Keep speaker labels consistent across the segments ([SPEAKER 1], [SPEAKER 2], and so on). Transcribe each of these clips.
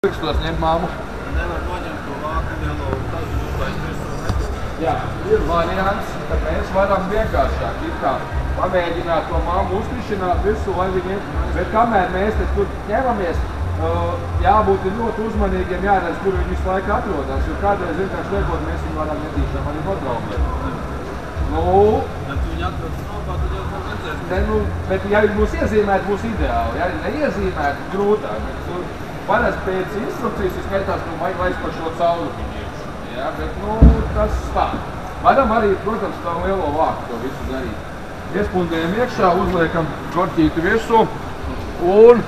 [SPEAKER 1] Likstos ņemt māmu.
[SPEAKER 2] Nevar noņemt to vāku lielo un tad uztaist virsū, ne?
[SPEAKER 1] Jā, ir variants, ka mēs varam vienkāršāk pamēģināt to māmu uzkrišināt virsū, lai viņi, bet kamēr mēs te tur ņemamies, jābūt ļoti uzmanīgiem, jāredz, kur viņi visu laiku atrodas, jo kādreiz vienkārši liekot, mēs viņu varam netīšām arī notraumēt.
[SPEAKER 2] Bet viņi atrodas nopā, tad jau to redzēs.
[SPEAKER 1] Ne, bet ja viņi būs iezīmēti, būs ideāli. Ja neiezīmēti, grūtāk. Parasti pēc instrukcijas es skaitās, ka vajag laist par šo caurumiņu iekšā. Ja? Bet, tas tā. Varam arī, protams, tā lielo vāku to visu darīt. Iespundējam iekšā, uzliekam gorķīti virsū un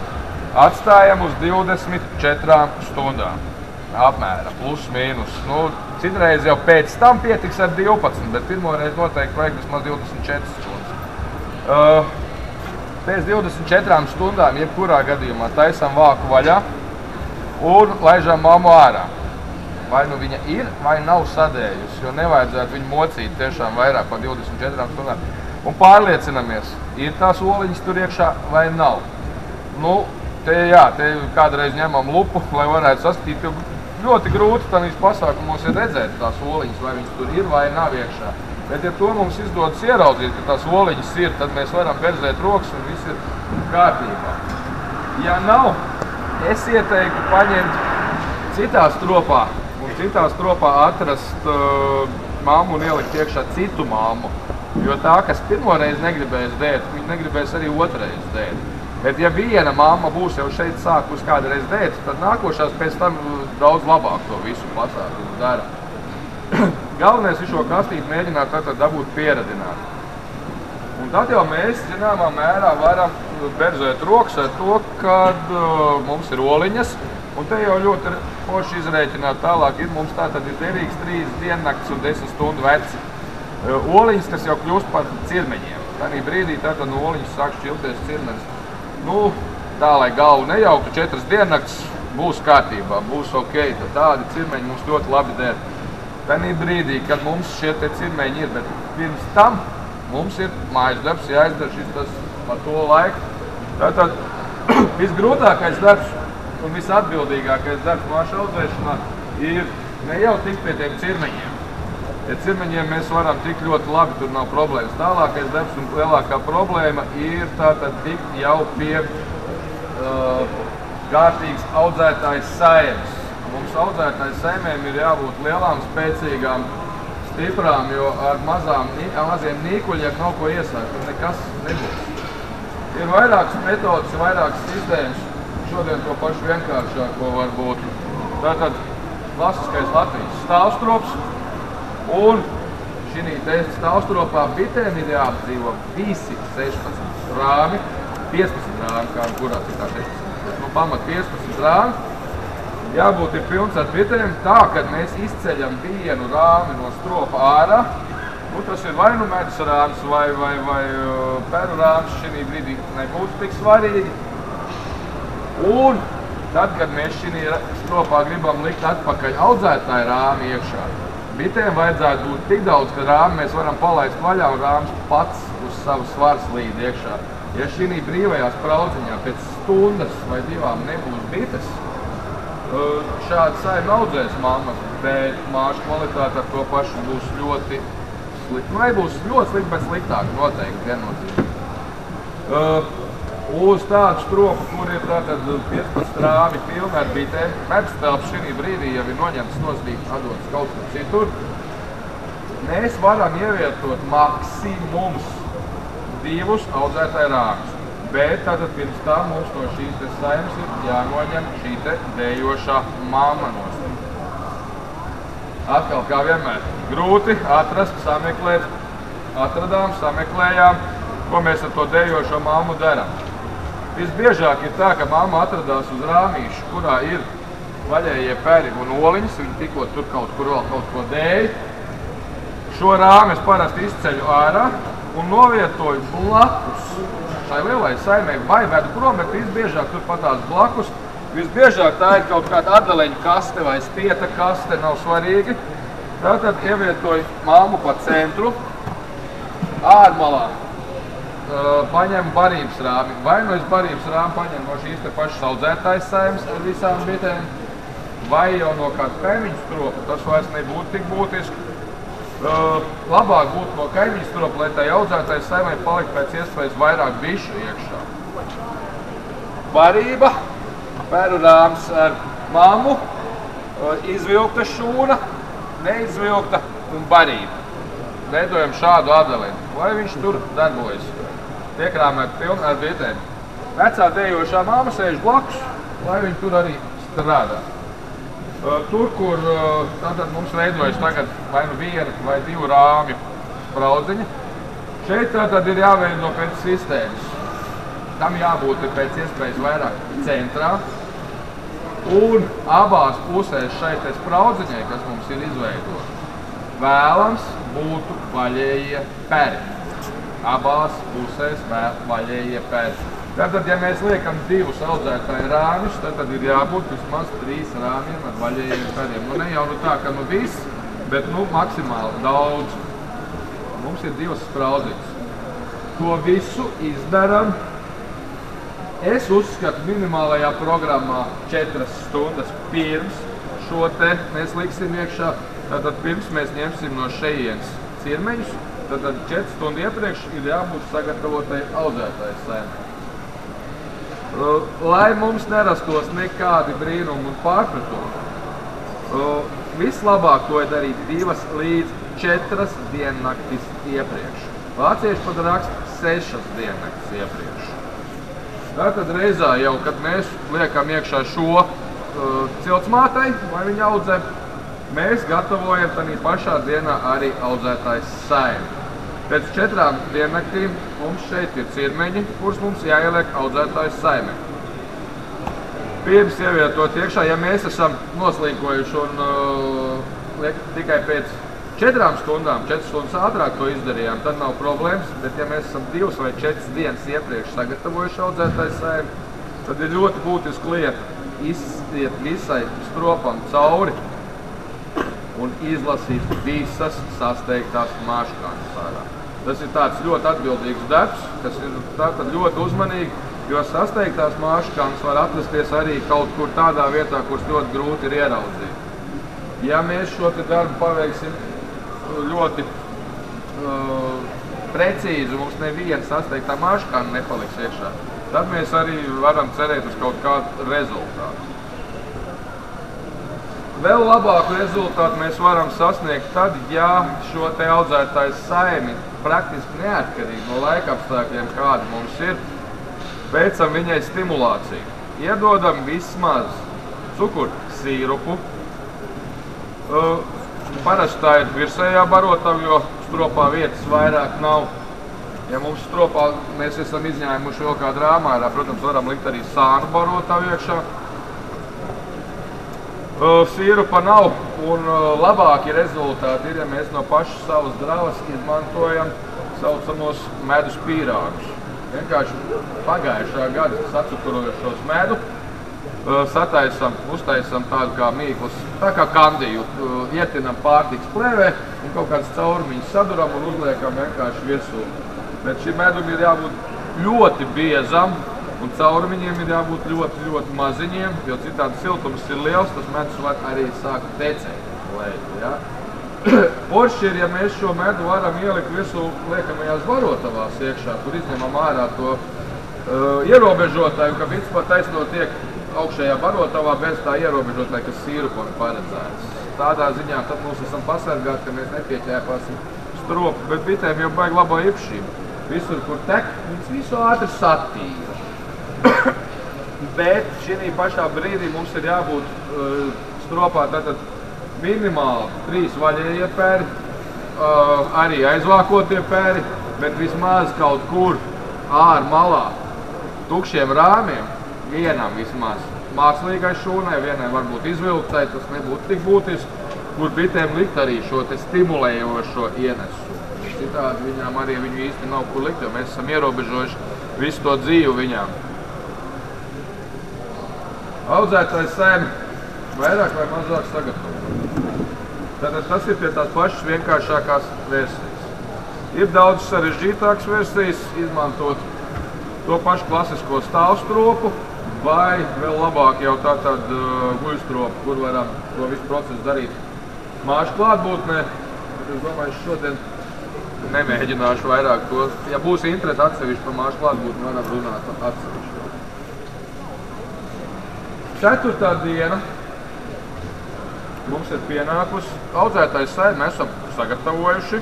[SPEAKER 1] atstājam uz 24 stundām. Apmēram, plus mīnus. Citreiz jau pēc tam pietiks ar 12, bet pirmoreiz noteikti vajag vismaz 24 stundas. Pēc 24 stundām, jebkurā gadījumā, taisam vāku vaļā un laižam mammu ārā. Vai nu viņa ir, vai nav sadējusi, jo nevajadzētu viņu mocīt tiešām vairāk par 24 stundām. Un pārliecinamies, ir tās oliņas tur iekšā vai nav. Te kādreiz ņemam lupu, lai varētu saskatīt, jo ļoti grūti tādīs pasākumos ir redzēt tās oliņas, vai viņas tur ir vai nav iekšā. Bet, ja to mums izdodas ieraudzīt, ka tās oliņas ir, tad mēs varam berzēt rokas un viss ir kārtībā. Ja nav, es ieteiktu paņemt citā stropā un citā stropā atrast mammu un ielikt iekšā citu mammu. Jo tā, kas pirmoreiz negribēs dēt, viņa negribēs arī otrais dēt. Bet, ja viena mamma būs jau šeit sākus kādreiz dēt, tad nākošās pēc tam daudz labāk to visu pasākumu dara. Galvenais ir šo kastīti mēģināt dabūt pieradināt. Un tad jau mēs, zināmā mērā, varam berzēt rokas ar to, kad mums ir oliņas. Un te jau ļoti forši izrēķināt tālāk. Mums tātad ir derīgs 3 diennakts un 10 stundu veci. Oliņas, kas jau kļūst par cirmeņiem. Tādā brīdī tātad no oliņas sāk šķilties cirmenis. Tā, lai galvu nejauktu, 4 diennakts būs kārtībā, būs ok. Tad tādi cirmeņi mums ļoti labi der. Tādā brīdī, kad mums šie te cirmeņi ir, bet pirms tam mums ir mājas darbs jāizdara šis tas par to laiku. Tātad visgrūtākais darbs un visatbildīgākais darbs māšu audzēšanā ir ne jau tikt pie tiem cirmeņiem. Pie cirmeņiem mēs varam tikt ļoti labi, tur nav problēmas. Tālākais darbs un lielākā problēma ir tātad tikt jau pie kārtīgas audzētājas saimes. Mums audzētājas saimēm ir jābūt lielām, spēcīgām, stiprām, jo ar maziem nīkuļiem nav ko iesākt, un nekas nebūs. Ir vairākas metodas, vairākas sistēmas, šodien to pašu vienkāršāko var būt. Tātad klasiskais Latvijas stāvstrops, un šī stāvstropā bitēm ir jāapdzīvo visi 16 rāmi, 15 rāmi, kā kurā citā 16. Pamat 15 rāmi. Jābūt ir pilns ar bitēm tā, kad mēs izceļam vienu rāmi no stropa ārā. Tas ir vai nu medus rāms vai peru rāms, šī brīdī nebūtu tik svarīgi. Un tad, kad mēs šī stropā gribam likt atpakaļ audzētāju rāmi iekšā, bitēm vajadzētu būt tik daudz, ka rāmi mēs varam palaist vaļā un rāms pats uz savu svars līd iekšā. Ja šī brīvajā spraudziņā pēc stundas vai 2 nebūs bites, šādi saimi audzēs mammas, bet māšu kvalitāte ar to pašu būs ļoti slikta. Nebūs ļoti slikta, bet sliktāk noteikti viennozīmīgi. Uz tādu stropu, kur ir tātad 15 rāmi pilni ar bitēm, medus telpas šī brīdī jau ir noņemts nosdīt, atdots kaut kur citur. Mēs varam ievietot maksimums 2 audzētāju rāmus. Bet tātad pirms tam mums no šīs te saimes ir jānoņem šī te dējošā mamma nost. Atkal, kā vienmēr, grūti atrast, sameklēt. Atradām, sameklējām, ko mēs ar to dējošo mammu darām. Visbiežāk ir tā, ka mamma atradās uz rāmīšu, kurā ir vaļējie peri un oliņas, viņi tikko tur kaut kur vēl kaut ko dēj. Šo rāmi es parasti izceļu ārā un novietoju blakus šai lielai saimei vai vedu prom, bet visbiežāk tur patās blakus. Visbiežāk tā ir kaut kāda adeleņu kaste vai stieta kaste, nav svarīgi. Tātad ievietoju mammu pa centru, ārmalā paņemu barības rāmi. Vai no es barības rāmi paņemu no šīs te pašas audzētājas saimes ar visām bitēm, vai jau no kāda kaimiņu stropa, tas vairs nebūtu tik būtiski. Labāk būtu no kaimiņu stropa, lai tai audzētais saimai palikt pēc iespējas vairāk bišu iekšā. Barība, peru rāms ar mammu, izvilkta šūna, neizvilkta un barība. Veidojam šādu atdalību, lai viņš tur darbojas. Iekrāmēt pilni ar bitēm. Vecā dejošā māma sēž blakus, lai viņi tur arī strādā. Tur, kur tātad mums veidojas tagad vai nu viena vai divu rāmju spraudziņa, šeit tātad ir jāveido pēc sistēmas. Tam jābūt pēc iespējas vairāk centrā. Un abās pusēs šeit spraudziņai, kas mums ir izveidota, vēlams būtu vaļējie peri. Abās pusēs vaļējie peri. Tātad, ja mēs liekam divus audzētāju rāmjus, tad ir jābūt vismaz 3 rāmjiem ar vaļējiem periem. Nu, ne jau tā, ka viss, bet maksimāli daudz. Mums ir 2 spraudzītes. To visu izdaram. Es uzskatu minimālajā programmā 4 stundas pirms šo te mēs liksim iekšā. Tātad pirms mēs ņemsim no šejienes cirmeņus, tad 4 stundu iepriekš ir jābūt sagatavotai audzētāju saimai. Lai mums nerastos nekādi brīnumi un pārpratumi, vislabāk to ir darīt 2 līdz 4 diennaktis iepriekš. Vācieši pat raksta 6 diennaktis iepriekš. Tātad reizā jau, kad mēs liekam iekšā šo ciltsmātei, vai viņa audzē, mēs gatavojam tādā pašā dienā arī audzētājs saimi. Pēc 4 diennaktīm mums šeit ir cirmeņi, kurus mums jāieliek audzētājs saimē. Pirms ievietot iekšā, ja mēs esam noslīkojuši un tikai pēc 4 stundām, 4 stundas ātrāk to izdarījām, tad nav problēmas, bet ja mēs esam 2 vai 4 dienas iepriekš sagatavojuši audzētājs saimi, tad ir ļoti būtiska lieta iziet visai stropam cauri un izlasīt visas sasteigtās maškānas ārā. Tas ir tāds ļoti atbildīgs darbs, kas ir tātad ļoti uzmanīgi, jo sasteigtās maškānas var atrasties arī kaut kur tādā vietā, kuras ļoti grūti ir ieraudzīt. Ja mēs šo te darbu paveiksim ļoti precīzi, mums neviena sasteigtā maškāna nepaliks iekšā, tad mēs arī varam cerēt uz kaut kādu rezultātu. Vēl labāku rezultātu mēs varam sasniegt tad, ja šo te audzētāju saimi praktiski neatkarīgi no laikapstākļiem, kādi mums ir, veicam viņai stimulāciju. Iedodam vismaz cukuru sīrupu. Parasti tā ir virsējā barotava, jo stropā vietas vairāk nav. Ja mums stropā mēs esam izņēmuši vēl kādu rāmā, protams, varam likt arī sānu barotavu iekšā. Sīrupa nav, un labāki rezultāti ir, ja mēs no pašas savas dravas izmantojam saucamos medus pīrāgus. Vienkārši pagājušā gada sacukurojušos medu uztaisam tādu kā mīklus, tā kā kandiju, ietinam pārtiks plēvē un kaut kādas caurumiņas saduram un uzliekam vienkārši virsū. Bet šim medum ir jābūt ļoti biezam, un caurumiņiem ir jābūt ļoti, ļoti maziņiem, jo citādi siltums ir liels, tas medus var arī sākt tecēt. Ja? Forši ir, ja mēs šo medu varam ielikt visu liekamajās barotavās iekšā, kur izņemam ārā to ierobežotāju, ka viss pat taisno tiek augšējā barotavā bez tā ierobežotāja, kas sīrupam paredzēts. Tādā ziņā tad mums esam pasargāti, ka mēs nepieķēpāsim stropu, bet bitēm jau baigi labā īpašība. Visur, kur tek, viņas visu ātri satīra. Bet šī pašā brīdī mums ir jābūt stropā tātad minimāli 3 vaļējie pēri, arī aizvākotie pēri, bet vismaz kaut kur ārmalā tukšiem rāmiem, vienam vismaz mākslīgai šūnai, vienai varbūt izvilktai, tas nebūtu tik būtiski, kur bitēm likt arī šo te stimulējošo ienesu. Citādi viņām arī viņu īsti nav kur likt, jo mēs esam ierobežojuši visu to dzīvu viņām. Audzētājs saimi vairāk vai mazāk sagatavo. Tātad tas ir pie tās pašas vienkāršākās versijas. Ir daudz sarežģītākas versijas, izmantot to pašu klasisko stāvstropu, Vai vēl labāk jau tātad guļstropu, kur varam to visu procesu darīt māšu klātbūtnē. Es domāju, šodien nemēģināšu vairāk to. Ja būs interesi atsevišķi par māšu klātbūtni, varam runāt atsevišķi. 4. diena mums ir pienākusi. Audzētājs saimi mēs esam sagatavojuši.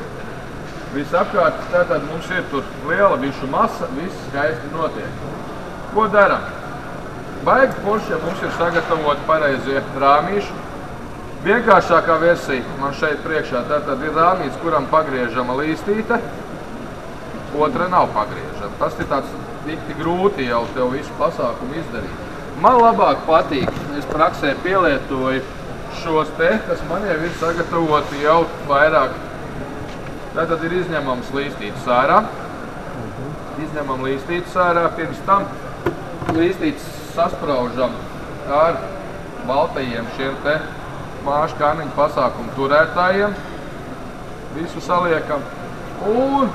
[SPEAKER 1] Visapkārt tātad mums ir tur liela bišu masa, viss skaisti notiek. Ko daram? Baigi forši, ja mums ir sagatavoti pareizie rāmīši. Vienkāršākā versija man šeit priekšā tātad ir rāmīts, kuram pagriežama līstīte, otra nav pagriežama. Tas ir tāds tik grūti jau tev visu pasākumu izdarīt. Man labāk patīk, es praksē pielietoju šos te, kas man jau ir sagatavoti jau vairāk. Tātad ir izņemams līstītes ārā. Izņemam līstītes ārā, pirms tam līstītes saspraužam ar baltajiem šiem te māšu kārniņu pasākumu turētājiem. Visu saliekam un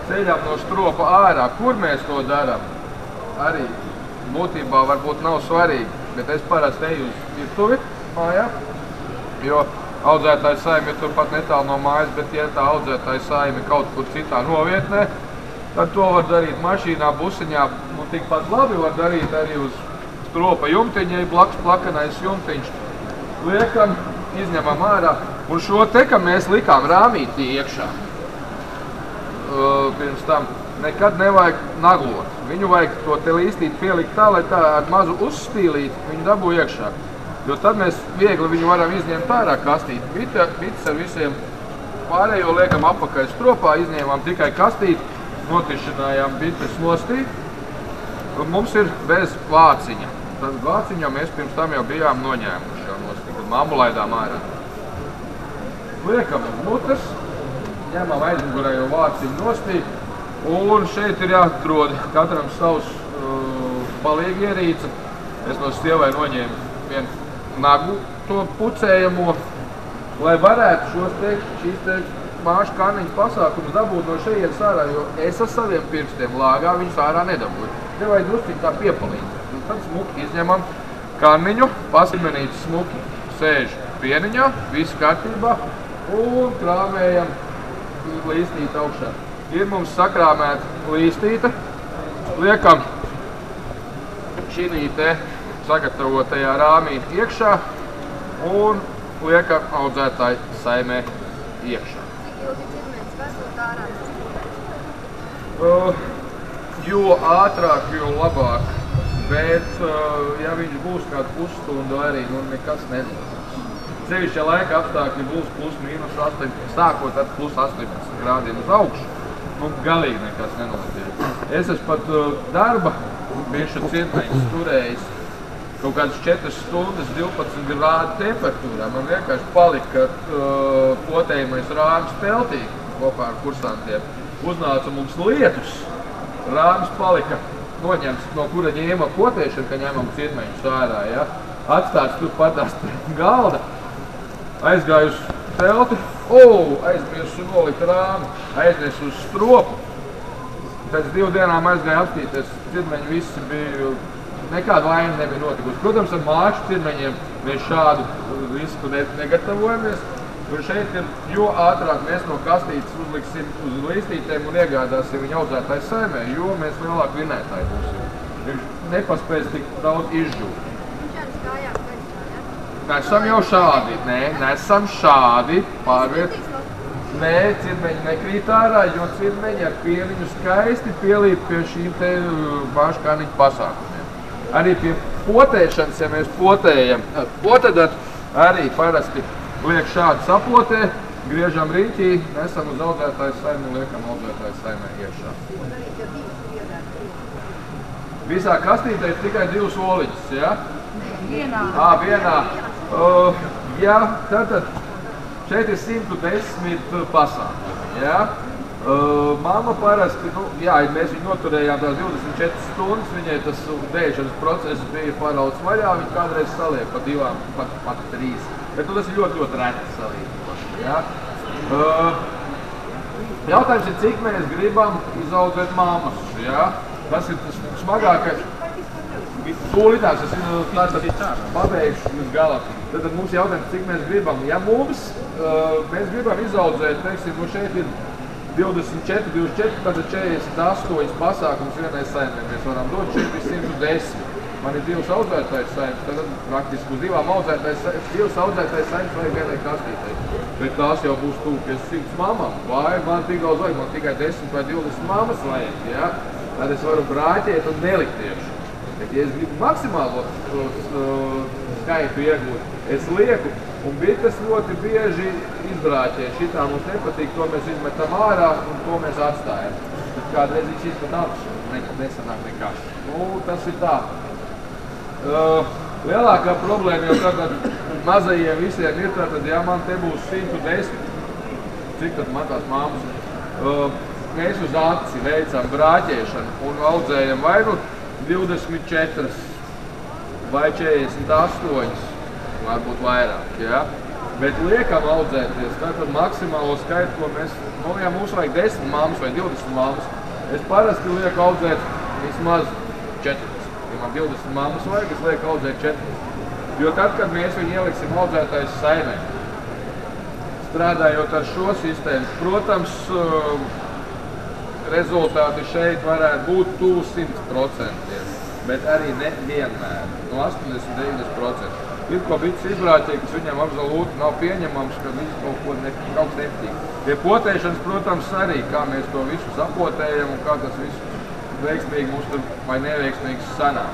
[SPEAKER 1] ceļam no stropa ārā. Kur mēs to darām? Arī būtībā varbūt nav svarīgi, bet es parasti eju uz virtuvi mājā, jo audzētāja saime ir turpat netālu no mājas, bet ja tā audzētāja saime kaut kur citā novietnē, tad to var darīt mašīnā, busiņā, un tikpat labi var darīt arī uz stropa jumtiņa, ja blakus plakanais jumtiņš. Liekam, izņemam ārā, un šo te, ka mēs likām rāmītī iekšā, pirms tam nekad nevajag naglot. Viņu vajag to te līstīt pielikt tā, lai tā ar mazu uzspīlīt viņu dabū iekšā. Jo tad mēs viegli viņu varam izņemt ārā kastīt. Bites ar visiem pārējo liekam apakaļ stropā, izņēmām tikai kastīt, notišinājām bites nostī. Un mums ir bez vāciņa. Tad vāciņā mēs pirms tam jau bijām noņēmuši jau nostī, kad mammu laidām ārā. Liekam uz mutes, ņemam aizmugurējo vāciņu nostī. Un šeit ir jāatrod katram savs palīgi ierīce. Es no sievai noņēmu vienu nagu to pucējamo, lai varētu šīs te māšu kārniņu pasākumus dabūt no šejienes ārā, jo es ar saviem pirkstiem lāgā viņus ārā nedabūju. Te vajag drusciņ tā piepalīdzēt. Un tad smuki izņemam kārniņu, paslimenīti smuki sēž pieniņā, viss kārtībā un krāmējam līstīti augšā. Ir mums sakrāmēta līstīte, liekam šī te sagatavotajā rāmī iekšā un liekam audzētāju saimē iekšā.
[SPEAKER 2] Cik ilgi ķirmenis vesot ārā?
[SPEAKER 1] Jo ātrāk, jo labāk, bet ja viņš būs kādu pusstundu arī, nu nekas nenotiks. Sevišķi, ja laika apstākļi būs plus mīnus 18, sākot ar plus 18 grādiem uz augšu, nu galīgi nekas nenotiek. Es esmu pat darba biešu cirtmeņus turējis kaut kādas 4 stundas 12 grādu temperatūrā. Man vienkārši palika potējumais rāmis teltī kopā ar kursantiem. Uznāca mums lietus, rāmis palika noņemts, no kura ņēma potēšanu, ka ņemam cirtmeņus ārā. Ja? Atstāts tur patās galda, aizgāju uz telti, aizmirsu nolikt rāmi, aiznesu uz stropu. Pēc 2 dienām aizgāju apstīties, cirtmeņi visi bija, nekāda vaina nebija notikusi. Protams, ar māšu cirtmeņiem mēs šādu risku negatavojamies. Un šeit ir, jo ātrāk mēs no kastītes uzliksim uz līstītēm un iegādāsim viņu audzētāju saimē, jo mēs lielāku vinētāju būsim. Viņš nepaspēs tik daudz izžūt. Nesam jau šādi, nesam šādi pārviet. Nē, cirtmeņi nekrīt ārā, jo cirtmeņi ar pieniņu skaisti pielīp pie šīm te māšu kārniņu pasākumiem. Arī pie potēšanas, ja mēs potējam, potedot arī parasti liek šādi sapotē, griežam riņķī, nesam uz audzētāju saimi un liekam audzētāju saimē iekšā. Visā kastītē ir tikai 2 soliņas, ja?
[SPEAKER 2] Vienā.
[SPEAKER 1] Vienā. Jā, tātad šeit ir 110 pasākumi, ja? Mamma parasti, mēs viņu noturējām tās 24 stundas, viņai tas dēšanas process bija parauts vaļā, viņa kādreiz saliek pa 2, pat 3. Bet tas ir ļoti, ļoti reti salīdzinoši, ja? Jautājums ir, cik mēs gribam izaudzēt mammas, ja? Tas ir tas smagākais. Tūlītās es pabeigšu līdz galam. Tad mums jautājums, cik mēs gribam. Ja mēs gribam izaudzēt, teiksim, šeit ir 24, tad 48 pasākums vienai saimē. Mēs varam dot šeit 110. Man ir 2 audzētājas saimnes, tad praktiski uz 2 audzētājas saimnes vajag vienai kastītei. Bet tās jau būs tuvu pie 100 mamām. Vai man tik daudz vajag, man tikai 10 vai 20 mamas vajag, ja? Tad es varu brāķēt un nelikt iekšā. Bet, ja es gribu maksimālo skaitu iegūt, es lieku, un bites ļoti bieži izbrāķē. Šitā mums nepatīk, to mēs izmetam ārā un to mēs atstājam. Bet kādreiz viņš izmet apšu, nesanāk nekas. Nu, tas ir tā. Lielākā problēma jau tātad mazajiem visiem ir tātad, ja man te būs 110, cik tad man tās māmas, mēs uz aci veicam brāķēšanu un audzējam vai nu 24 vai 48, varbūt vairāk, ja? Bet liekam audzēties, tātad maksimālo skaitu, ko mēs, nu, ja mums vajag 10 māmas vai 20 māmas, es parasti lieku audzēt vismaz 4. Ja man 20 māmas vajag, es lieku audzēt 4. Jo tad, kad mēs viņu ieliksim audzētājas saimē, strādājot ar šo sistēmu, protams, rezultāti šeit varētu būt tuvu 100%, bet arī ne vienmēr, no 80–90%. Ir ko bites izbrāķē, kas viņam absolūti nav pieņemams, ka viņš kaut nepatīk. Pie potēšanas, protams, arī, kā mēs to visu sapotējam un kā tas visu veiksmīgi mums tur vai neveiksmīgi sanāk.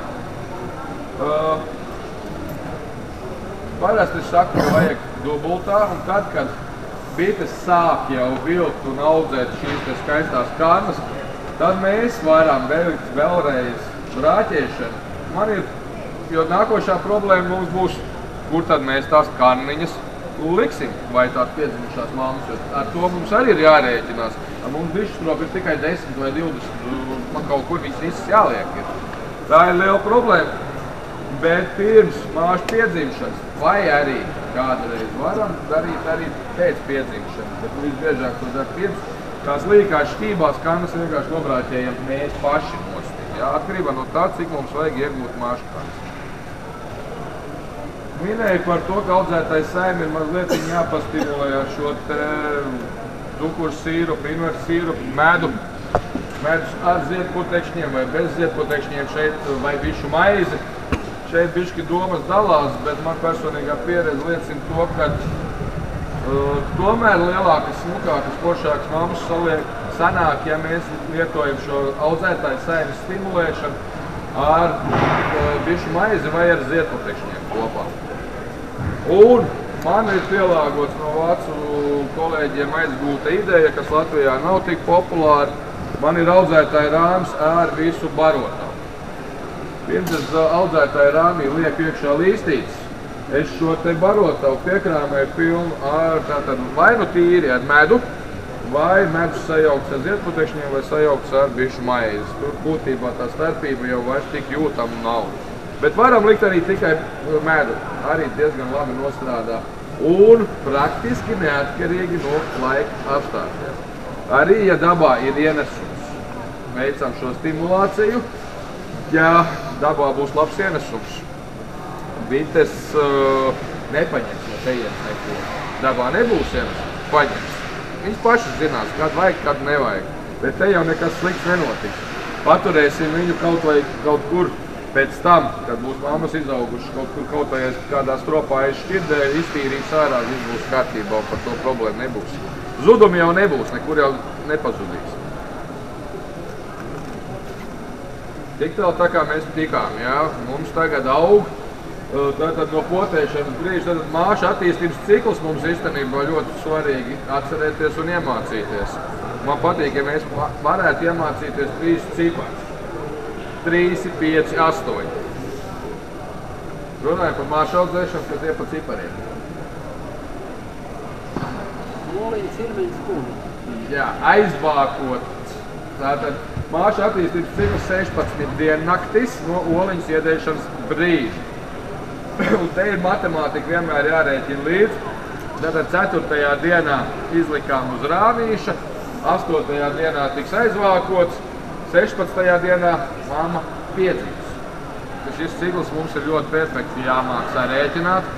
[SPEAKER 1] Parasti es saku, ka vajag dubultā, un tad, kad bites sāk jau vilkt un audzēt šīs skaistās karnas, tad mēs varam veikt vēlreiz brāķēšanu. Man ir, jo nākošā problēma mums būs, kur tad mēs tās karniņas liksim, vai tās piedzimušās māmas, jo ar to mums arī ir jārēķinās. Ar mums bišķstrop ir tikai 10 vai 20, man kaut kur viņas visas jāliek ir. Tā ir liela problēma, bet pirms māšu piedzimšanas, vai arī kādreiz varam darīt arī pēc piedzimšanas, bet visbiežāk to dara pirms. Tās līkās šķībās karnas vienkārši nobrāķējam mēs paši nosti. Jā, atkarībā no tā, cik mums vajag iegūt māšu karnas. Minēju par to, ka audzētais saimi ir mazliet jāpastimulē ar šo te cukuru sīrupu, invertu sīrupu, medus ar ziedputekšņiem vai bez ziedputekšņiem šeit vai bišu maizi. Šeit bišķi domas dalās, bet man personīgā pieredze liecina to, ka tomēr lielākas, smukākas, foršākas mammas sanāk, ja mēs lietojam šo audzētāju saimes stimulēšanu ar bišu maizi vai ar ziedputekšņiem kopā. Un man ir pielāgots no vācu kolēģiem aizgūta ideja, kas Latvijā nav tik populāra. Man ir audzētāja rāms ar visu barotavu. Pirms es audzētāja rāmī lieku iekšā līstītes, es šo te barotavu piekrāmēju pilnu ar tātad vai nu tīri ar medu, vai medus sajaukts ar ziedputekšņiem, vai sajaukts ar bišu maizi. Tur būtībā tā starpība jau vairs tik jūtama nav. Bet varam likt arī tikai medu, arī diezgan labi nostrādā. Un praktiski neatkarīgi no laika apstākļiem. Arī, ja dabā ir ienesums, veicam šo stimulāciju, ja dabā būs labs ienesums, bites nepaņems no šejienes neko. Dabā nebūs ienesums, paņems. Viņas pašas zinās, kad vajag, kad nevajag. Bet te jau nekas slikts nenotiks. Paturēsim viņu kaut kur pēc tam, kad būs mammas izaugušas, kaut vai kādā stropā aizšķirdē, iztīrīs ārā, viss būs kārtībā un par to problēmu nebūs. Zudumi jau nebūs, nekur jau nepazudīs. Tik tālu tā kā mēs tikām, jā, mums tagad aug, tātad no potēšanas brīža, tātad māšu attīstības cikls mums īstenībā ļoti svarīgi atcerēties un iemācīties. Man patīk, ja mēs varētu iemācīties 3 ciparus. 3, 5, 8. Runājam par māšu audzēšanu, ka tie pa cipariem.
[SPEAKER 3] Oliņas ir viens kūni.
[SPEAKER 1] Jā, aizvākot. Tātad māšu attīstības cikls 16 diennaktis no oliņas iedēšanas brīža. Un te ir matemātika vienmēr jārēķina līdz. Tātad 4. dienā izlikām uz rāmīša, 8. dienā tiks aizvākots, 16. dienā mamma piedzims. ka šis cikls mums ir ļoti perfekti jāmāk sarēķināt,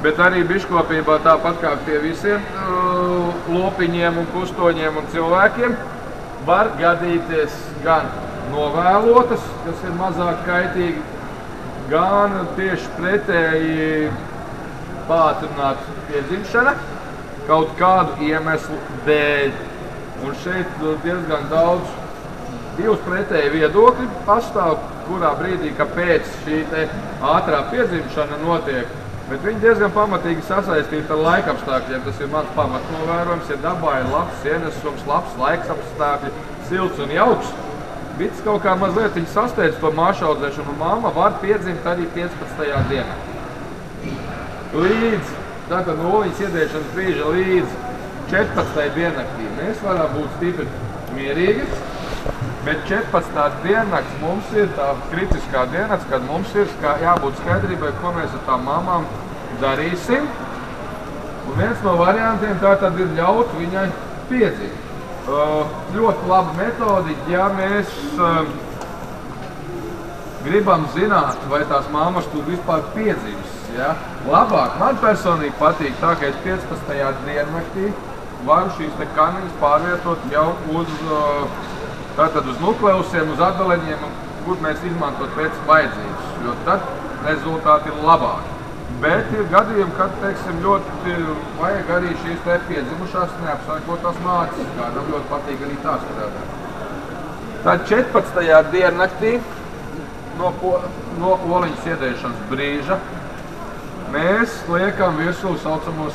[SPEAKER 1] bet arī biškopībā tāpat kā pie visiem lopiņiem un kustoņiem un cilvēkiem var gadīties gan novēlotas, kas ir mazāk kaitīgi, gan tieši pretēji pātrināt piedzimšana kaut kādu iemeslu dēļ. Un šeit diezgan daudz divus pretēji viedokļi pastāv, kurā brīdī, kāpēc šī te ātrā piedzimšana notiek. Bet viņi diezgan pamatīgi sasaistīti ar laikapstākļiem. Tas ir mans pamatnovērojums, ja dabā ir labs ienesums, labs laikapstākļi, silts un jauks. Bites kaut kā mazliet viņi sasteidz to māšaudzēšanu, un mamma var piedzimt arī 15. dienā. Līdz, tātad no oliņas iedēšanas brīža līdz 14. diennaktī mēs varam būt stipri mierīgi, bet 14. diennakts mums ir tā kritiskā diennakts, kad mums ir jābūt skaidrībai, ko mēs ar tām mamām darīsim. Un viens no variantiem tātad ir ļaut viņai piedzimt. Ļoti laba metodi, ja mēs gribam zināt, vai tās mammas tur vispār piedzims. Ja? Labāk, man personīgi patīk tā, ka es 15. diennaktī varu šīs te kaniņas pārvietot jau uz nukleusiem, uz atdaleņiem, kur mēs izmantot pēc vajadzības, jo tad rezultāti ir labāki. Bet ir gadījumi, kad, teiksim, ļoti vajag arī šīs te piedzimušās neapsaikotās mātes, kādam ļoti patīk arī tā strādāt. Tad 14. diennaktī no oliņas iedēšanas brīža mēs liekam virsū saucamos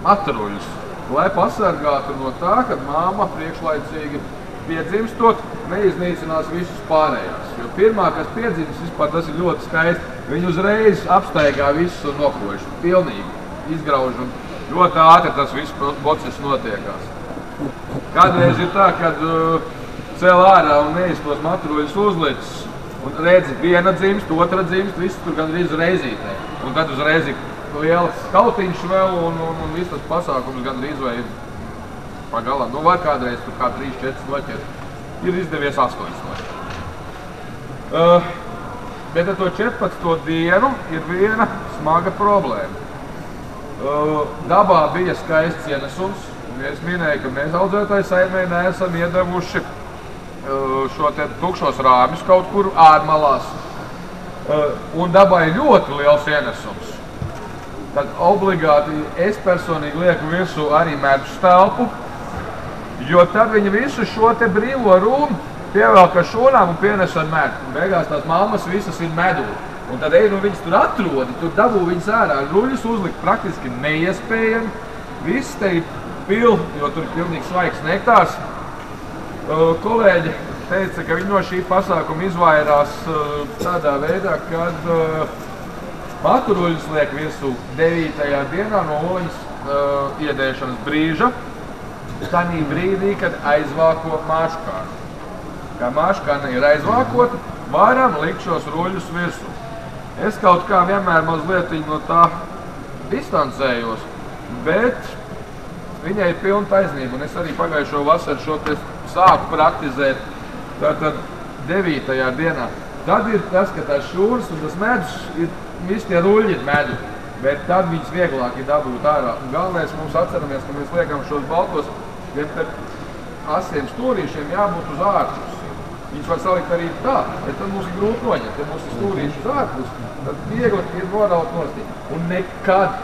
[SPEAKER 1] maturuļus, lai pasargātu no tā, kad māma priekšlaicīgi piedzimstot neiznīcinās visus pārējās. Jo pirmā, kas piedzims, vispār tas ir ļoti skaisti. Viņi uzreiz apstaigā visus un nokož. Pilnīgi izgrauž un ļoti ātri tas viss process notiekās. Kādreiz ir tā, kad cēl ārā un neiztos maturuļus uzlicis un redzi, viena dzimst, otra dzimst, viss tur gandrīz reizītē. Un tad uzreiz ir liels kautiņš vēl un viss tas pasākums gandrīz vai ir pagalam. Nu, var kādreiz tur kā 3-4 noķert. Ir izdevies 8 noķert. Bet ar to 14. dienu ir viena smaga problēma. Dabā bija skaists ienesums, un es minēju, ka mēs audzētāju saimē neesam iedevuši šo te tukšos rāmjus kaut kur ārmalās. Un dabā ir ļoti liels ienesums. Tad obligāti es personīgi lieku virsū arī medus telpu, jo tad viņi visu šo te brīvo rūmu pievelk ar šūnām un pienes ar medu. Un beigās tās mammas visas ir medū. Un tad viņas tur atrodi, tur dabū viņas ārā. Ruļus uzlikt praktiski neiespējami. Viss te ir jo tur ir pilnīgi svaigs nektārs. Kolēģi teica, ka viņi no šī pasākuma izvairās tādā veidā, kad maturuļus liek virsū 9. dienā no oliņas iedēšanas brīža. Tanī brīdī, kad aizvāko māškāru. Kā māškana ir aizvākota, varam likt šos ruļus virsū. Es kaut kā vienmēr mazliet no tā distancējos, bet viņai ir pilna taisnība. Un es arī pagājušo vasaru šo te sāku praktizēt. Tātad 9. dienā. Tad ir tas, ka tās šūras un tas medus ir, visi tie ruļi ir medu, bet tad viņas vieglāk ir dabūt ārā. Un galvenais mums atceramies, ka mēs liekam šos baltos, bet asiem stūrīšiem jābūt uz ārpus. Viņus var salikt arī tā, bet tad mums ir grūti noņemt. Ja mums ir stūrīši uz ārpus, tad viegli ir noraut nostī. Un nekad,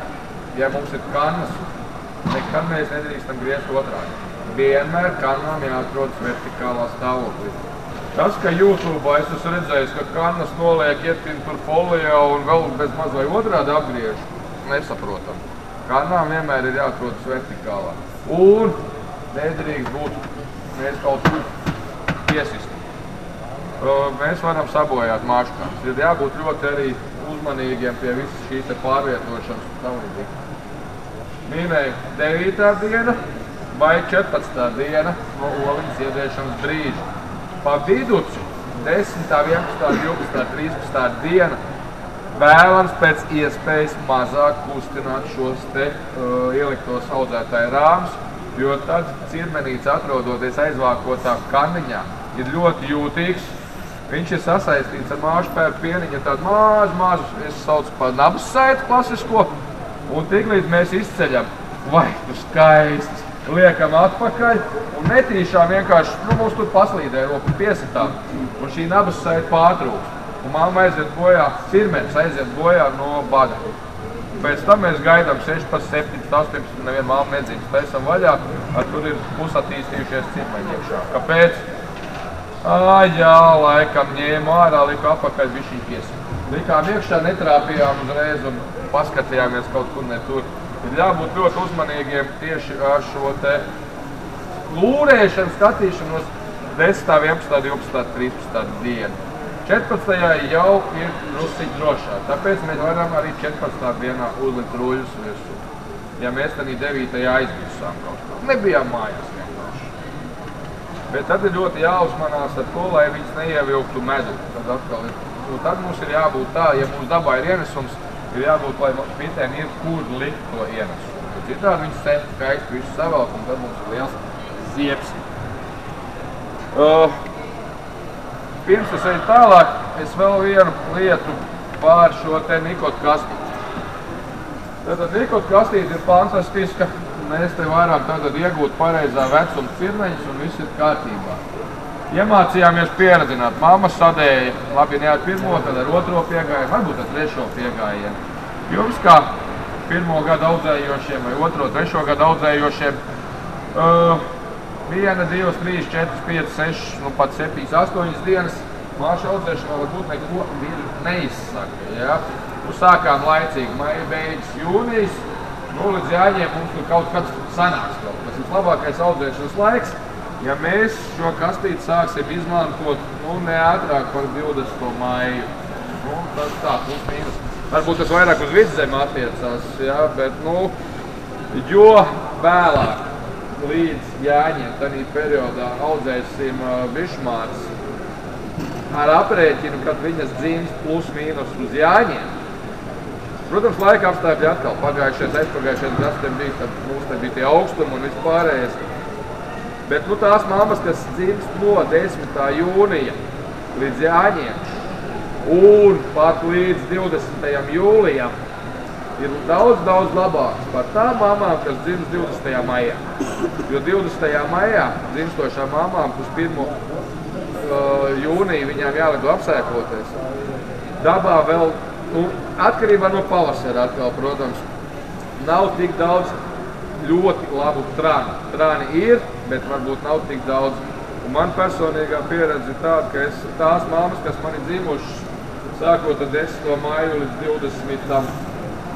[SPEAKER 1] ja mums ir kannas, nekad mēs nedrīkstam griezt otrādi. Vienmēr kannām jāatrodas vertikālā stāvoklī. Tas, ka YouTube es esmu redzējis, ka kannas noliek ietin tur folijā un vēl bez maz vai otrādi apgriež, nesaprotam. Kannām vienmēr ir jāatrodas vertikālā. Un nedrīkst būt mēs kaut kur piesist. Mēs varam sabojāt māškāns. Ir jābūt ļoti arī uzmanīgiem pie visas šīs pārvietošanas un tam līdzīgi. Minēju 9. diena vai 14. diena no oliņas iedēšanas brīža. Pa viduci 10., 11., 12., 13. diena vēlams pēc iespējas mazāk kustināt šos te ieliktos audzētāju rāmus, jo tad cirmenīts atrodoties aizvākotā kaniņā ir ļoti jūtīgs Viņš ir sasaistīts ar māšu pērku pieniņu, tādu mazu, es saucu par nabas saitu klasisko, un tiklīdz mēs izceļam, vai tu skaists, liekam atpakaļ, un netīšām vienkārši, mums tur paslīdē roku piesitām, un šī nabas saita pārtrūks. Un mamma aiziet bojā, sirmenis aiziet bojā no bada. Pēc tam mēs gaidām 16, 17, 18, neviena mamma nedzīves, taisam vaļā, tur ir pusattīstījušies cirmeņi iekšā. Kāpēc? Jā, laikam ņēmu ārā, liku apakaļ, bišķiņ piesīt. Likām iekšā, netrāpījām uzreiz un paskatījāmies kaut kur ne tur. Ir jābūt ļoti uzmanīgiem tieši ar šo te lūrēšanu, skatīšanos 10, 11, 12, 13 dienu. 14. jau ir drusciņ drošāk, tāpēc mēs varam arī 14. dienā uzlikt ruļus virsū. Ja mēs tad 9. aizmirsām kaut kā. Nebijām mājās vienkārši. Bet tad ir ļoti jāuzmanās ar to, lai viņas neievilktu medu. Tad atkal ir. Un tad mums ir jābūt tā, ja mūsu dabā ir ienesums, ir jābūt, lai mitēm ir kur likt to ienesumu. Bet citādi viņas sēž skaisti visu savelk, un tad mums ir liels ziepsi. Pirms es eju tālāk, es vēl vienu lietu pār šo te nikotu kastīti. Tātad nikotu kastīte ir fantastiska. Mēs te varam tātad iegūt pareizā vecuma cirmeņus un viss ir kārtībā. Iemācījāmies pieredzināt. Mamma sadēja, labi ne ar pirmo, tad ar otro piegājienu, varbūt ar trešo piegājienu. Jums kā pirmo gadu audzējošiem vai otro, trešo gadu audzējošiem 1, 2, 3, 4, 5, 6, nu pat 7, 8 dienas māšu audzēšanā varbūt neko neizsaka. Ja? Sākām laicīgi maija beigas jūnijas, līdz jāņiem mums tur kaut kāds sanāks kaut. Tas ir labākais audzēšanas laiks, ja mēs šo kastīti sāksim izmantot ne ātrāk par 20. maiju. Tas tā, plus mīnus. Varbūt tas vairāk uz vidzemi attiecās, ja? Bet jo vēlāk līdz jāņiem tādā periodā audzēsim bišmātes ar aprēķinu, kad viņas dzimst plus mīnus uz jāņiem. Protams, laika apstākļi atkal aizpagājušais gads bija, tad mums te bija tie augstumi un viss pārējais. Bet tās mammas, kas dzimst no 10. jūnija līdz jāņiem un pat līdz 20. jūlijam, ir daudz labāks par tām mamām, kas dzimst 20. maijā. Jo 20. maijā dzimstošām mamām uz 1. jūniju viņām jālido apsēkloties. Dabā vēl, atkarībā no pavasara atkal, protams, nav tik daudz ļoti labu trāni. Trāni ir, bet varbūt nav tik daudz. Un man personīgā pieredze ir tāda, ka tās mammas, kas man ir dzimušas, sākot ar 10. maiju līdz 20.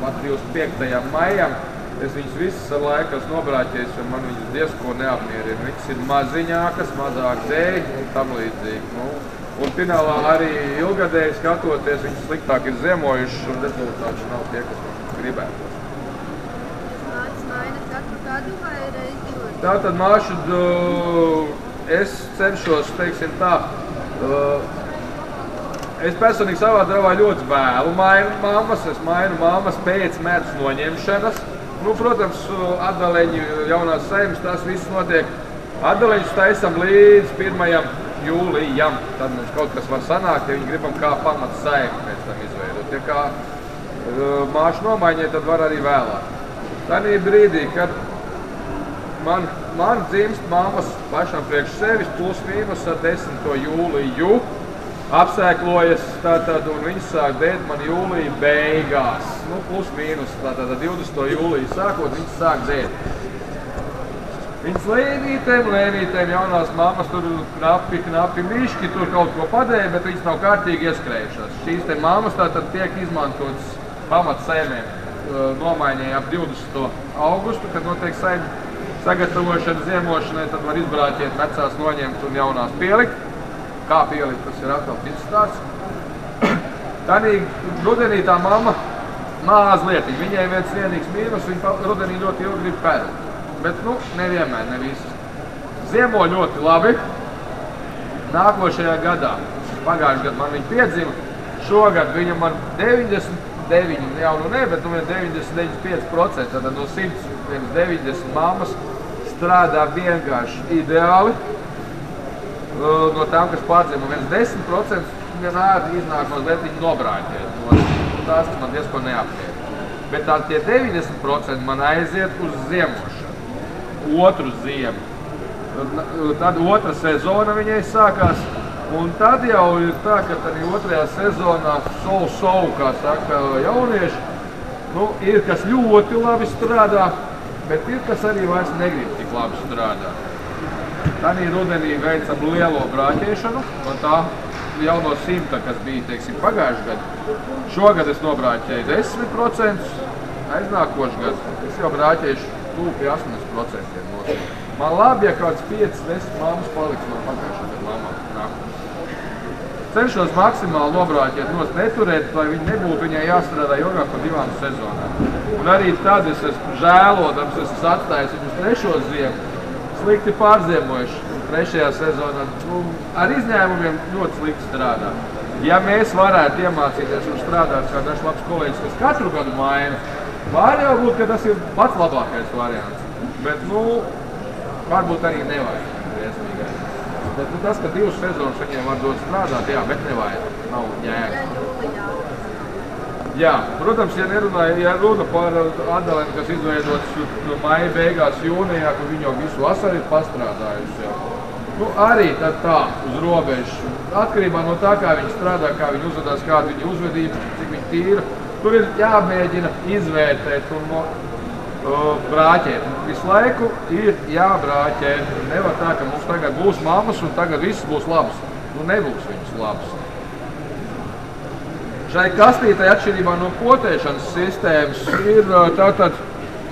[SPEAKER 1] pat 25. maijam, es viņas visas ar laiku esmu nobrāķējis, un man viņas diezko neapmierina. Viņas ir maziņākas, mazāk dēļ un tam līdzīgi. Un finālā arī ilgadēji skatoties, viņas sliktāk ir ziemojušas, un rezultāti nav tie, kas man gribētos.
[SPEAKER 4] Mātes mainas katru gadu vai reizi divos?
[SPEAKER 1] Tātad māšu, es cenšos, teiksim tā, es personīgi savā darbā ļoti vēlu mainu mammas, es mainu mammas pēc medus noņemšanas. Protams, atdaleņu jaunās saimes, tas viss notiek. Atdaleņus taisam līdz 1. jūlijam. Tad mums kaut kas var sanākt, ja viņi gribam kā pamat saimi pēc tam izveidot. Ja kā māšu nomaiņai, tad var arī vēlāk. Tanī brīdī, kad man dzimst mammas pašam priekš sevis plus mīnus ar 10. jūliju, apsēklojas tātad, un viņas sāk dēt man jūlija beigās. Plus mīnus, tātad 20. jūlija sākot, viņas sāk dēt. Viņas lēnītēm jaunās mammas tur knapi miški, tur kaut ko padēja, bet viņas nav kārtīgi ieskrējušās. Šīs te mammas tātad tiek izmantotas pamat saimēm nomaiņai ap 20. augustu, kad notiek saimē sagatavošana ziemošanai, tad var izbrāķēt vecās noņemt un jaunās pielikt. Kā pielikt, tas ir atkal cits stāsts. Tanī rudenī tā mamma mazlietiņ. Viņai viens vienīgs mīnus, viņa rudenī ļoti ilgi grib pērut. Bet, nevienmēr, ne visas. Ziemo ļoti labi. Nākošajā gadā, pagājušajā gadā man viņa piedzima, šogad viņa man 99, jau ne, bet 99,5%, tad no 190 mammas strādā vienkārši ideāli. no tām, kas pārdzima, viens 10% vienādi iznāk mazliet viņi nobrāķēt. Tās, kas man diezko neaptiek. Bet tā tie 90% man aiziet uz ziemošanu. Otru ziemu. Tad otra sezona viņai sākās. Un tad jau ir tā, ka tādā otrajā sezonā kā saka jaunieši, nu, ir kas ļoti labi strādā, bet ir kas arī vairs negrib tik labi strādāt. Tādā rudenī veicam lielo brāķēšanu no tā jauno 100, kas bija, teiksim, pagājuši gadu. Šogad es nobrāķēju 10%, aiznākošu gadu es jau brāķēšu tūpi 80%. Man labi, ja kāds 5-10 mammas paliks no pagājušā gadu mamām nākamā. Cenšos maksimāli nobrāķēt nost neturēt, lai viņi nebūtu viņai jāstrādā ilgāk par 2 sezonām. Un arī tad es esmu žēlodams, esmu atstājis viņus 3. ziemu, slikti pārziemojuši 3. sezonā. Ar izņēmumiem ļoti slikti strādā. Ja mēs varētu iemācīties un strādāt kā dažs labs kolēģis, kas katru gadu maina, var jau būt, ka tas ir pats labākais variants. Bet, varbūt arī nevajag briesmīgai. Bet tas, ka 2 sezonas viņiem var dot strādāt, jā, bet nevajag, nav jēga. Jā, protams, ja runa par atdalēm, kas izveidotas no maija beigās jūnijā, ka viņi jau visu vasaru ir pastrādājuši jau. Arī tad tā, uz robežu. Atkarībā no tā, kā viņi strādā, kā viņi uzvedās, kāda viņa uzvedība, cik viņi tīra. Tur ir jāmēģina izvērtēt un brāķēt. Visu laiku ir jābrāķē. Nevar tā, ka mums tagad būs mammas un tagad viss būs labs. Nebūs viņas labs. Šai kastītei atšķirībā no potēšanas sistēmas ir tātad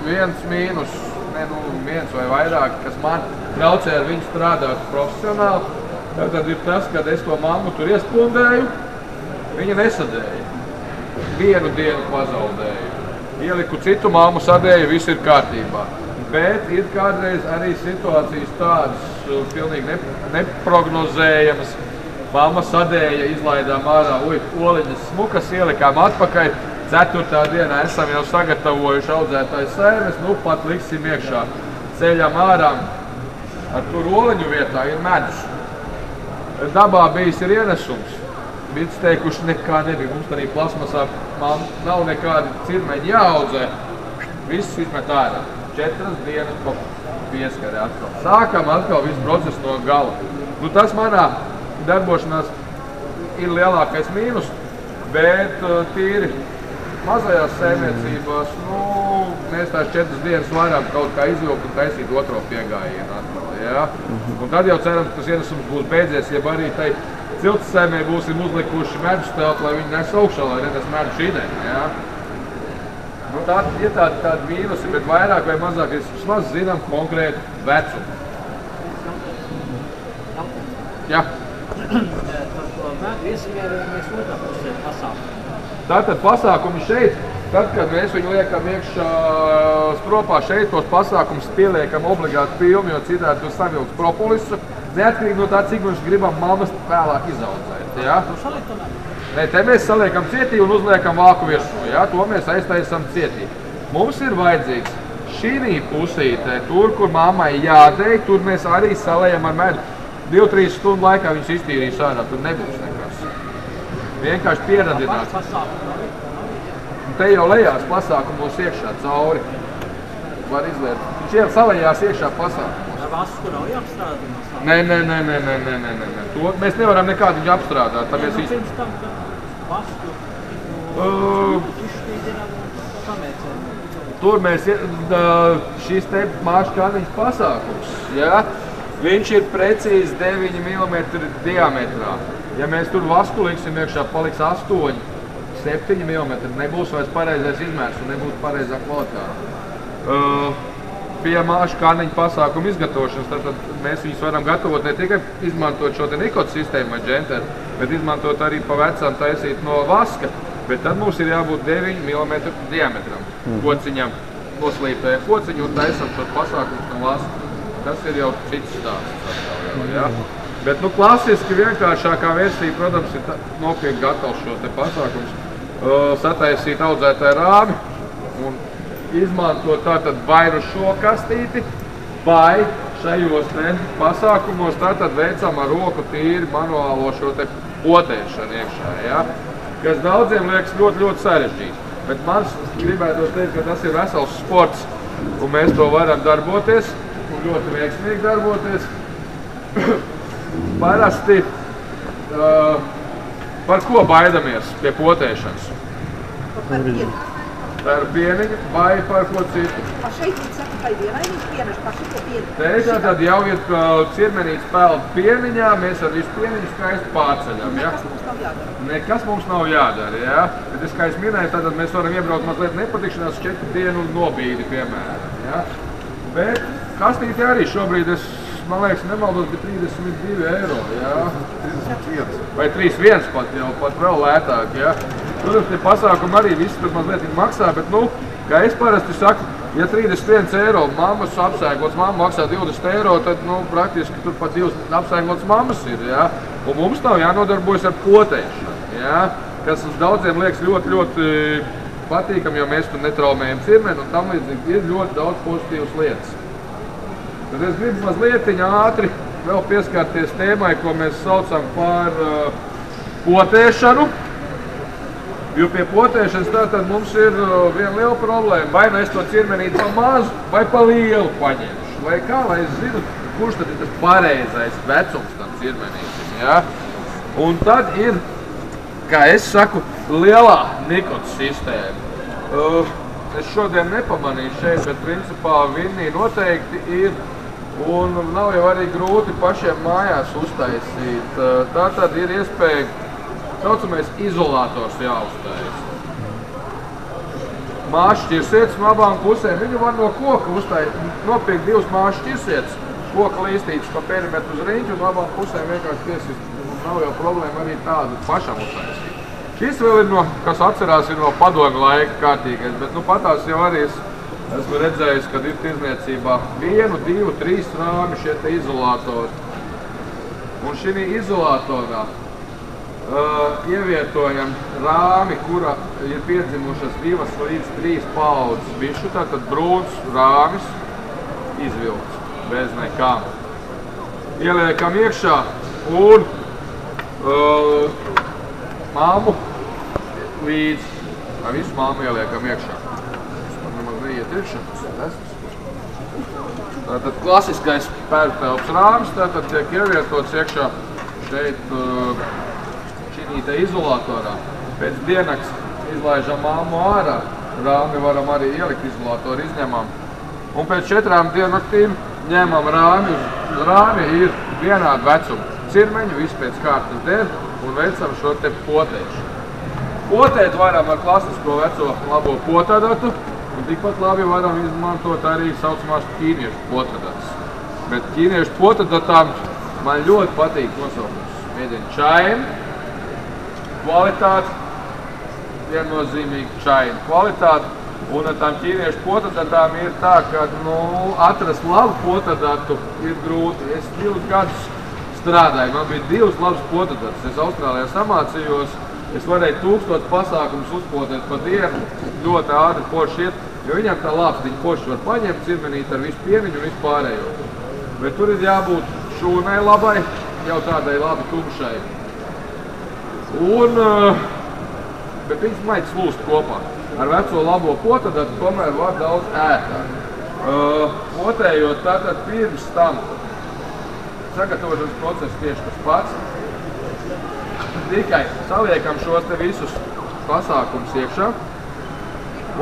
[SPEAKER 1] viens mīnus, viens vai vairāk, kas man traucē ar viņu strādāt profesionāli. Tātad ir tas, kad es to mammu tur iespundēju, viņa nesadēja. 1 dienu pazaudēju. Ieliku citu mammu sadēju, viss ir kārtībā. Bet ir kādreiz arī situācijas tādas pilnīgi neprognozējamas. Mamma sadēja, izlaidām ārā oliņas smukas, ielikām atpakaļ. 4. dienā esam jau sagatavojuši audzētāju sēnes, pat liksim iekšā. Ceļam ārā, ar tur oliņu vietā ir medus. Dabā bijis ir ienesums. Vids teikuši, nekā nebija. Mums arī plasmasā nav nekādi cirmeņi jāaudzē. Viss izmet ārā. 4 dienas pa pieskari atkal. Sākam atkal visu procesu no gala. Tas manā darbošanās ir lielākais mīnus, bet tīri mazajās saimniecībās, mēs tās 4 dienas varam kaut kā izvilkt un taisīt otro piegājienu atkal. Ja? Un tad jau cerams, ka tas ienesums būs beidzies, ja arī tai cilts saimē būsim uzlikuši medus teltu, lai viņi nes augšā, lai nenes medu šīdē. Ja? Ir tādi mīnusi, bet vairāk vai mazāk es vismaz zinām konkrētu vecumu. Jā. Tātad pasākumi šeit, tad, kad mēs viņu liekam iekšā stropā šeit, tos pasākumus pieliekam obligāti pilni, jo citādi tur savilks propolisu, neatkarīgi no tā, cik mums gribam mammas vēlāk izaudzēt. Ja? Nē, te mēs saliekam cietī un uzliekam vāku virsū. Ja? To mēs aiztaisam cietī. Mums ir vajadzīgs šī pusītē, tur, kur mammai jādēj, tur mēs arī salējam ar medu. 2-3 stundu laikā viņas iztīrīs ārā, tur nebūs nekas. Vienkārši pieradināt. Un te jau lejās pasākumos iekšā cauri. Var izliet. Viņš jau salējās iekšā pasākumos.
[SPEAKER 3] Ar vasku nav jāapstrādā?
[SPEAKER 1] Nē. To mēs nevaram nekādu viņu apstrādāt.
[SPEAKER 3] Pirms tam, kad vasku izšķīdinām un samēcējam.
[SPEAKER 1] Tur mēs, šis te māšu kāniņas pasākums, ja? Viņš ir precīzi 9 mm diametrā. Ja mēs tur vasku liksim iekšā, paliks 8, 7 mm, nebūs vairs pareizais izmērs un nebūs pareizā kvalitāte. Pie māšu kāniņu pasākumu izgatavošanas, tad mēs viņus varam gatavot ne tikai izmantot šo te nikotu sistēmu vai dženteri, bet izmantot arī pa vecām taisīt no vaska. Bet tad mums ir jābūt 9 mm diametram kociņam, noslīpējam kociņu un taisam šo pasākumus no vaska. Tas ir jau cits stāsts. Ja? Bet klasiski vienkāršākā versija, protams, ir nopirkt gatavs šo te pasākums, sataisīt audzētāju rāmi un izmantot tātad vai nu šo kastīti, vai šajos te pasākumos tātad veicam ar roku tīri manuālo šo te potēšanu iekšā, ja? Kas daudziem liekas ļoti, ļoti sarežģīti. Bet man gribētu teikt, ka tas ir vesels sports, un mēs to varam darboties, un ļoti veiksmīgi darboties. Parasti par ko baidamies pie potēšanas?
[SPEAKER 5] Par pienu.
[SPEAKER 1] Par pieniņu vai par ko citu?
[SPEAKER 5] Šeit viņi saka, ka vienaidīgi pieneši par šito pienu.
[SPEAKER 1] Te tad jau ir cirmenīts peld pieniņā, mēs ar visu pieniņu skaisti pārceļam, ja?
[SPEAKER 5] Nekas mums nav jādara.
[SPEAKER 1] Nekas mums nav jādara, ja? Bet es, kā es minēju, tad mēs varam iebraukt mazliet nepatikšanās 4 dienu nobīdi, piemēram, ja? Bet kastīti arī šobrīd man liekas, nemaldos, bija 32 eiro, jā.
[SPEAKER 2] 31.
[SPEAKER 1] Vai 31 pat jau, pat vēl lētāk, jā. Protams, tie pasākumi arī visi tur mazliet maksā, bet, nu, kā es parasti saku, ja 31 eiro mammas apsēglots, mamma maksā 20 eiro, tad, nu, praktiski tur pat 2 apsēglots mammas ir, jā. Un mums nav jānodarbojas ar potēšanu, jā. Kas uz daudziem liekas ļoti, ļoti patīkam, jo mēs tur netraumējam cirmeni un tam līdzīgi ir ļoti daudz pozitīvas lietas. Tad es gribu mazliet ātri vēl pieskarties tēmai, ko mēs saucam par potēšanu. Jo pie potēšanas tātad mums ir viena liela problēma. Vai nu es to cirmenīti pa mazu vai pa lielu paņemšu. Vai kā, lai es zinu, kurš tad ir tas pareizais vecums tam cirmenītim. Ja? Un tad ir, kā es saku, lielā nikots sistēma. Es šodien nepamanīju šeit, bet principā Vinnī noteikti ir. Un nav jau arī grūti pašiem mājās uztaisīt. Tā tad ir iespēja, saucamais izolators jāuztais. Māšu ķirsietes no abām pusēm. Viņu var no koka uztaisīt, nopirkt 2 māšu ķirsietes, koka līstītas pa perimetru uz riņķu un no abām pusēm vienkārši tiesīs. Nav jau problēma arī tādu pašam uztaisīt. Šis vēl ir no, kas atcerās, ir no padomju laika kārtīgais, bet nu patās jau arī esmu redzējis, kad ir tirdzniecībā 1, 2, 3 rāmi šie te izolatori. Un šī izolatorā ievietojam rāmi, kura ir piedzimušas 2 līdz 3 paudzes bišu, tātad brūns rāmis izvilkts bez nekām. Ieliekam iekšā un māmu līdz, visu māmu ieliekam iekšā. Tātad klasiskais pērktelps rāmis, tātad tiek ievietots iekšā šeit šī te izolatorā. Pēc diennakts izlaižam māmu ārā, rāmi varam arī ielikt izolatoru, izņemam. Un pēc 4 diennaktīm ņemam rāmi, uz rāmi ir vienādi vecumi. Cirmeņu, viss pēc kārtas der un veicam šo te potēšanu. Potēt varam ar klasisko veco labo potadatu. Un tikpat labi varam izmantot arī saucamās ķīniešu potadatas. Bet ķīniešu potadatām man ļoti patīk nosaukums. Mēģina čaini, kvalitāti, viennozīmīgi čaini kvalitāti. Un ar tām ķīniešu potadatām ir tā, ka atrast labu potadatu ir grūti. Es 2 gadus strādāju, man bija 2 labas potadatas. Es Austrālijā samācījos. Es varēju 1000 pasākumus uzpotēt pa dienu, ļoti ātri poši iet, jo viņam tā lāpstiņa poši var paņemt cirmenīt ar visu pieniņu un visu pārējo. Bet tur ir jābūt šūnai labai, jau tādai labi tumšai. Bet viņas maitas lūst kopā. Ar veco labo potadatu tomēr var daudz ētāk. Potējot tātad pirms tam sagatavošanas process tieši tas pats. Tikai saliekam šos te visus pasākums iekšā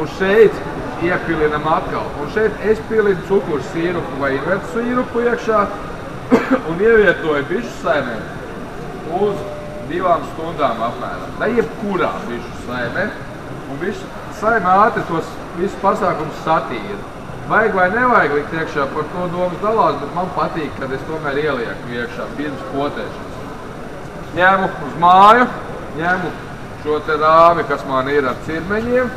[SPEAKER 1] un šeit iepilinam atkal. Un šeit es pilinu cukuru sīrupu vai invertu sīrupu iekšā un ievietoju bišu saimē uz 2 stundām apmēram. Ne jebkurā bišu saimē. Un bišu saimē ātri tos visus pasākums satīra. Vajag vai nevajag likt iekšā, par to domas dalās, bet man patīk, kad es tomēr ielieku iekšā pirms potēšanas. Ņemu uz māju, ņemu šo te rāmi, kas man ir ar cirmeņiem,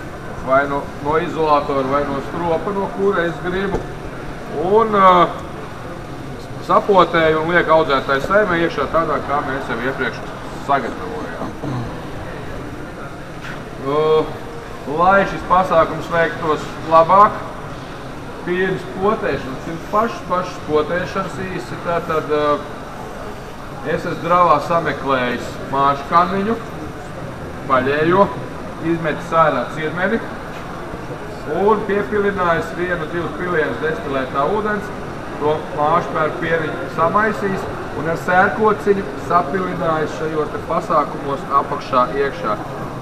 [SPEAKER 1] vai no izolatora, vai no stropa, no kura es gribu. Un sapotēju un lieku audzētāju saimē iekšā tādā, kā mēs jau iepriekš sagatavojām. Lai šis pasākums veiktos labāk, pirms potēšanas, pirms pašas potēšanas īsi, tātad es esmu dravā sameklējis māšu kanniņu, paļējo, izmetis ārā cirmeni un piepilinājis 1-2 pilienus destilētā ūdens, to māšu pēr pieniņu samaisīs un ar sērkociņu sapilinājis šajos te pasākumos apakšā iekšā.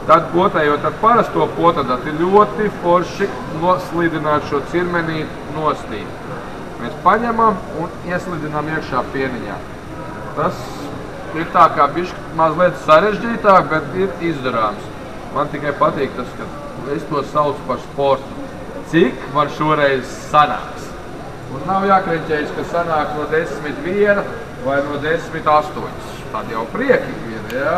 [SPEAKER 1] Tad potējot ar parasto potadatu ir ļoti forši noslidināt šo cirmenī nostīt. Mēs paņemam un ieslidinām iekšā pieniņā. Tas ir tā kā bišķi mazliet sarežģītāk, bet ir izdarāms. Man tikai patīk tas, ka es to saucu par sportu. Cik man šoreiz sanāks? Un nav jākreņķējas, ka sanāk no 10-1 vai no 10-8. Tad jau priekīgi ir, jā.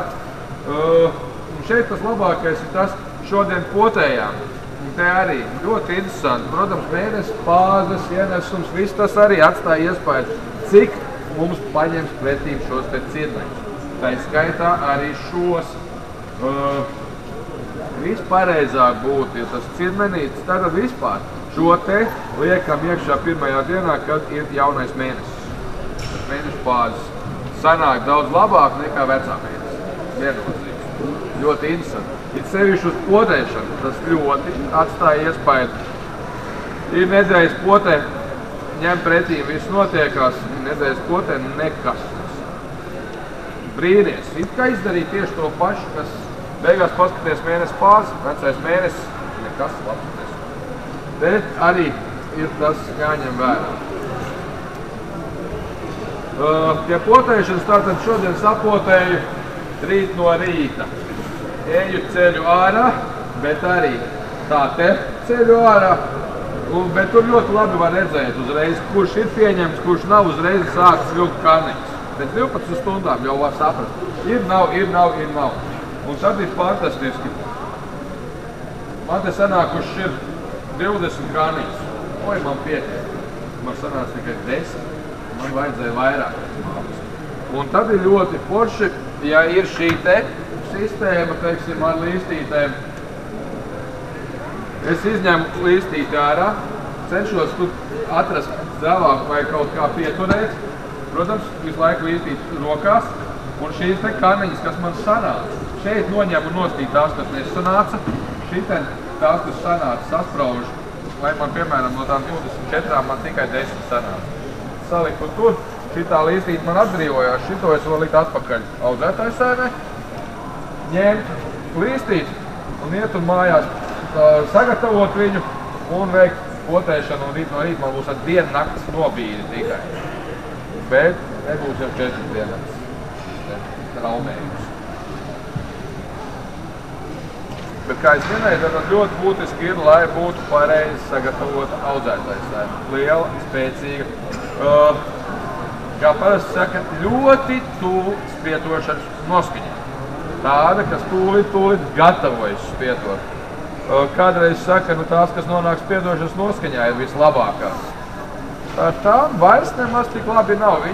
[SPEAKER 1] Un šeit tas labākais ir tas, šodien potējām. Un te arī ļoti interesanti. Protams, mēnesis, fāzes, ienesums, viss tas arī atstāja iespēju, cik mums paņems pretīm šos te cirmeņus. Tā skaitā arī šos. Vispareizāk būtu, ja tas cirmenītis, tad vispār šo te liekam iekšā pirmajā dienā, kad ir jaunais mēnesis. Tas mēnešu fāzes sanāk daudz labāk nekā vecā mēnesis. Viennozīmes. Ļoti interesanti. Ir sevišķi uz potēšanu, tas ļoti atstāja iespēju. Ir nedēļas potē, ņem pretī, viss notiekās, nedēļas potē nekas. Brīnies. It kā izdarīt tieši to pašu, kas beigās paskaties mēnesi fāzi, vecais mēnesis, nekas labs nesu. Te arī ir tas jāņem vērā. Pie potēšanas tātad šodien sapotēju rīt no rīta. Eju ceļu ārā, bet arī tā te ceļu ārā. Bet tur ļoti labi var redzēt uzreiz, kurš ir pieņemts, kurš nav uzreiz sācis vilkt karniņus. Pēc 12 stundām jau var saprast. Ir, nav. Un tad ir fantastiski. Man te sanākuši ir 20 karniņus. Oi, man pietiek. Man sanāca tikai 10. Man vajadzēja vairāk. Un tad ir ļoti forši, ja ir šī te sistēma, teiksim, ar līstītēm. Es izņemu līstīti ārā, cenšos tur atrast dravāk vai kaut kā pieturēt. Protams, visu laiku līstīt rokās. Un šīs te karniņas, kas man sanāca, šeit noņemu nostīt tās, kas nesanāca. Šitien tās, kas sanāca, saspraužu. Lai man, piemēram, no tām 24 man tikai 10 sanāca. Saliku tur, šitā līstīte man atbrīvojās, šito es vēl likt atpakaļ audzētāju sēmē. Ņemt līstīt un iet un mājās sagatavot viņu un veikt potēšanu, un rīt no rīta man būs ar dienu nakts nobīdi tikai. Bet nebūs jau 4 dienas traumējums. Bet, kā es minēju, tad ļoti būtiski ir, lai būtu pareizi sagatavota audzētāja sēma. Liela, spēcīga, kā parasti saka, ļoti tuvu spietošanas noskaņai. Tāda, kas tūlīt gatavojas spietot. Kādreiz saka, tās, kas nonāk spiedošanas noskaņā, ir vislabākās. Tām vairs nemaz tik labi nav.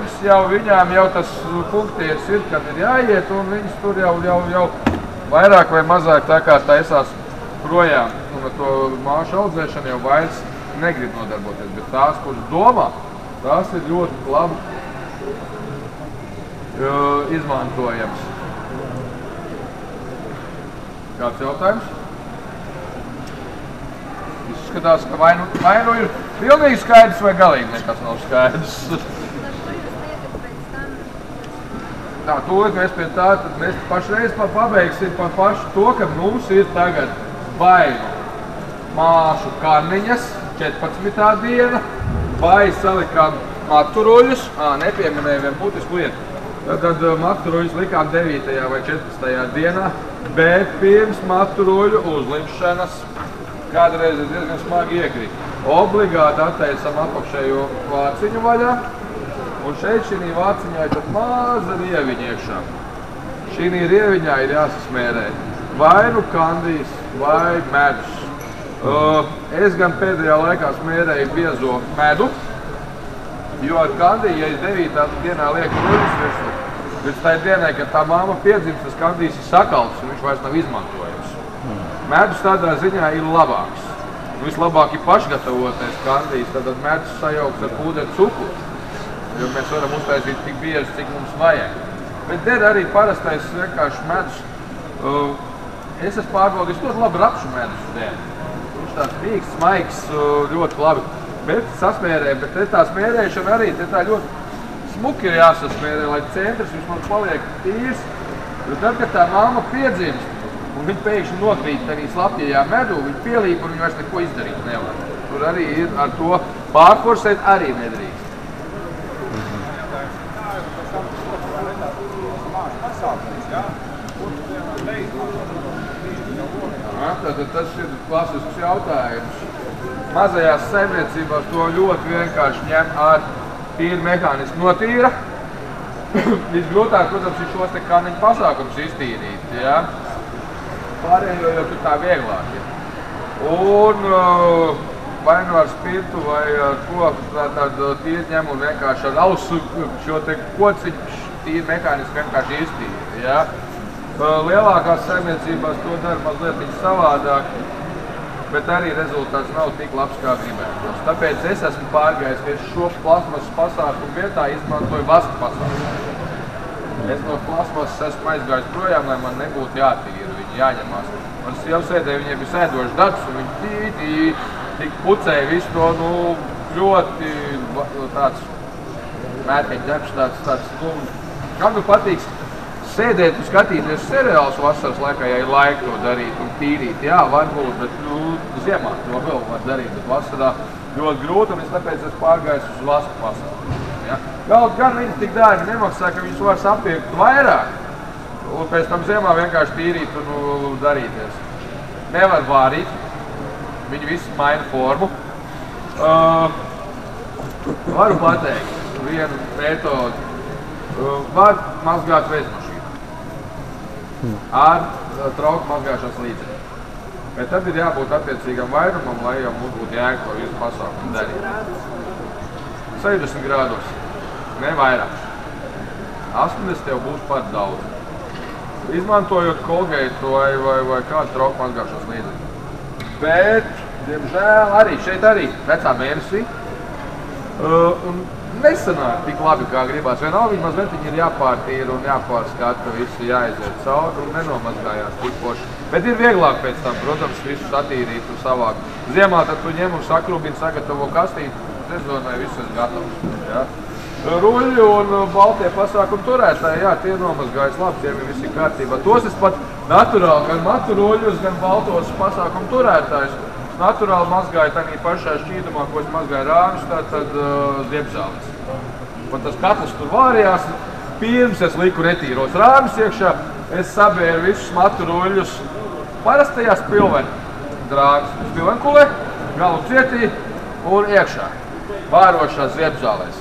[SPEAKER 1] Viņām jau tas punktieris ir, kad ir jāiet, un viņas tur jau vairāk vai mazāk tā kā taisās projām. Un ar to māšu audzēšanu jau vairs negrib nodarboties. Bet tās, kuras domā, tās ir ļoti labi izmantojams. Kāds jautājums? Izskatās, ka vai nu ir pilnīgi skaidrs, vai galīgi nekas nav skaidrs. Tā, tūlīt mēs pie tā, tad mēs pašreiz pabeigsim par pašu to, ka mums ir tagad vai māšu karniņas, 14. diena, vai salikām maturuļus, nepieminēju vien būtisku lietu. Tad maturuļus likām 9. vai 14. dienā, bet pirms maturuļu uzlimšanas kādreiz ir diezgan smagi iekrīt. Obligāti attaisam apakšējo vāciņu vaļā, un šeit šī vāciņā ir tad maza rieviņa iekšā. Šī rieviņā ir jāsasmērē vai nu kandijas, vai medus. Es gan pēdējā laikā smērēju biezo medu, jo ar kandiju, ja es 9. dienā lieku ruļus virsū, līdz tai dienai, kad tā māma piedzimst, tas kandijas ir sakalts un viņš vairs nav izmantojams. Medus tādā ziņā ir labāks. vislabāk ir pašgatavotais kandijs, tad medus sajauks ar pūderu cukuru, jo mēs varam uztaisīt tik bieži, cik mums vajag. Bet der arī parastais vienkārši medus. Es esmu pārbaudījis ļoti labi rapšu medus der. Viņš tāds mīksts, maigs, ļoti labi. Bet sasmērē, bet te tā smērēšana arī, te tā ļoti smuki ir jāsasmērē, lai centrs vismaz paliek tīrs. Jo tad, kad tā mamma piedzimst, un viņa pēkšņi nokrīt tādā slapjajā medū, viņa pielīp un viņa vairs neko izdarīt nevar. Tur arī ir ar to pārforsēt arī nedrīkst. Tātad tas ir klasisks jautājums. Mazajās saimniecībās to ļoti vienkārši ņem ar tīru mehānisku notīra. Visgrūtāk, protams, ir šos te kaniņu pasākums iztīrīt. Ja? Pārējo jau tur tā vieglāk ir. Un vai nu ar spirtu vai ar ko tātad tīri ņem un vienkārši ar ausu šo te kociņu tīri mehānisku vienkārši iztīri. Ja? Lielākās saimniecībās to dara mazliet savādāk, bet arī rezultāts nav tik labs, kā gribētos. Tāpēc es esmu pārgājis, ka es šo plasmasas pasākumu vietā izmantoju vaska pasākumu. Es no plasmasas esmu aizgājis projām, lai man nebūtu jātīra, viņi jāņemās. Man sieva sēdēja, viņiem bija sēdošs darbs, un viņi tik pucēja visu to, ļoti tāds mērķeņu darbs, tāds, kam patīk sēdēt un skatīties seriālus vasaras laikā, ja ir laika to darīt un tīrīt. Jā, varbūt, bet ziemā to vēl var darīt, bet vasarā ļoti grūti, un es tāpēc esmu pārgājis uz vaska pasākumu. Ja? Gan viņi tik dārgi nemaksā, ka viņus var sapirkt vairāk, un pēc tam ziemā vienkārši tīrīt un darīties. Nevar vārīt, viņi visi maina formu. Varu pateikt vienu metodu. Var mazgāt veizmašīnu ar trauku mazgāšanas līdzekļu. Bet tad ir jābūt attiecīgam vairumam, lai jau mums būtu jēga to visu pasākumu darīt. 60 grādos, ne vairāk. 80 jau būs pat daudz. Izmantojot Colgate vai kādu trauku mazgāšanas līdzekļu. Bet, diemžēl, šeit arī vecā mēnesī. Un nesanāk tik labi, kā gribās. Vienalga viņa mazliet ir jāpārtīra un jāpārskata, visi jāiziet cauri un nenomazgājās tik poši. Bet ir vieglāk pēc tam, protams, visu satīrīt un savāk. Ziemā tad tu ņem un sakrubini, sagatavo kastīti, sezonai viss ir gatavs. Ja? Ruļļi un baltie pasākumu turētāji, jā, tie nomazgājas labi, tiem ir visi kārtībā. Tos es pat naturāli, gan matu ruļļus, gan baltos pasākumu turētājus, naturāli mazgāju tādā pašā šķīdumā, ko es mazgāju rāmis, tātad ziepzāles. Un tas katls tur vārījās. Pirms es liku retīros rāmis iekšā, es sabēru visus matu ruļļus parastajās pilvenkulē, galu cietī un iekšā, vārošās ziepzālēs.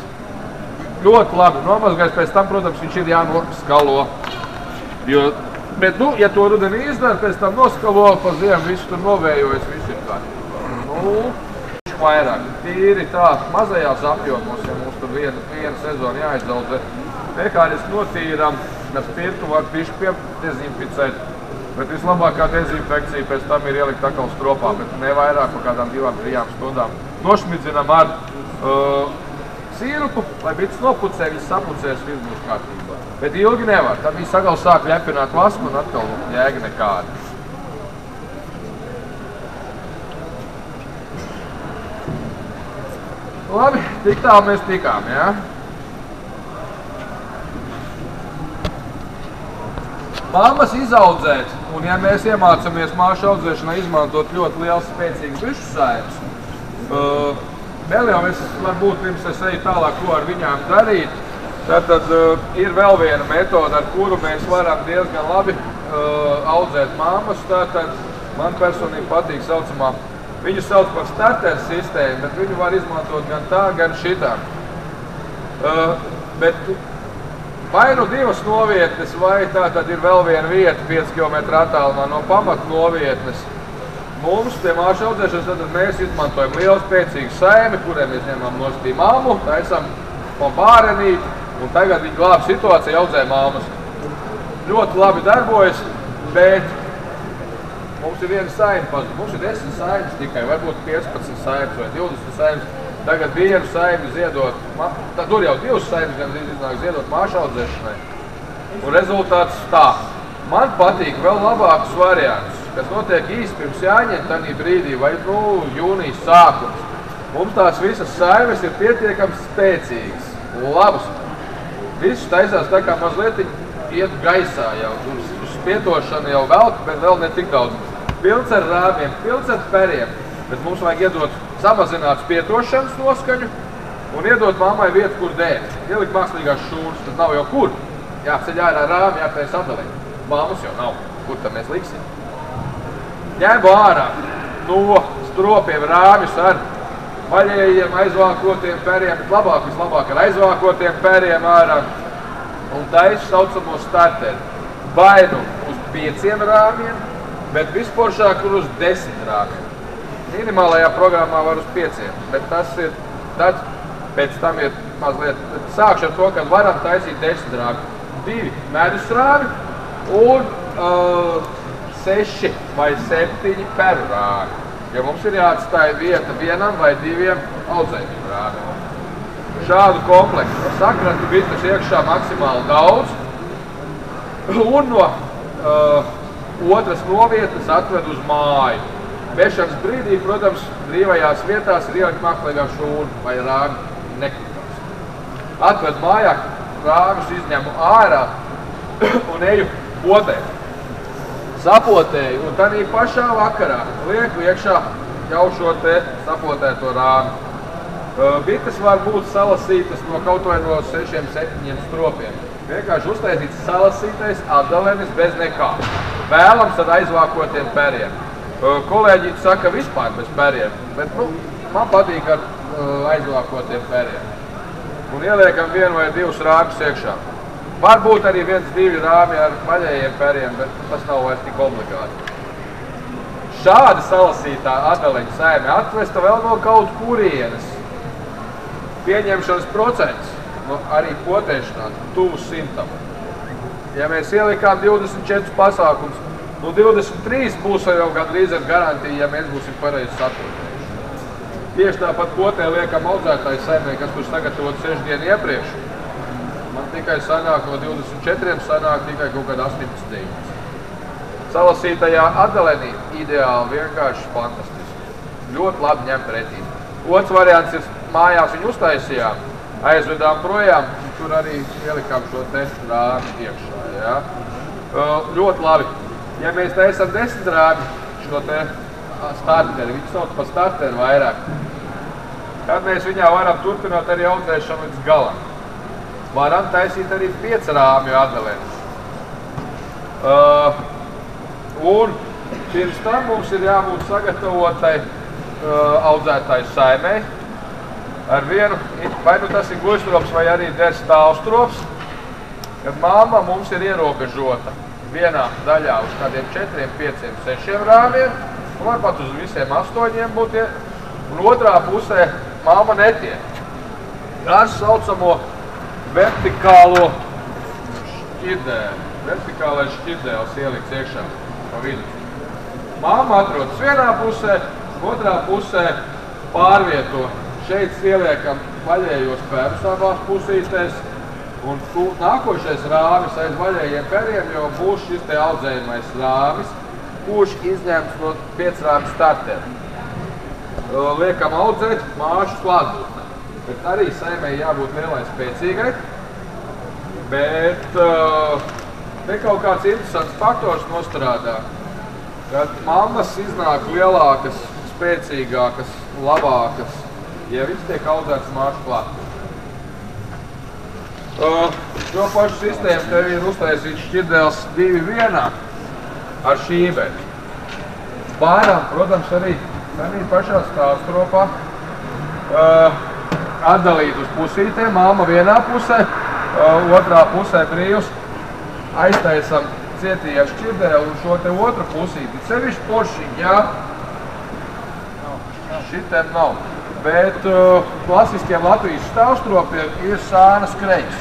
[SPEAKER 1] Ļoti labi nomazgājis, pēc tam, protams, viņš ir jānoskalo. Bet, ja to rudenī izdara, pēc tam noskalo, pa ziemu visu tur novējojas, viss ir kārtībā. Vairāk tīri tā, mazajās apjomos, ja mums tur viena sezona jāizdaudzē. Mehāniski notīram, ar spirtu var bišķi piedezinficēt, bet vislabākā dezinfekcija pēc tam ir ielikt atkal stropā, bet ne vairāk par kādām 2–3 stundām. Nošmidzinam ar sīrupu, lai bites nopucē, viņas sapucēs, viss būs kārtībā. Bet ilgi nevar, tad viņi atkal sāk ļepināt vasku un atkal jēga nekāda. Labi, tik tālu mēs tikām, jā? Mammas izaudzēt, un ja mēs iemācamies māšu audzēšanā izmantot ļoti liels spēcīgs bišu saimes, vēl jau es varbūt pirms es eju tālāk, ko ar viņām darīt, tad ir vēl viena metode, ar kuru mēs varam diezgan labi audzēt mammas. Tātad man personīgi patīk saucamā, viņu sauc par starter sistēmu, bet viņu var izmantot gan tā, gan šitā. Bet vai nu 2 novietnes, vai tā tad ir vēl viena vieta 5 km attālumā no pamatu novietnes. Mums pie māšu audzēšanas tad mēs izmantojam lielu spēcīgu saimi, kuriem mēs ņemam nost mammu, taisam pa bārenīti, un tagad viņi glāb situāciju, audzē mammas. Ļoti labi darbojas, bet Mums ir viena saima pazud. Mums ir 10 saimas tikai, varbūt 15 saimas vai 20 saimas. Tagad vienu saimi ziedot, tur jau 2 saimas gan iznāk ziedot māšu audzēšanai. Un rezultāts tā. Man patīk vēl labākus variantus, kas notiek īsti pirms jāņem tanī brīdī vai jūnijas sākums. Mums tās visas saimes ir pietiekams spēcīgas, labas. Visus taisās tā kā mazliet iet gaisā jau, uz spietošanu jau velk, bet vēl ne tik daudz. Pilns ar rāmiem, pilns ar periem, bet mums vajag iedot samazināt spietošanas noskaņu un iedot mammai vietu, kur dēt. Ielikt mākslīgās šūnas, tas nav jau kur. Jāceļ ārā rāmi, jāpēc atdalīt. Mammas jau nav, kur tad mēs liksim. Ņem ārā no stropiem rāmis ar vaļējiem aizvākotiem periem, bet vislabāk ar aizvākotiem periem ārā un taisa saucamo starteri. Vai nu uz 5 rāmiem, bet visporšāk ir uz 10 rāmiem. Minimālajā programmā var uz 5, bet tas ir tad, pēc tam ir mazliet, sākšu ar to, ka varam taisīt 10 rāmi. 2 medus rāmi un 6 vai 7 peru rāmi. Jo mums ir jāatstāja vieta vienam vai 2 audzējumiem rāmiem. Šādu komplektu var sakratu bites iekšā maksimāli daudz un no otras novietnes atved uz māju. Vešanas brīdī, protams, brīvajās vietās ir ielikt mākslīgā šūna vai rāmi nekritās. Atved mājā, rāmis izņemu ārā un eju potē. Sapotēju un tādī pašā vakarā lieku iekšā jau šo te sapotēto rāmi. Bites var būt salasītas no kaut vai no 6-7 stropiem. Vienkārši uztaisīts salasītais atdalenis bez nekā. Vēlams ar aizvākotiem periem. Kolēģi saka vispār bez periem, bet man patīk ar aizvākotiem periem. Un ieliekam 1 vai 2 rāmis iekšā. Varbūt arī 1-2 rāmi ar vaļējiem periem, bet tas nav vairs tik obligāti. Šāda salasītā atdaleņa saime atvesta vēl no kaut kurienes. Pieņemšanas procents, arī potēšanā, tuvu 100. Ja mēs ielikām 24 pasākums, 23 būs jau gandrīz ar garantiju, ja mēs būsim pareizi sapotējuši. Tieši tāpat potē liekam audzētāju saimē, kas tur sagatavot 6 dienu iepriekš. Man tikai sanāk no 24, sanāk tikai kaut kāda 18. Salasītajā atdalenī ideāli vienkārši fantastiski. Ļoti labi ņem pretī. Otrs variants ir mājās viņu uztaisījām, aizvedām projām, un tur arī ielikām šo te rāmi iekšā. Ja? Ļoti labi. Ja mēs taisam 10 rāmi šo te starteri, viņi sauc par starteri vairāk, tad mēs viņā varam turpināt arī audzēšanu līdz galam. Varam taisīt arī 5 rāmju atdalēnes. Un pirms tam mums ir jābūt sagatavotai audzētāju saimei ar vienu, vai nu tas ir guļstrops vai arī der stāvstrops, kad mamma mums ir ierobežota vienā daļā uz kādiem 4, 5, 6 rāmiem, un var pat uz visiem 8 būt, un otrā pusē mamma netiek. Ar saucamo vertikālo šķirdēli. Vertikālais šķirdēlis ielikts iekšā pa vidu. Māma atrodas vienā pusē, otrā pusē pārvieto. Šeit ieliekam vaļējos perus abās pusītēs, un nākošais rāmis aiz vaļējiem periem jau būs šis te audzējumais rāmis, kurš izņemts no 5 rāmi starteri. Liekam audzēt māšu slādūtnē. Bet arī saimei jābūt lielai spēcīgai, bet te kaut kāds interesants faktors nostrādā, kad mammas iznāk lielākas, spēcīgākas, labākas, ja viņas tiek audzētas māšu klāt. Šo pašu sistēmu tev ir uztaisīts šķirdēls 2-1 ar šībeni. Varam, protams, arī pašā stāvstropā atdalīt uz pusītēm, mamma vienā pusē, otrā pusē brīvs, aiztaisam cietīja šķirdēli un šo te otru pusīti. Sevišķi poršiņi, jā? Šitiem nav. Bet klasiskiem Latvijas stāvstropiem ir sāna skrejs.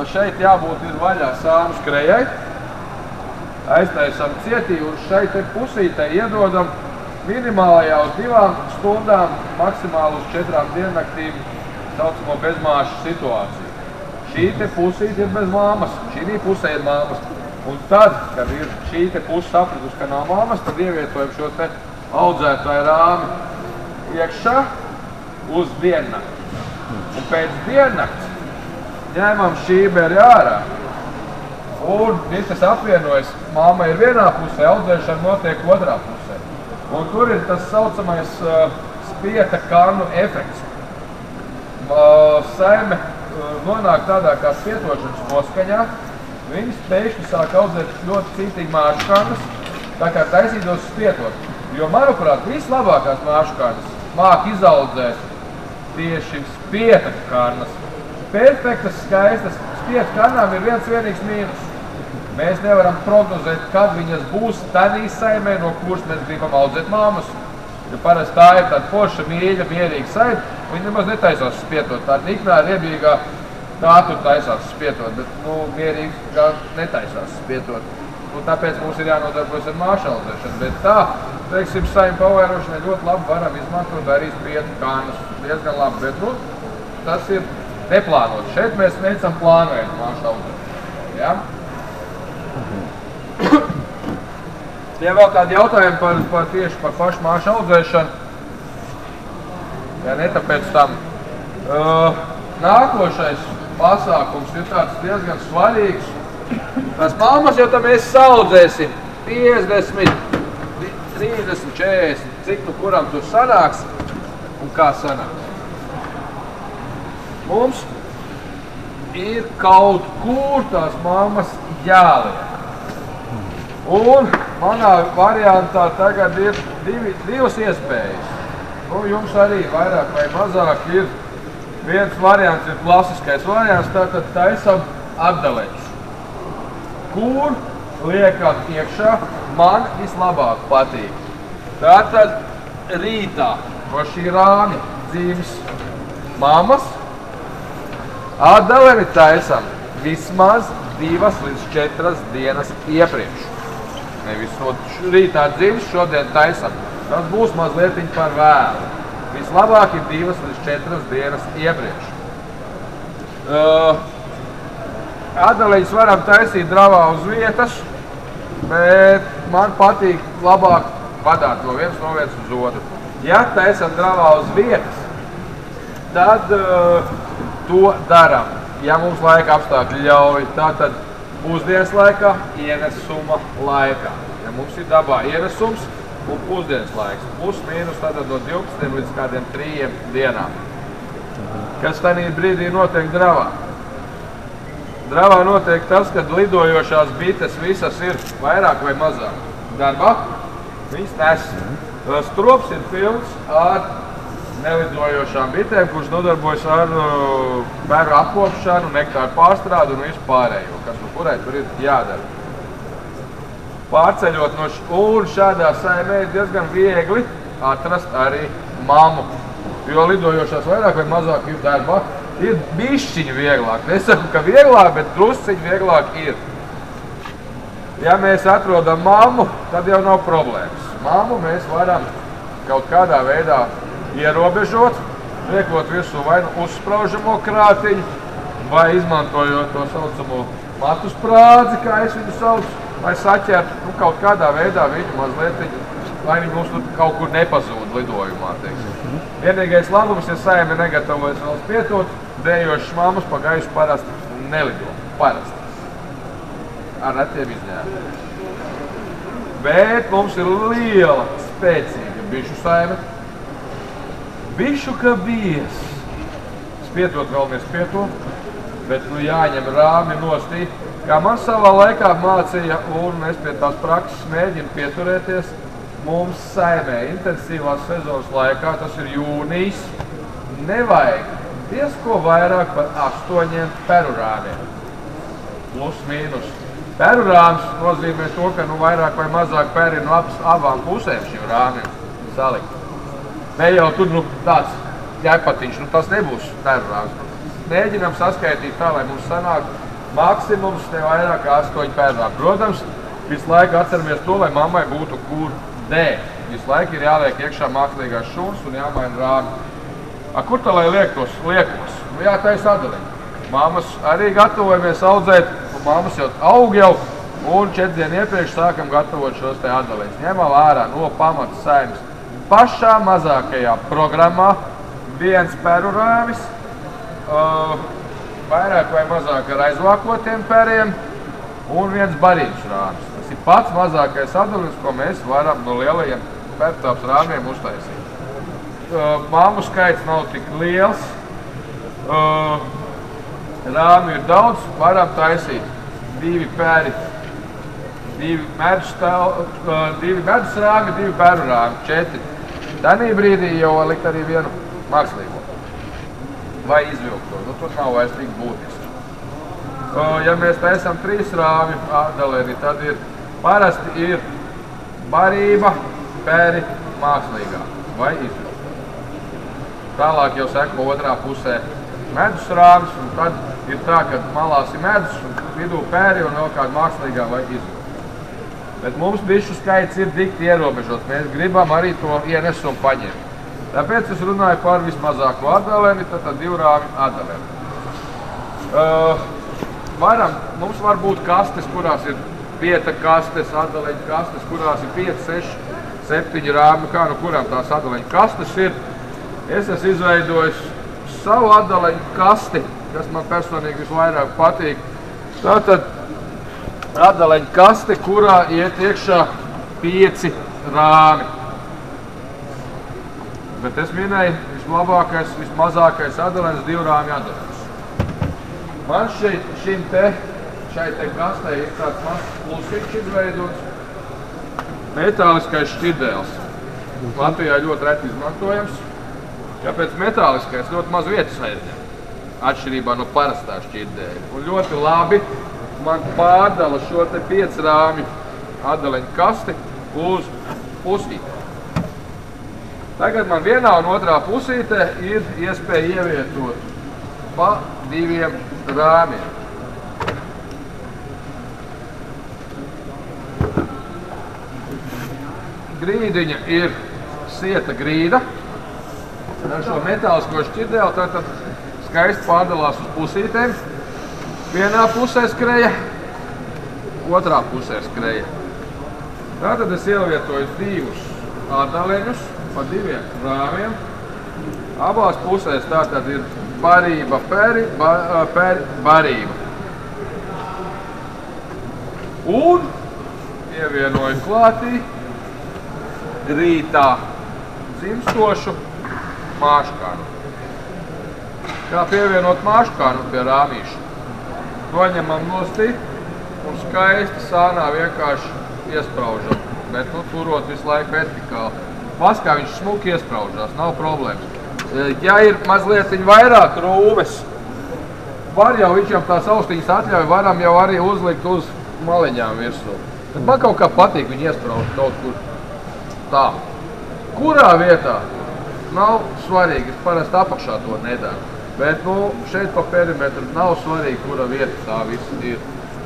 [SPEAKER 1] Šeit jābūt ir vaļā sānu skrejai. aiztaisam cietī un šai te pusītē iedodam minimālajā uz 2 stundām, maksimāli uz 4 diennaktīm saucamo bezmāšu situāciju. Šī te pusīte ir bez māmas, šī pusē ir māmas. Un tad, kad ir šī te puse sapratus, ka nav māmas, tad ievietojam šo te audzētāju rāmi iekšā uz diennakti. Un pēc diennakts ņēmam šīberi ārā. Un tas apvienojas, māma ir vienā pusē, audzēšana notiek otrā pusē. Un tur ir tas saucamais spieta kannu efekts. Saime nonāk tādā kā spietošanas noskaņā, viņas pēkšņi sāk audzēt ļoti cītīgi māšu kannas, tā kā taisītos spietot. Jo, manuprāt, vislabākās māšu kannas māk izaudzēt tieši spieta kannas. Perfektas, skaistas, spieta kannām ir viens vienīgs mīnus. Mēs nevaram prognozēt, kad viņas būs tanī saimē, no kuras mēs gribam audzēt māmas. Jo parasti tā ir tāda forša, mīļa, mierīga saime, viņa nemaz netaisās spietot. Tā niknā, riebīgā, tā tur taisās spietot, bet, mierīgi kā netaisās spietot. Un tāpēc mums ir jānodarbojas ar māšu audzēšanu. Bet tā, teiksim, saime pavērošanai ļoti labi varam izmantot arī spietu kannas. Diezgan labi, bet, tas ir neplānot. Šeit mēs veicam plānojam māšu audzēšanu. Ja? Ja vēl kādi jautājumi tieši par pašu māšu audzēšanu, ja ne tāpēc tam, nākošais pasākums ir tāds diezgan svarīgs. Tās māmas jau tam mēs saudzēsim 50, 30, 40, cik nu kuram tur sanāks un kā sanāks. Mums ir kaut kur tās mammas jāliek. Un manā variantā tagad ir divas iespējas. Jums arī vairāk vai mazāk ir viens variants, ir klasiskais variants, tātad taisam atdalēs. Kur liekam iekšā, man vislabāk patīk. Tātad rītā no šī rāmi dzīves mammas atdalēni taisam vismaz 2 līdz 4 dienas iepriekš. Nevis rītā dzīves šodien taisam. Tas būs mazliet par vēlu. Vislabāk ir 2 līdz 4 dienas iepriekš. Atdalīņus varam taisīt dravā uz vietas, bet man patīk labāk vadāt no vienas novietas uz otru. Ja taisam dravā uz vietas, tad to daram. Ja mums laika apstākļi ļauj, tātad pusdienas laikā, ienesuma laikā. Ja mums ir dabā ienesums un pusdienas laiks, plus mīnus tātad no 12 līdz kādiem 3 dienām. Kas tādā brīdī notiek dravā? Dravā notiek tas, kad lidojošās bites visas ir vairāk vai mazāk darbā, viņas nes. Strops ir pilns ar nelidojošām bitēm, kurš nodarbojas ar peru apkopšanu, nektāru pārstrādu un visu pārējo, kas no kurai tur ir jādara. Pārceļot un šādā saimē ir diezgan viegli atrast arī mammu, jo lidojošās vairāk vai mazāk ir darbā. Ir bišķiņi vieglāk. Nesaku, ka vieglāk, bet drusciņi vieglāk ir. Ja mēs atrodam mammu, tad jau nav problēmas. Mammu mēs varam kaut kādā veidā ierobežot, liekot virsū vai uzspraužamo krātiņu, vai izmantojot to saucamo matu sprādzi, kā es viņu saucu, vai saķert, kaut kādā veidā viņu mazliet, lai viņi mums kaut kur nepazūd lidojumā, teiksim. Vienīgais labums, ja saime negatavojas vēl spietot, dējošas mammas pa gaisu parasti nelido. Parasti. Ar retiem izņēmumiem. Bet mums ir liela, spēcīga bišu saime. Bišu kā bies. Spietot vēlamies spietot, bet jāņem rāmi nostī. Kā man savā laikā mācīja, un es pie tās prakses mēģinu pieturēties, mums saimē intensīvās sezonas laikā, tas ir jūnijas, nevajag diezko vairāk par 8 peru rāmiem. Plus mīnus. Peru rāms nozīmē to, ka vairāk vai mazāk peri no abām pusēm šim rāmim salikt. Ne jau tur tāds ķepatiņš, tas nebūs peru rāms. Mēģinām saskaitīt tā, lai mums sanāk maksimums ne vairāk kā 8 peru rāmi. Protams, visu laiku atceramies to, lai mammai būtu kur dēļ. Visu laiku ir jāliek iekšā mākslīgās šūnas un jāmaina rāmi. Kur tā lai liek tos liekos? Nu jātaisa adaliņi. Mammas arī gatavojamies audzēt, un mammas jau aug jau, un 4 dienu iepriekš sākam gatavot šos te adaliņus. Ņemam ārā no pamata saimnes. Pašā mazākajā programmā viens peru rāmis, vairāk vai mazāk ar aizvākotiem periem un viens barības rāmis. Tas ir pats mazākais adaliņš, ko mēs varam no lielajiem pertāps rāmiem uztaisīt. Mammu skaits nav tik liels, rāmi ir daudz, varam taisīt 2 peri, 2 medus rāmi, 2 peru rāmi, 4. Tanī brīdī jau likt arī vienu mākslīgo vai izvilkto, nu tur nav vairs tik būtiski. Ja mēs taisam 3 rāmi adalēni, tad parasti ir barība, peri, mākslīgā vai izvilkto. Tālāk jau seko otrā pusē medus rāmis, un tad ir tā, ka malās ir medus, un vidū pēri un vēl kāda mākslīgā vai izvilkta. Bet mums bišu skaits ir dikti ierobežots, mēs gribam arī to ienes un paņemt. Tāpēc es runāju par vismazāko adalēni, tad 2 rāmi adalēni. Mums var būt kastes, kurās ir 5 kastes, adaleņu kastes, kurās ir 5, 6, 7 rāmi, kā no kurām tās adaleņu kastes ir. Es esmu izveidojis savu adaleņu kasti, kas man personīgi visvairāk patīk. Tātad adaleņu kaste, kurā iet iekšā 5 rāmi. Bet es minēju, vislabākais, vismazākais adaleņs 2 rāmi adaleņs. Man šai te kastei ir tāds mazs plusiņš izveidots. Metāliskais šķirdēls. Latvijā ļoti reti izmantojams. Kāpēc metāliskais ļoti maz vietas aizņem, atšķirībā no parastā šķirdēļa. Un ļoti labi man pārdala šo te 5 rāmi adaleņu kasti uz pusītē. Tagad man vienā un otrā pusītē ir iespēja ievietot pa 2 rāmiem. Grīdiņa ir sieta grīda. Ar šo metālisko šķirdēlu tad skaisti pārdalās uz pusītēm. Vienā pusē skreja, otrā pusē skreja. Tātad es ievietoju 2 adaleņus pa 2 rāmiem. Abās pusēs tātad ir barība, peri, barība. Un ievienoju klātī grītā dzimstošu māškānu. Kā pievienot māškānu pie rāmīša? Noņemam nosti un skaisti sānā vienkārši iespraužam, bet turot visu laiku vertikāli. Paskā viņš smuki iespraužās, nav problēmas. Ja ir mazliet vairāk rūves, var jau viņam tās austiņas atļauj, varam jau arī uzlikt uz maliņām virsū. Bet man kaut kā patīk viņu iespraužt kaut kur tā. Kurā vietā? Nav svarīgi, es parasti apakšā to nedaru. Bet šeit pa perimetru nav svarīgi, kura vieta tā viss ir.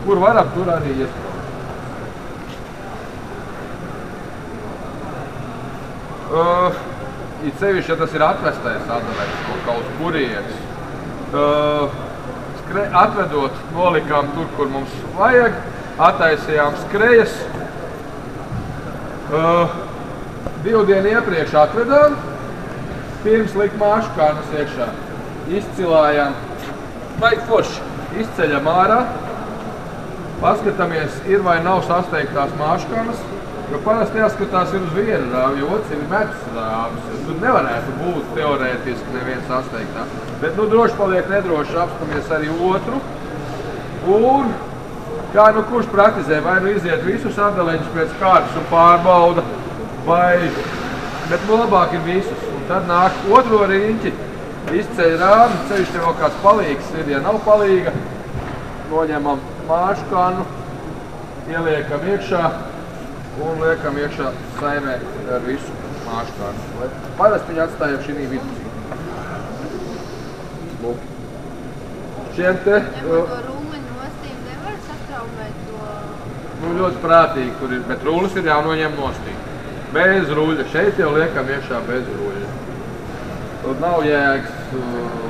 [SPEAKER 1] Kur varam, tur arī iespraužt. It sevišķi, ja tas ir atvestais adaleņs no kaut kurienes. Atvedot, nolikām tur, kur mums vajag, attaisījām skrejas. 2 dienu iepriekš atvedām. Pirms likt māškānas iekšā, izcilājām, vajag forši, izceļam ārā, paskatāmies, ir vai nav sasteigtās māškānas, jo parasti jāskatās ir uz vienu rāvi, jo otrs ir medus rāvis, jo tur nevarētu būt teorētiski neviens sasteigtā. Bet droši paliek nedroši, apskamies arī otru, un kā kurš praktizē, vai iziet visus adaleņus pēc kārtas un pārbauda, bet labāk ir visus. Tad nāk otro riņķi, izceļ rāmi, ceļš te vēl kāds palīgs ir, ja nav palīga, noņemam māškanu, ieliekam iekšā un liekam iekšā saimē ar visu māškanu. Parasti viņi atstājam šī vidusī. Šiem te...
[SPEAKER 4] Ja man to rūmeņu nostīm nevar satraumēt to...
[SPEAKER 1] Nu, ļoti prātīgi tur ir, bet rullis ir jānoņem nostīt. Bez ruļa. Šeit jau liekam iekšā bez ruļa. Tur nav jēgas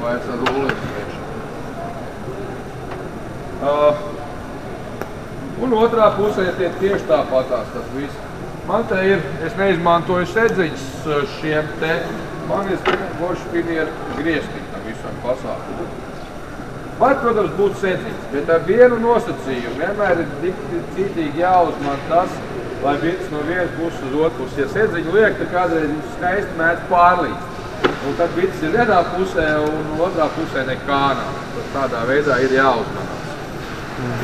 [SPEAKER 1] vairs ar rulli iekšā. Un otrā pusē tiek tieši tāpatās tas viss. Man te ir, es neizmantoju sedziņas šiem te, man ir Bošpinieru grieztiņi tam visam pasākumam. Var, protams, būt sedziņas, bet ar vienu nosacījumu vienmēr ir cītīgi jāuzman tas, lai viens no vienas puses uz otru pusi. Ja sedziņu liek, tad kādreiz viņš skaisti mēdz pārlīst. Un tad viens ir vienā pusē un otrā pusē nekā nav. Tādā veidā ir jāuzmanās.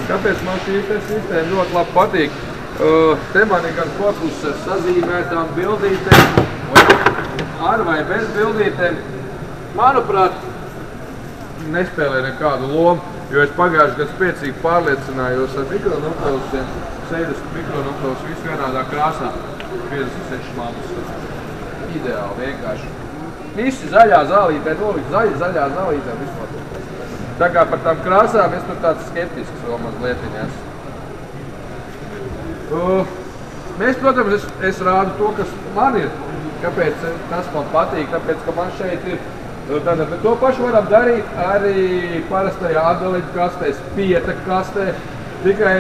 [SPEAKER 1] Kāpēc man šī sistēma ļoti labi patīk? Te man ir gan korpuss ar sazīmētām bildītēm, ar vai bez bildītēm. Manuprāt, nespēlē nekādu lomu, jo es pagājuši gadu spēcīgi pārliecinājos ar mikronukleusiem, 60 mikronukleus visu vienādā krāsā, 56 mammas. Ideāli vienkārši. Visi zaļā zālītē nolikt, zaļā zālītē vispār. Tā kā par tām krāsām es tur tāds skeptisks vēl mazlietiņās. Mēs, protams, es rādu to, kas man ir, kāpēc tas man patīk, tāpēc, ka man šeit ir. Tātad, bet to pašu varam darīt arī parastajā atdaliņu kastē, spieta kastē. Tikai,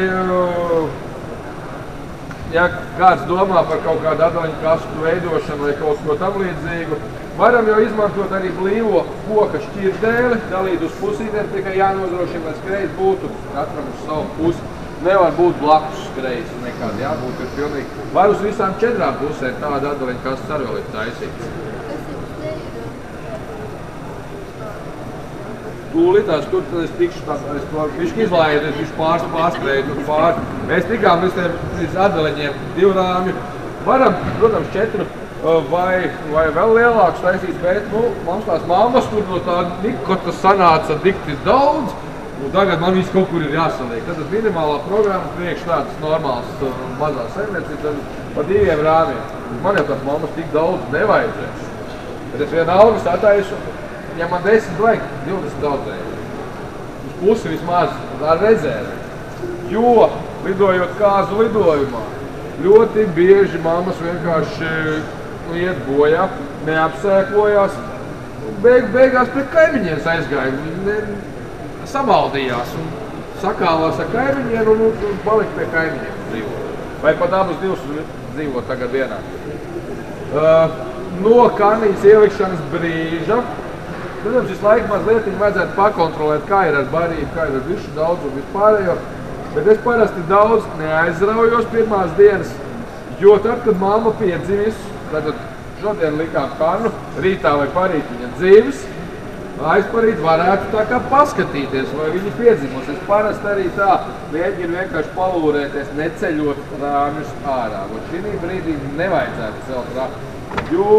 [SPEAKER 1] ja kāds domā par kaut kādu atdaliņu kastu veidošanu vai kaut ko tam līdzīgu, varam jau izmantot arī blīvo koka šķirdēli, dalīt uz pusītēm, tikai jānodrošina, lai skrejs būtu katram uz savu pusi. Nevar būt blakus skrejs nekādi, jābūt ir pilnīgi. Var uz visām 4 pusēm tāda atdaliņu kastas arī vēl ir taisīts. Tūlītās, tur tad es tikšu tā, es to višķi izlaidu, es višķi pārskrēju tur pāri. Mēs tikām līdz atdaliņiem 2 rāmju. Varam, protams, 4 vai vēl lielāks taisīt, bet, mums tās mammas tur no tā nikota sanāca dikti daudz. Un tagad man viss kaut kur ir jāsaliek. Tad minimālā programma priekš tādas normālas mazās saimniecības par 2 rāmiem. Man jau tās mammas tik daudz nevajadzēs. Bet es vienalga sataisu, ja man 10 vajag, 20 daudzēju. Uz pusi vismaz ar rezervi. Jo, lidojot kāzu lidojumā, ļoti bieži mammas vienkārši iet bojā, neapsēklojās. Beigās pret kaimiņiem aizgāja. Samaldījās un sakālās ar kaimiņiem un palika pie kaimiņiem dzīvot. Vai pat abas divas dzīvot tagad vienā. No kanīņas ielikšanas brīža, protams, šis laika mazliet vajadzētu pakontrolēt, kā ir ar barību, kā ir ar visu daudz un vispārējo. Bet es parasti daudz neaizraujos pirmās dienas, jo tad, kad mamma piedzimis, tad šodien likām karnu, rītā vai parīt viņa dzīves, aizparīt varētu tā kā paskatīties, vai viņi piedzimus. Es parasti arī tā mēģinu vienkārši palūrēties, neceļot rāmjus ārā. Un šī brīdī nevajadzētu celt rāmjus, jo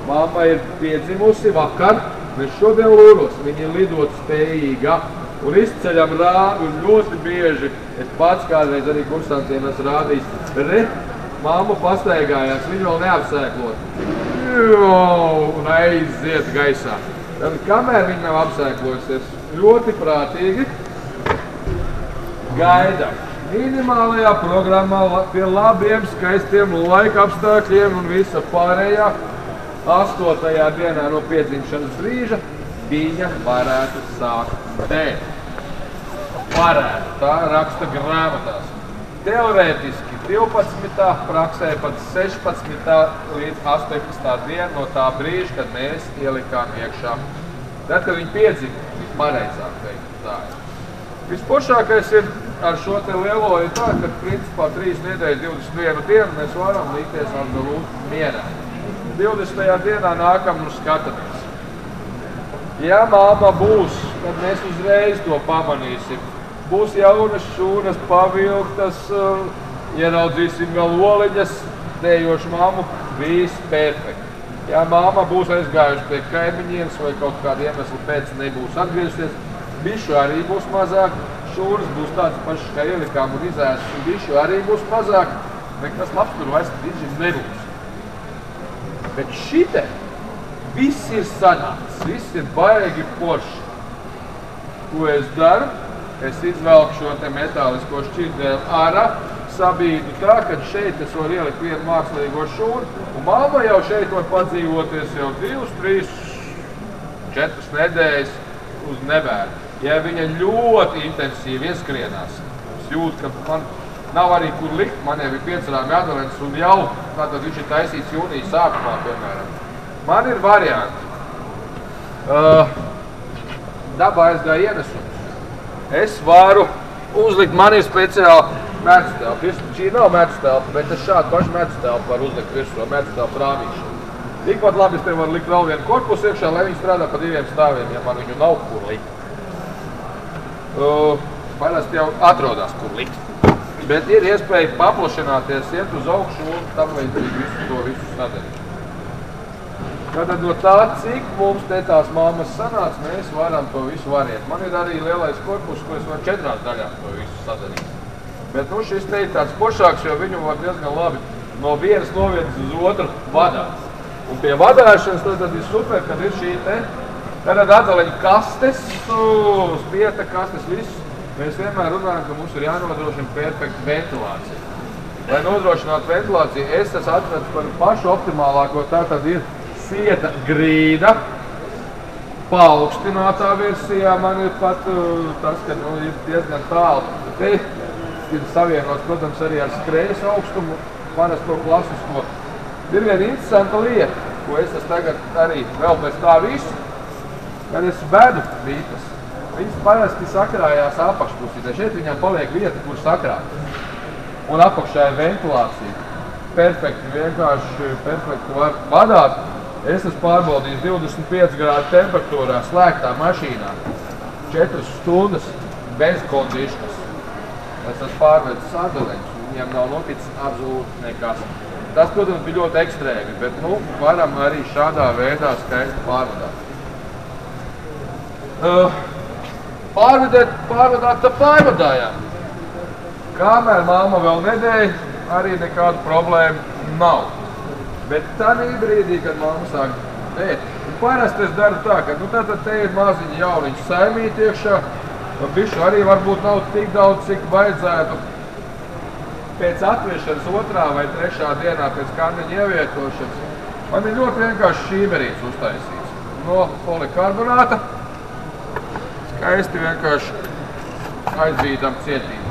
[SPEAKER 1] mamma ir piedzimusi vakar, mēs šodien lūros, viņa ir lidot spējīga un izceļam rāmju ļoti bieži. Es pats kādreiz arī kursantiem esmu rādījis, mamma pastaigājās, viņa vēl neapsēklot. Un aiziet gaisā. Tad, kamēr viņa nav apsēklojusies, ļoti prātīgi gaida minimālajā programmā pie labiem, skaistiem laika apstākļiem un visa pārējā 8. dienā no piedzimšanas brīža viņa varētu sākt dēt. Varētu, tā raksta grāmatās. Teorētiski 12. praksē pat 16. līdz 18. diena no tā brīža, kad mēs ielikām iekšā. Tad, kad viņi piedzima, pareizāk veikt tā ir. Vispošākais ir ar šo te lielo ir tā, ka principā 3 nedēļas 21 dienu mēs varam līties absolūti mierā. 20. dienā nākam un skatāmies. Ja mamma būs, tad mēs uzreiz to pamanīsim. Būs jaunas šūnas, pavilktas, ieraudzīsim vēl oliņas, dējošu mammu, viss perfekti. Ja mamma būs aizgājuši pie kaimiņiem vai kaut kādu iemeslu pēc nebūs atgriezusies, bišu arī būs mazāk, šūnas būs tāds pašs, kā ielikām un izēs, un bišu arī būs mazāk, nekas labs tur vairs dižim nebūs. Bet šite viss ir sanāks, viss ir baigi forši. Ko es daru? Es izvelku šo te metālisko šķirdēli ārā, sabīdu tā, ka šeit es varu ielikt vienu mākslīgo šūnu, un mamma jau šeit var padzīvoties jau 2, 3, 4 nedēļas uz nebēru. Ja viņa ļoti intensīvi ieskrienās, es jūtu, ka man nav arī kur likt, man jau ir 5 jādalens un jau, tātad viņš ir taisīts jūnijas sākumā, piemēram. Man ir varianti. Dabā aizgāja ienesums. Es varu uzlikt, man ir speciāli medus telpa. Šī nav medus telpa, bet es šādu pašu medus telpu varu uzlikt virsū, medus telpu rāmīšu. Tikpat labi es te varu likt vēl vienu korpusu iekšā, lai viņi strādā pa 2 stāviem, ja man viņu nav kur likt. Parasti jau atrodas kur likt. Bet ir iespēja paplašināties, iet uz augšu un tam līdzīgi visu sadarīt. Tātad no tā, cik mums te tās mammas sanāca, mēs varam to visu variet. Man ir arī lielais korpus, ko es varu 4 daļās to visu sadarīt. Bet nu šis te ir tāds pošāks, jo viņu var diezgan labi no vienas novietas uz otru vadāt. Un pie vadāšanas tad ir super, kad ir šī te tātad atdaleņu kastes, spieta kastes, viss. Mēs vienmēr runājam, ka mums ir jānodrošina perfekta ventilācija. Lai nodrošinātu ventilāciju, es esmu atradis par pašu optimālāko, tātad ir sieta grīda. Paaugstinātā versijā man ir pat tas, ka ir diezgan tālu. Te ir savienots, protams, arī ar skrejas augstumu, parasto klasisko. Ir viena interesanta lieta, ko es tagad arī vēl bez tā visu, kad es vedu bītas. Viņas parasti sakrājās apakšpusītē. Šeit viņām paliek vieta, kur sakrāt. Un apakšā ir ventilācija. Perfekti, vienkārši perfekti var vadāt. Es esmu pārbaudījis 25 grādu temperatūrā slēgtā mašīnā. 4 stundas bez kondišanas. Es esmu pārvedis atdaleņus, viņiem nav noticis absolūti nekas. Tas, protams, bija ļoti ekstrēmi, bet nu, varam arī šādā veidā skaisti pārvadāt. Pārvadāt, tad pārvadājām. Kamēr mamma vēl nedēļa, arī nekādu problēmu nav. Bet tādā brīdī, kad mamma sāk ēt, parasti es daru tā, ka tātad te ir maziņi jauniņš saimīti iekšā, un bišķi arī varbūt nav tik daudz, cik vajadzētu. Pēc atviešanas 2. vai 3. dienā pēc kandiņa ievietošanas man ir ļoti vienkārši šīmerīts uztaisīts no polikarbonāta. Skaisti vienkārši aizdzīdam cietību.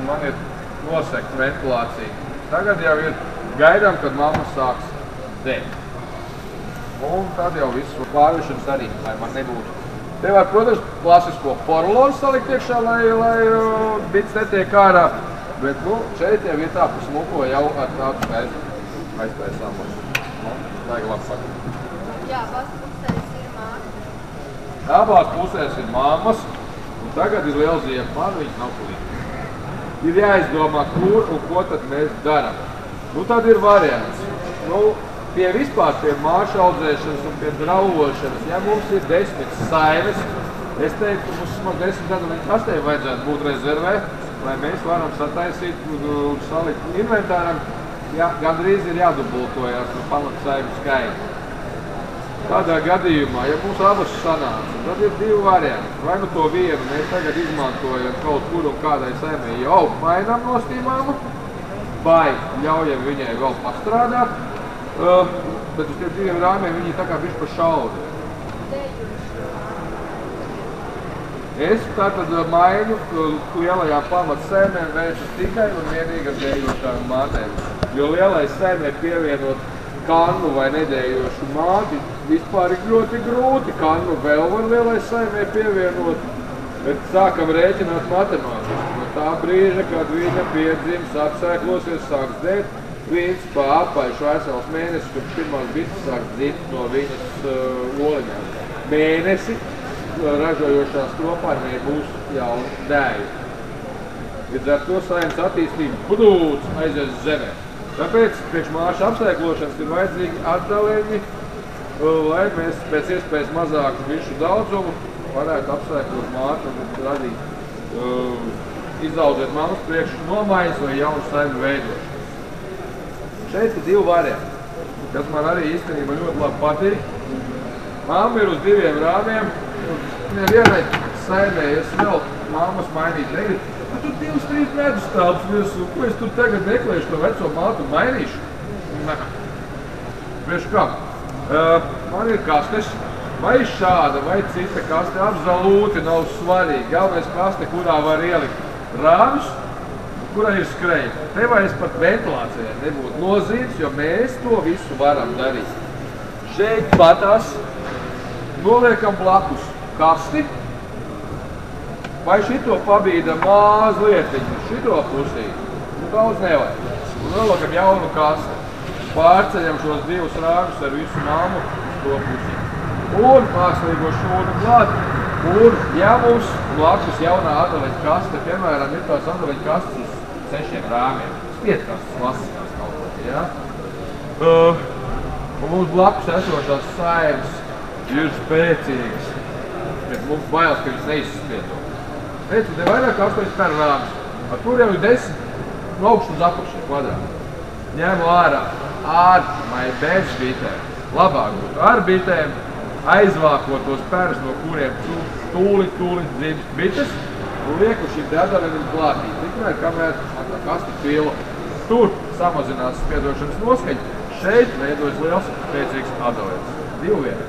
[SPEAKER 1] Man ir nosekta ventilācija. Tagad jau ir gaidām, kad mamma sāks dēt. Un tad jau viss pārvišanas arī, lai man nebūtu. Te var, protams, klasisko porolonu salikt iekšā, lai bits netiek ārā. Bet, šeit jau ir tā pusmuko jau ar tādu skaistu aiztaisām. Vajag labi sakot.
[SPEAKER 4] Jā, abās pusēs ir māmas.
[SPEAKER 1] Abās pusēs ir mammas, un tagad ir liela ziema. Man viņas nav kulīgi. Ir jāizdomā, kur un ko tad mēs darām. Tad ir variants. Pie māšu audzēšanas un pie draugošanas, ja mums ir 10 saimes, es teiktu, mums 10 gadu kastē vajadzētu būt rezervē, lai mēs varam sataisīt un salikt inventāram, gandrīz ir jādubultojās no pamata saimu skaitu. Tādā gadījumā, ja mums abas sanāca, tad ir 2 varianti. Vai to vienu mēs tagad izmantojam kaut kur un kādai saimē jau mainām nostīmāmu, vai ļaujam viņai vēl pastrādāt, bet uz tiem 2 rāmiem viņi tā kā bišķi pa šaudi. Es tātad mainu lielajām pamatsēmēm vēršas tikai un vienīgi ar dējošām mātēm. Jo lielais sēmē pievienot kannu vai nedējošu māti vispār ir ļoti grūti. Kannu vēl var lielais sēmē pievienot, bet sākam rēķināt matemātiski. No tā brīža, kad viņa piedzims, apsēklosies, sāks dēt, viņš pa apaišu vesels mēnesis, kad pirmās bites sāks dzimt no viņas oliņām. Mēnesi ražojošā stropārnē būs jau dēļi. Līdz ar to saimes attīstība brūc aizies zemē. Tāpēc priekš māšu apsēklošanas ir vajadzīgi atdalēņi, lai mēs pēc iespējas mazāku višu daudzumu varētu apsēklot mātu un radīt, izaudzēt mammas priekš nomaiņas vai jaunu saimi veidošanas. Šeit ir 2 varianti, kas man arī īstenībā ļoti labi patīk. Mamma ir uz 2 rāmiem. Nevienai saimē es vēl mammas mainīt negribu. tur 2-3 metrus telpas virsū, ko es tur tagad meklēšu to veco mātu un mainīšu? Nē. Vienkārši kā? Man ir kastes, vai šāda, vai cita kaste, absolūti nav svarīgi. Galvenais kaste, kurā var ielikt rāvis, kurā ir skreja. Te vairs pat ventilācijai nebūtu nozīmes, jo mēs to visu varam darīt. Šeit patās noliekam blakus kasti, vai šito pabīdam mazlietiņu, šito pusīti. Daudz nevajag. Un noliekam jaunu kasti. Pārceļam šos divus rāgus ar visu māmu uz to pusīti. Un mākslīgo šūnu klāt. Un, ja mums blakus jaunā adaveņa kaste, piemēram, ir tās adaveņa kastes uz 6 rāmiem, spietkastes klasiskās kaut ko, ja? Un mums blakus esošās saimes ir spēcīgas, bet mums bailes, ka viņas neizspieto. Redz, te vairāk 8 per rāmis. Tur jau ir 10 no augšu uz apakšu kvadrāti. Ņemu ārā ar vai bez bitēm. Labāk būtu ar bitēm, aizvākot tos pērus, no kuriem tūlīt dzimst bites un lieku šim te adavenim klātī. Tikmēr, kamēr tā kasta pila, tur samazinās spiedošanas noskaņa, šeit veidojas liels spēcīgs adavens. Divu vienu.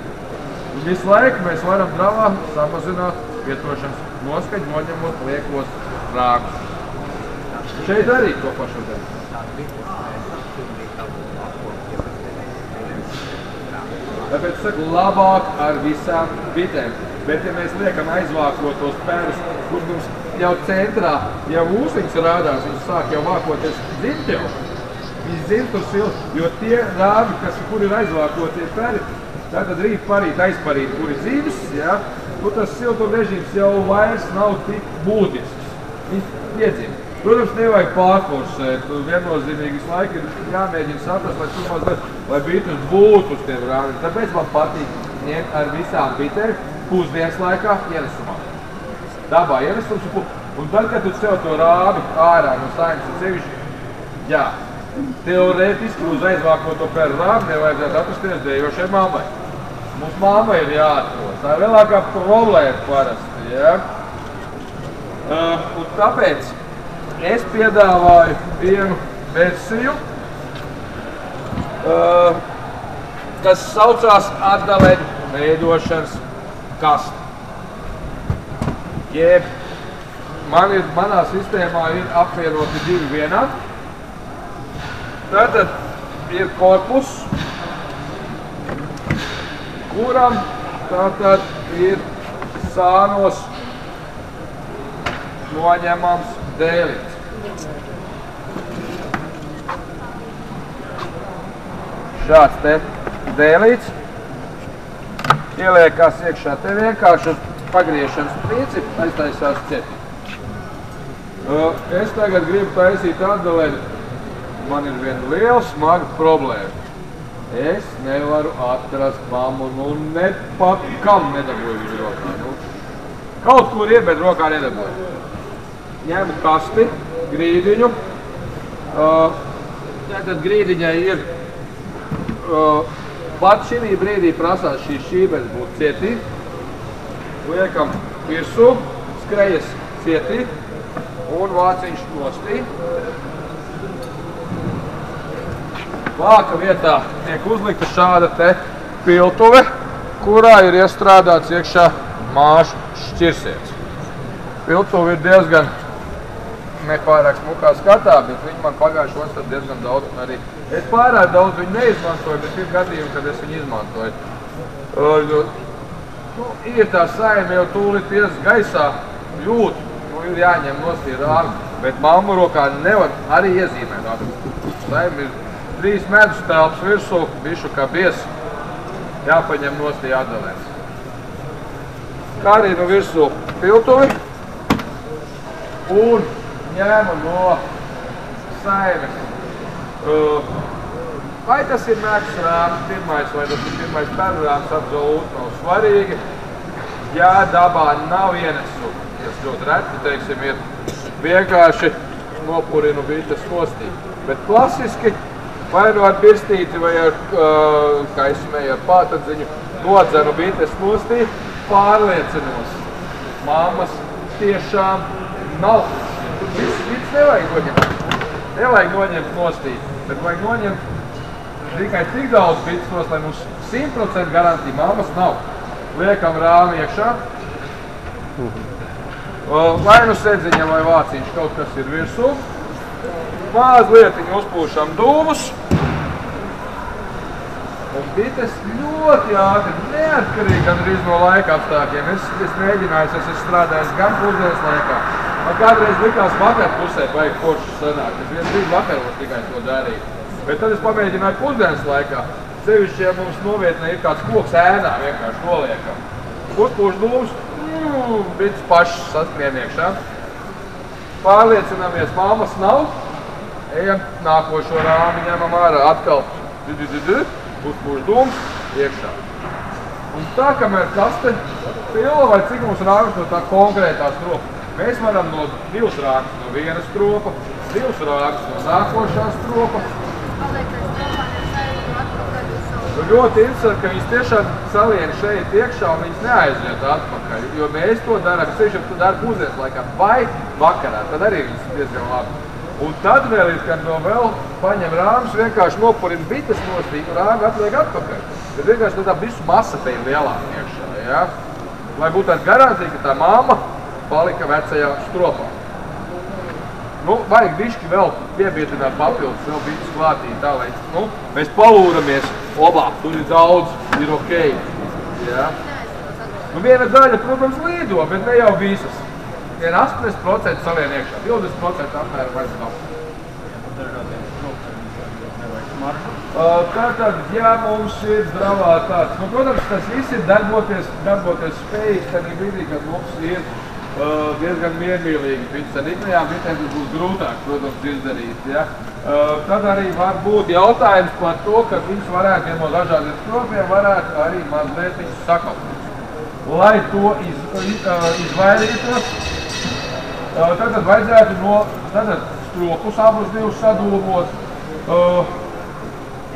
[SPEAKER 1] Un visu laiku mēs varam dravā samazināt spiedošanas noskaņu, noņemot liekos rāgus. Šeit arī to pašu darīt. Tāpēc saku, labāk ar visām bitēm. Bet, ja mēs liekam aizvākot tos pērus, kur mums jau centrā, ja ūsiņas rādās, viņas sāk jau vākoties dzimt jau. Viņas dzimt tur silti, jo tie rāvi, kur ir aizvākotie pēri, tātad rīt parīt, aizparīt, kur ir dzīves, ja, tur tas siltuma režīms jau vairs nav tik būtisks. Viņas piedzimst. Protams, nevajag pārforsēt, viennozīmīgi visu laiku ir jāmēģina saprast, lai tur mazliet, lai bites būtu uz tiem rāviem. Tāpēc man patīk ņemt ar visām bitēm pusdienas laikā ienesumā. Dabā ienesums un tad, kad tu sev to rāvi ārā no saimes un sevišķi, jā, teorētiski uz aizvākoto pēru rāvi nevajadzētu atrasties dejošai mammai. Mums mamma ir jāatrod. Tā ir lielākā problēma parasti, jā. Un tāpēc es piedāvāju vienu versiju, kas saucās atdaleņu veidošanas kaste. Jeb manā sistēmā ir apvienoti divi vienā. Tātad ir korpus, kuram tātad ir sānos noņemams dēlīts. Šāds te dēlīts ieliekās iekšā te vienkārši uz pagriešanas principu, aiztaisās ceti. Es tagad gribu taisīt atdaleņu. Man ir viena liela smaga problēma. Es nevaru atrast mammu, ne pat kam nedabūju viņu rokā. Kaut kur ir, bet rokā nedabūju. Ņemu kasti, grīdiņu. Tātad grīdiņai ir, pat šī brīdī prasās šīs šībenes būt cietī. Liekam virsū, skrejas cietī un vāciņš nostī. Vāka vietā tiek uzlikta šāda te piltuve, kurā ir iestrādāts iekšā māšu šķirsiens. Piltuve ir diezgan nepārāk smukā skatā, bet viņi man pagājušos tad diezgan daudz arī. Es pārāk daudz viņu neizmantoju, bet ir gadījumi, kad es viņu izmantoju. Ir tā saime jau tūlīt ies gaisā, jūt, ir jāņem nostī rāvi, bet mammu rokā nevar arī iezīmēt. Saime ir 3 medus telpas virsū, bišu kā bies, jāpaņem nostī atdalēs. Kā arī no virsū piltuvi un ņēmu no saimes. Vai tas ir mēks rāms pirmais, vai tas ir pirmais pērrāms, absolūti nav svarīgi. Ja dabā nav ienesu, tas ļoti reti, teiksim, ir vienkārši nopurinu bites nostī. Bet klasiski, vai nu ar birstīti, vai ar, kā es smēju, ar pātadziņu, nodzenu bites nostī, pārliecinos. Mammas tiešām nav Viss nevajag noņemt nostīt, bet vajag noņemt tikai tik daudz bites nost, lai mums 100% garantija mammas nav. Liekam rāmi iekšā. Vai nu sedziņa vai vāciņš kaut kas ir virsū. Mazlietiņu uzpūšam dūmus. Un bites ļoti ātri, neatkarīgi gandrīz no laika apstākļiem. Es mēģināju, es esmu strādājis gan pusdienas laikā. Man kādreiz likās vakar pusē baigi forši sanāk. Es viens brīdi vakaros tikai to darīju. Bet tad es pamēģināju pusdienas laikā. Sevišķi, ja mums novietnē ir kāds koks ēnā, vienkārši noliekam. Uzpūš dūmus, bites pašas saskrien iekšā. Pārliecināmies, mammas nav. Ejam nākošo rāmi, ņemam ārā atkal. Uzpūš dūmus, iekšā. Un tā, kamēr kaste pila vai cik mums rāmis no tā konkrētā stropa. Mēs varam no 2 rāmis no viena stropa, 2 rāmis no nākošā stropa. Ļoti interesanti, ka viņas tiešām salien šeit iekšā un viņas neaiziet atpakaļ, jo mēs to darām, sevišķi, to dara pusdienas laikā vai vakarā, tad arī viņas diezgan labi. Un tad vēl ir, kad no vēl paņem rāmus, vienkārši nopurina bites nostīt un rāmi atliek atpakaļ. Tad vienkārši tā visu masa te ir lielāka iekšā, ja? Lai būtu tāda garantija, ka tā mamma palika vecajā stropā. Nu, vajag bišķi vēl piebietināt papildus, vēl bites klātī, tā lai mēs palūramies, obā, tur ir daudz, ir okei. Ja? Nu, viena daļa, protams, līdo, bet ne jau visas. Vien 80% salien iekšā, 20% apmēram vairs nav. Tātad, ja mums ir zdravā tāds, nu, protams, tas viss ir darboties spējīgs, tad ir brīdī, kad mums ir diezgan miermīlīgi bites. Ar iknajām bitēm tas būs grūtāk, protams, izdarīt. Ja? Tad arī var būt jautājums par to, ka viņas varētu, no dažādiem stropiem, varētu arī mazliet sakalpot. Lai to izvairītos, tad vajadzētu stropus abus divus sadūmot.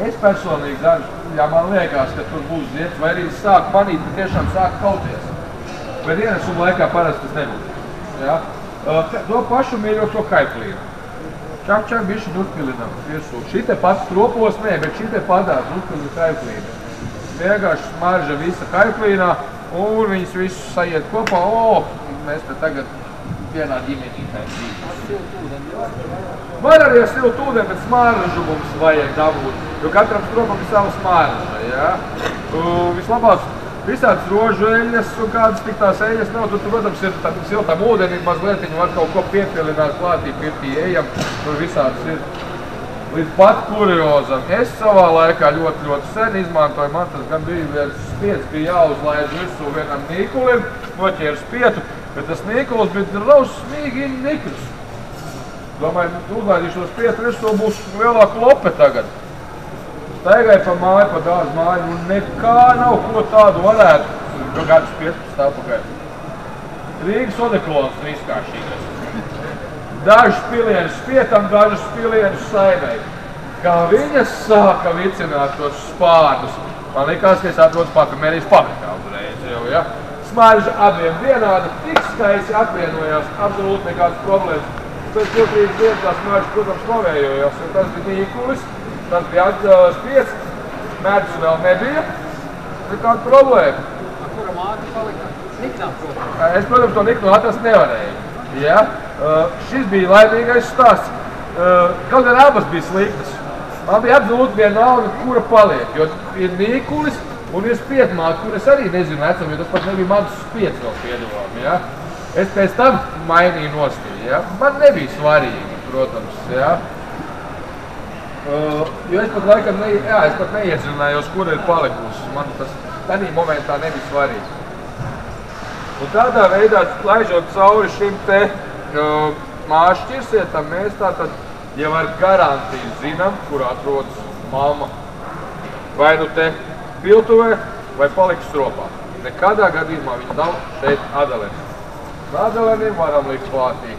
[SPEAKER 1] Es personīgi daru, ja man liekas, ka tur būs zieds, vai arī sāk manīt, ka tiešām sāk kauties. Bet ienesuma laikā parasti tas nebūs. Ja? To pašu mīļoto kaiplīnu. Čak bišķi uzpilinām virsū. Šite pats stropos, nē, bet šite padās uzpilina kaiplīnu. Vienkārši smarža visa kaiplīnā un viņas visus sajiet kopā. Mēs te tagad vienā ģimenītē dzīves. Var arī ar siltu ūdeni, bet smaržu mums vajag dabūt, jo katram stropam ir sava smarža. Ja? Vislabāk visādas rožu eļas un kādas tik tās eļas nav, tur, protams, ir tādam siltam ūdeni, mazliet viņi var kaut ko piepilināt klātī, pirtī ejam, tur visādas ir. Līdz pat kuriozam. Es savā laikā ļoti sen izmantoju, man tas gan bija viens spiets, bija jāuzlaiž virsū vienam nīkulim, noķēru spietu, bet tas nīkulis bija raus smīgi nikrs. Domāju, uzlaidīšu to spietu virsū, būs lielāka lope tagad. Staigai pa māju, pa dārzu māju, un nekā nav, ko tādu varētu. Kāds 15 apakaļ. Rīgas odekolons ir izkāršīgais. Dažus pilienus spietam, dažus pilienus saimei. Kā viņas sāka vicināt tos spārnus, man likās, ka es atrodas Parfumērijas fabrikā uzreiz jau, ja? Smarža abiem vienāda, tik skaisti apvienojās, absolūti nekādas problēmas. Pēc 2-3 dienas tā smarža, protams, novējojās, jo tas bija nīkulis. Tas bija spiets, medus vēl nebija, nekāda problēma.
[SPEAKER 3] Kura māte palika? Niknā, protams.
[SPEAKER 1] Es, protams, to niknu atrast nevarēju. Ja? Šis bija laimīgais stāsts. Kaut gan abas bija sliktas. Man bija absolūti vienalga, kura paliek, jo ir nīkulis un ir spietmāte, kur es arī nezinu vecam, jo tas pat nebija mans spiets vēl piedalām. Ja? Es pēc tam mainīju nostīju. Ja? Man nebija svarīgi, protams. Ja? Jo es pat laikam neiezinājos, kur ir palikusi. Man tas tādā momentā nebija svarīgi. Un tādā veidā, laižot cauri šim te māšu ķirsietam, mēs tātad jau ar garantiju zinām, kur atrodas mamma. Vai nu te piltuvē, vai paliks stropā. Nekādā gadījumā viņa nav šeit adalenim. Adalenim varam likt klātī.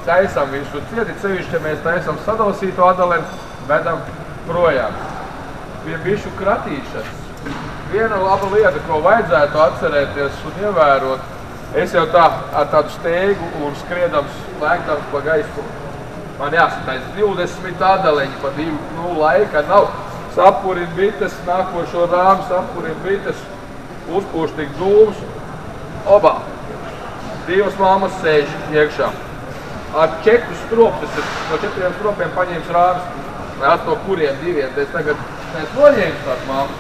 [SPEAKER 1] Taisam visu cieti, sevišķi, ja mēs taisam sadalasīto adaleni, vedam projām. Pie bišu kratīšanas. Viena laba lieta, ko vajadzētu atcerēties un ievērot, Es jau tā, ar tādu steigu un skriedams, lēkdams pa gaisu. Man jāsatais 20 adaliņi pa 2 laika nav. Sapurin bites, nākošo rāmu sapurin bites, uzpūš tik dūmus. Obā. 2 mammas sēž iekšā. Ar 4 stropus, no 4 stropiem paņēmis rāmas. No kuriem 2, es tagad noņēmu tās mammas.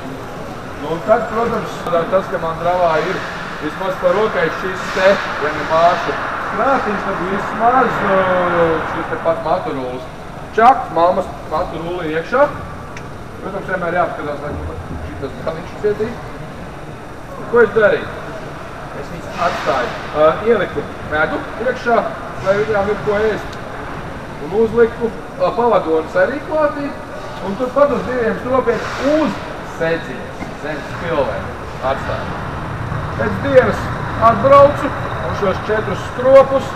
[SPEAKER 1] Nu, un tad, protams, tas, ka man dravā ir vismaz par rokai šis te, viena māšu krātiņš, tad vismaz šis te pats maturūlis. Čak, mammas maturūli iekšā. Protams, vienmēr jāapskatās, lai šitas galiņš cietīt. Ko es darīju? Es viņus atstāju. Ieliku medu iekšā, lai viņām ir ko ēst. Un uzliku pavadonis arī klātī. Un tur pat uz 2 stropiem uz sedziņas, zem spilvēm atstāju. Pēc dienas atbraucu un šos 4 stropus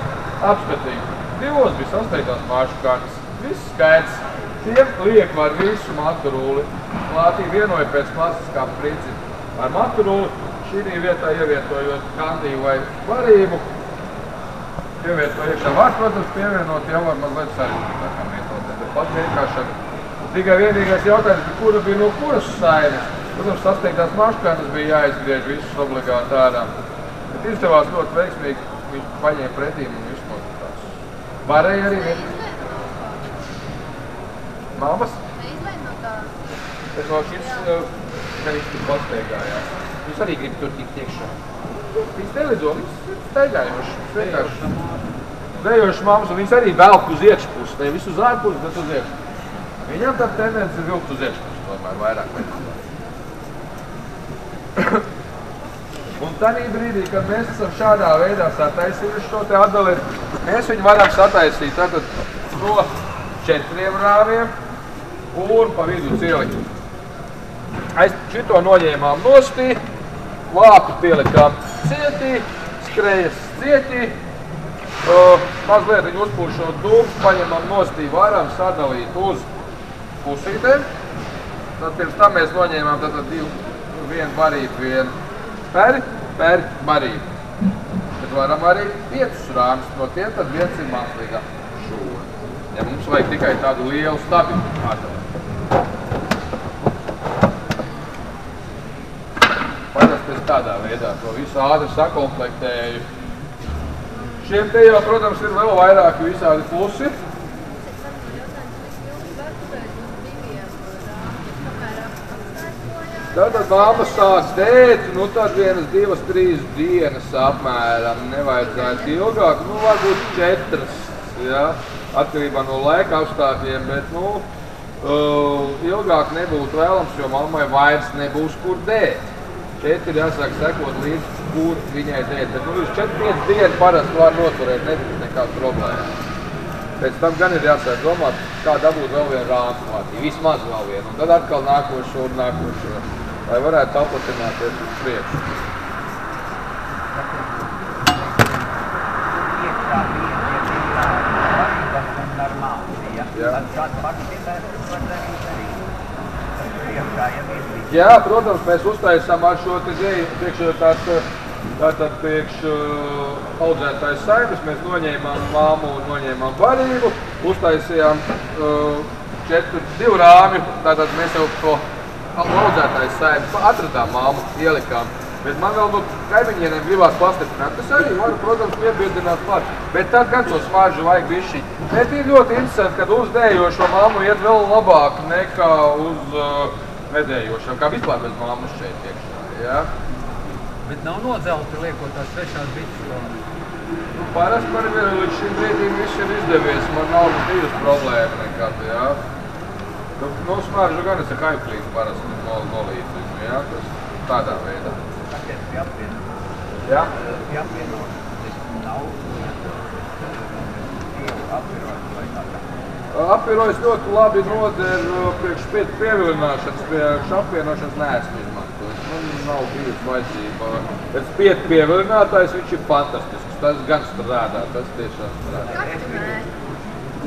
[SPEAKER 1] apskatīju. 2 bija sasteigtās māšu kartes. Viss skaidrs. Tiem liek var visu maturūli. Klātī vienoja pēc klasiskām principu. Ar maturūli šī vietā ievietojot kandiju vai varību. Ievieto iekšā var, protams, pievienot jau var mazliet sarežģītākām metodēm. Bet pat vienkāršāk. Tikai vienīgais jautājums, kura bija no kuras saimes. Protams, sasteigtās maškārtas bija jāizgriež visus obligāti ārā. Bet izdevās ļoti veiksmīgi, viņš paņēma pretīm un viss notikās. Varēja arī Mammas?
[SPEAKER 4] Neizlēm no tā.
[SPEAKER 1] Es no šis, ka viņš tur pasteigājās. Viņš arī grib tur tikt iekšā. Viņš nelido, viņš steigājoši. Vienkārši dejošas mammas, un viņas arī velk uz iekšpusi. Ne visu uz ārpusi, bet uz iekšpusi. Viņam tā tendence ir vilkt uz iekšpusi, tomēr vairāk. Un tādī brīdī, kad mēs esam šādā veidā sataisījuši šo te atdali, mēs viņu varam sataisīt tātad no 4 rāmiem un pa vidu cieliņu. Šito noņēmām nostī, lāpu pielikām cietī, skrejas cietī, mazliet viņu uzpūšot dūmus, paņemam nostī, varam sadalīt uz pusītēm. Tad pirms tam mēs noņēmām tātad vienu barību, vienu peri, barību. Bet varam arī 5 rāmus, no tiem tad viens ir mākslīgā šūra. Ja mums vajag tikai tādu lielu stabilu atdali. Parasti es tādā veidā to visu ātri sakomplektēju. Šiem te jau, protams, ir vēl vairāki visādi plusi. Tātad mammas sāk dēt, nu tad 1, 2, 3 dienas apmēram, nevajadzētu ilgāk, nu varbūt 4, ja, atkarībā no laika apstākļiem, bet, nu, ilgāk nebūtu vēlams, jo mammai vairs nebūs kur dēt. Šeit ir jāsāk sekot līdz, kur viņai dēt, bet, nu, uz 4-5 dienu parasti var noturēt, nebūs nekāda problēma. Pēc tam gan ir jāsāk domāt, kā dabūt vēl vienu rāmu klātī, vismaz vēl vienu, un tad atkal nākošo un nākošo, lai varētu paplatināties uz priekšu. Jā, protams, mēs uztaisām ar šo te tātad priekš audzētājas saimes, mēs noņēmām māmu un noņēmām barību, uztaisījām 2 rāmju, tātad mēs jau to audzētājas saimes atradām māmu, ielikām. Bet man vēl no kaimiņieniem gribās pastiprināt. Tas arī var, protams, piebiedināt klāt. Bet tad gan to smaržu vajag bišķiņ. Bet ir ļoti interesanti, kad uz dējošo mammu iet vēl labāk nekā uz nedējošo, kā vispār bez mammas šeit iekšā. Ja?
[SPEAKER 3] Bet nav nodzelti liekot tās svešās bites.
[SPEAKER 1] Nu, parasti man ir līdz šim brīdim viss ir izdevies. Man nav divas problēma nekad. Ja? Nu, smaržu gan es ar kaiplīti parasti nolīdzību. Ja? Tas tādā veidā. Jā? Apvirojas ļoti labi noder priekš pievilināšanas, priekš apvienošanas neesmu izmantojis. Man nav bijis vajadzība. Pēc pievilinātājs viņš ir fantastisks. Tas gan strādā, tas tiešām strādā.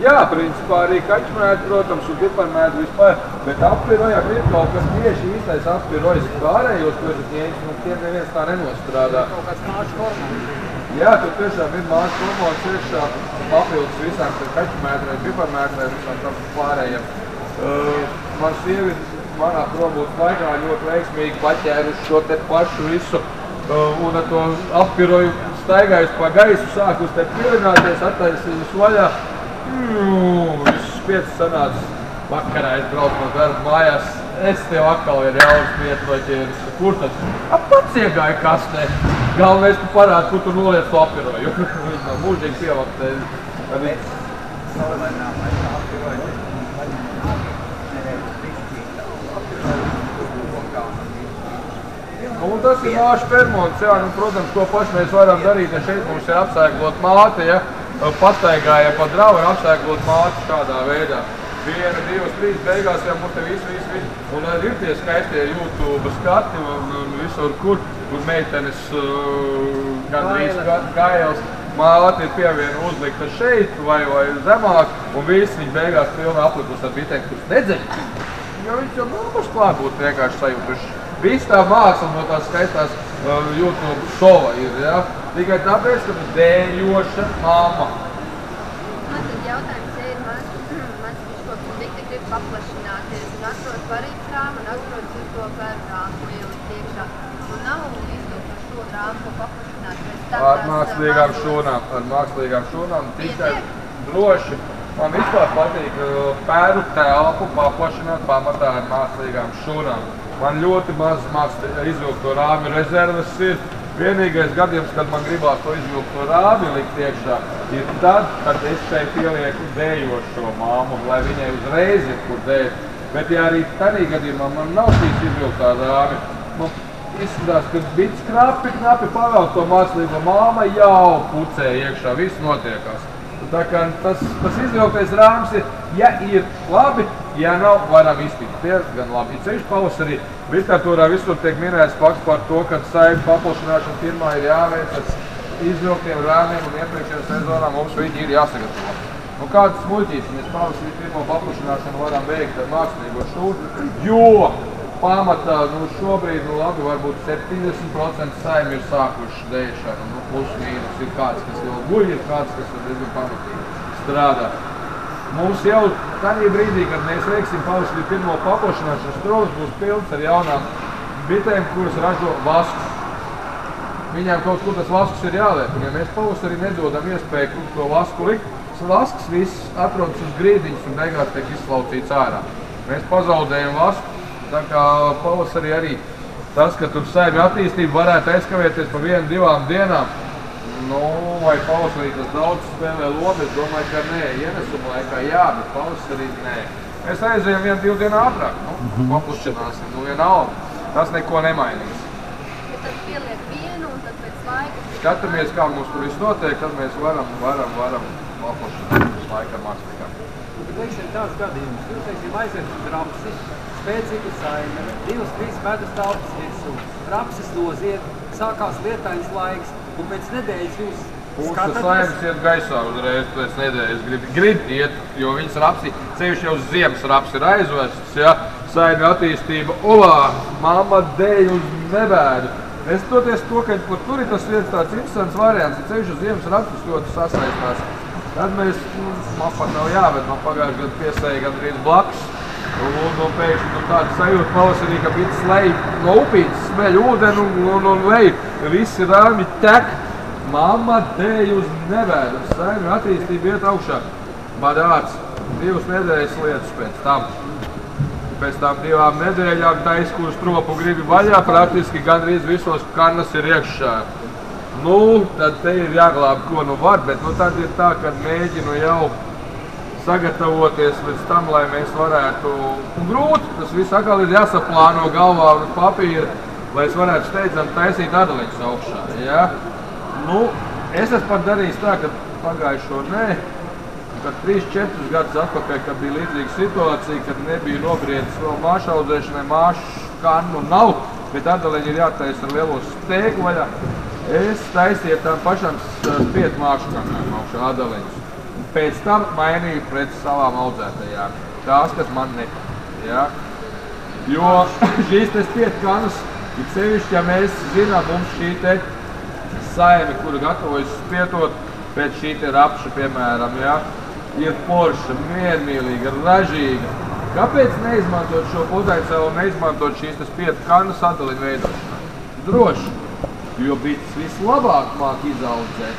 [SPEAKER 1] Jā, principā arī kaķmēdi, protams, un piparmēdi vispār, bet apvirojā ir kaut kas tieši īstais apvirojas pārējos, ko esat ņēmis, un tiem neviens tā nenostrādā.
[SPEAKER 3] Kaut kāds māšu hormons.
[SPEAKER 1] Jā, tur tiešām ir mājas hormonas iekšā, papildus visām kaķimētrēm, piparmētrēm, visām tam pārējiem. Man sievi manā probūtas laikā ļoti veiksmīgi paķēruši šo te pašu visu un ar to appiroju staigājusi pa gaisu, sākus te pilināties, attaisījus vaļā. Viss spiedz sanāca vakarā, es braucu no darba mājās. Es tev atkal ir jaunas vietu noķēris. Kur tad? Pats iegāja kastē. Galvenais, tu parādi, kur tu noliec to appiroju. Viņi nav mūžīgi pievaktē. Un tas ir māšu fermons, jā, protams, ko paši mēs varam darīt, ja šeit mums ir apsēglot māte, ja pastaigājam pa dravu, ir apsēglot māte šādā veidā. 1, 2, 3 beigās jau mums te visu. Un ir tie skaistie YouTube skati un visur, kur meitenes gan gailes māte ir pieviena uzlikta šeit vai zemāk, un visi viņi beigās pilna aplikus ar bitēm, kuras nedzeļ. Jo viņš jau mums klāt būtu vienkārši sajūtuši. Viss tā māksla no tās skaistās YouTube šova ir, ja? Tikai tāpēc, ka tu dēļoša mamma.
[SPEAKER 4] Man tad jautājums, ja ir mans biškops un dikti grib paplašināties un atrod varīts rāmu un atrod to bērnu rāmu ielikt iekšā. Un nav izdot ar šo rāmu paplašināties.
[SPEAKER 1] Ar mākslīgām šūnām tikai droši. Man vispār patīk pēru telpu paplašināt pamatā ar mākslīgām šūnām. Man ļoti maz izvilkto rāmju rezerves ir. Vienīgais gadījums, kad man gribās to izvilkto rāmju likt iekšā, ir tad, kad es šeit ielieku dējošo mammu, lai viņai uzreiz ir kur dēt. Bet ja arī tādā gadījumā man nav šīs izvilktā rāmja, man izskatās, ka bits knapi pavēl to mākslīgo mamma jau pucē iekšā, viss notiekās. Tā kā tas izvilktais rāms ir, ja ir labi, ja nav, varam iztikt. Tie gan labi. Ceļš pavasarī literatūrā visur tiek minēts fakts par to, ka saimju paplašināšana pirmā ir jāveic ar izvilktiem rāmiem un iepriekšējām sezonām mums viņi ir jāsagatavo. Nu kādas muļķības mēs pavasarī pirmo paplašināšanu varam veikt ar mākslīgo šūnu, jo pamatā šobrīd labi varbūt 70% saimju ir sākuši dēšanu. Plus mīnus ir kāds, kas vēl guļ, ir kāds, kas diezgan pamatīgi strādā. Mums jau tādā brīdī, kad mēs veiksim pavasarī pirmo paplašināšanas strovas, būs pilns ar jaunām bitēm, kuras ražo vasku. Viņām kaut kur tas vasks ir jāliek, un ja mēs pavasarī nedodam iespēju to vasku likt, tas vasks viss atrodas uz grīdiņas un beigās tiek izslaucīts ārā. Mēs pazaudējam vasku, tā kā pavasarī arī tas, ka tur saimju attīstība varētu aizkavēties pa 1-2 dienām. Vai pavasarī tas daudz spēlē lomu, es domāju, ka nē, ienesuma laikā jā, bet pavasarī nē. Mēs aizējam 1-2 dienu ātrāk, paplašināsim, vienalga. Tas neko nemainīs.
[SPEAKER 4] Bet tad pieliek vienu un tad pēc laika...
[SPEAKER 1] Skatāmies, kā mums tur viss notiek, tad mēs varam paplašināt visu laiku ar mākslīgām.
[SPEAKER 3] Bet teiksim tāds gadījums, jūs teiksim aiziet uz rapsi, spēcīgu saime, 2-3 medus telpas virsū, rapsis noziet, sākās lietains laiks, un pēc nedēļas jūs skatāties...
[SPEAKER 1] Saimes iet gaisā uzreiz pēc nedēļas, grib iet, jo viņas rapsi, ceļš jau uz ziemas raps ir aizvests, ja, saimju attīstība, mamma dēļ uz nebēdu. Neskatoties to, ka tur ir tas viens tāds interesants variants, ja ceļš uz ziemas rapsis ļoti sasaistās. Tad mēs, man pat nav jāved, man pagājuši gadu piesēja gandrīz blakus. Un pēkšņi tāda sajūta pavasarī, ka bites lej no upītes, smeļ ūdeni un lej. Visi rāmji tek. Mamma dēļ uz nevēdu. Saimju attīstība iet augšā. Badāts 2 nedēļas lietas pēc tam. Pēc tam 2 nedēļām taisa, kur stropu gribi vaļā, praktiski gandrīz visos karnas ir iekšā. Tad te ir jāglāb, ko var, bet tad ir tā, kad mēģinu jau sagatavoties līdz tam, lai mēs varētu, un grūti, tas viss atkal ir jāsaplāno galvā un uz papīra, lai es varētu steidzam taisīt adaliņus augšā, ja? Es esmu pat darījis tā, ka pagājušo kad 3-4 gadus atpakaļ, kad bija līdzīga situācija, kad nebija nobriedis vēl māšu audzēšanai, māšu kannu nav, bet adaliņi ir jātaisa ar lielo stēgu vaļā. Es taisīju tam pašam spietu māšu kannām augšā adaliņus. Pēc tam mainīju pret savām audzētajām. Tās, kas man nepatīk. Ja? Jo šīs te spietu kannas, it sevišķi, ja mēs zinām, mums šī te saime, kura gatavojas spietot pēc šī te rapša, piemēram, ja, ir forša, miermīlīga, ražīga. Kāpēc neizmantot šo potenciālu un neizmantot šīs spietu kannu sadaliņu veidošanā? Droši, jo bites vislabāk māk izaudzēt.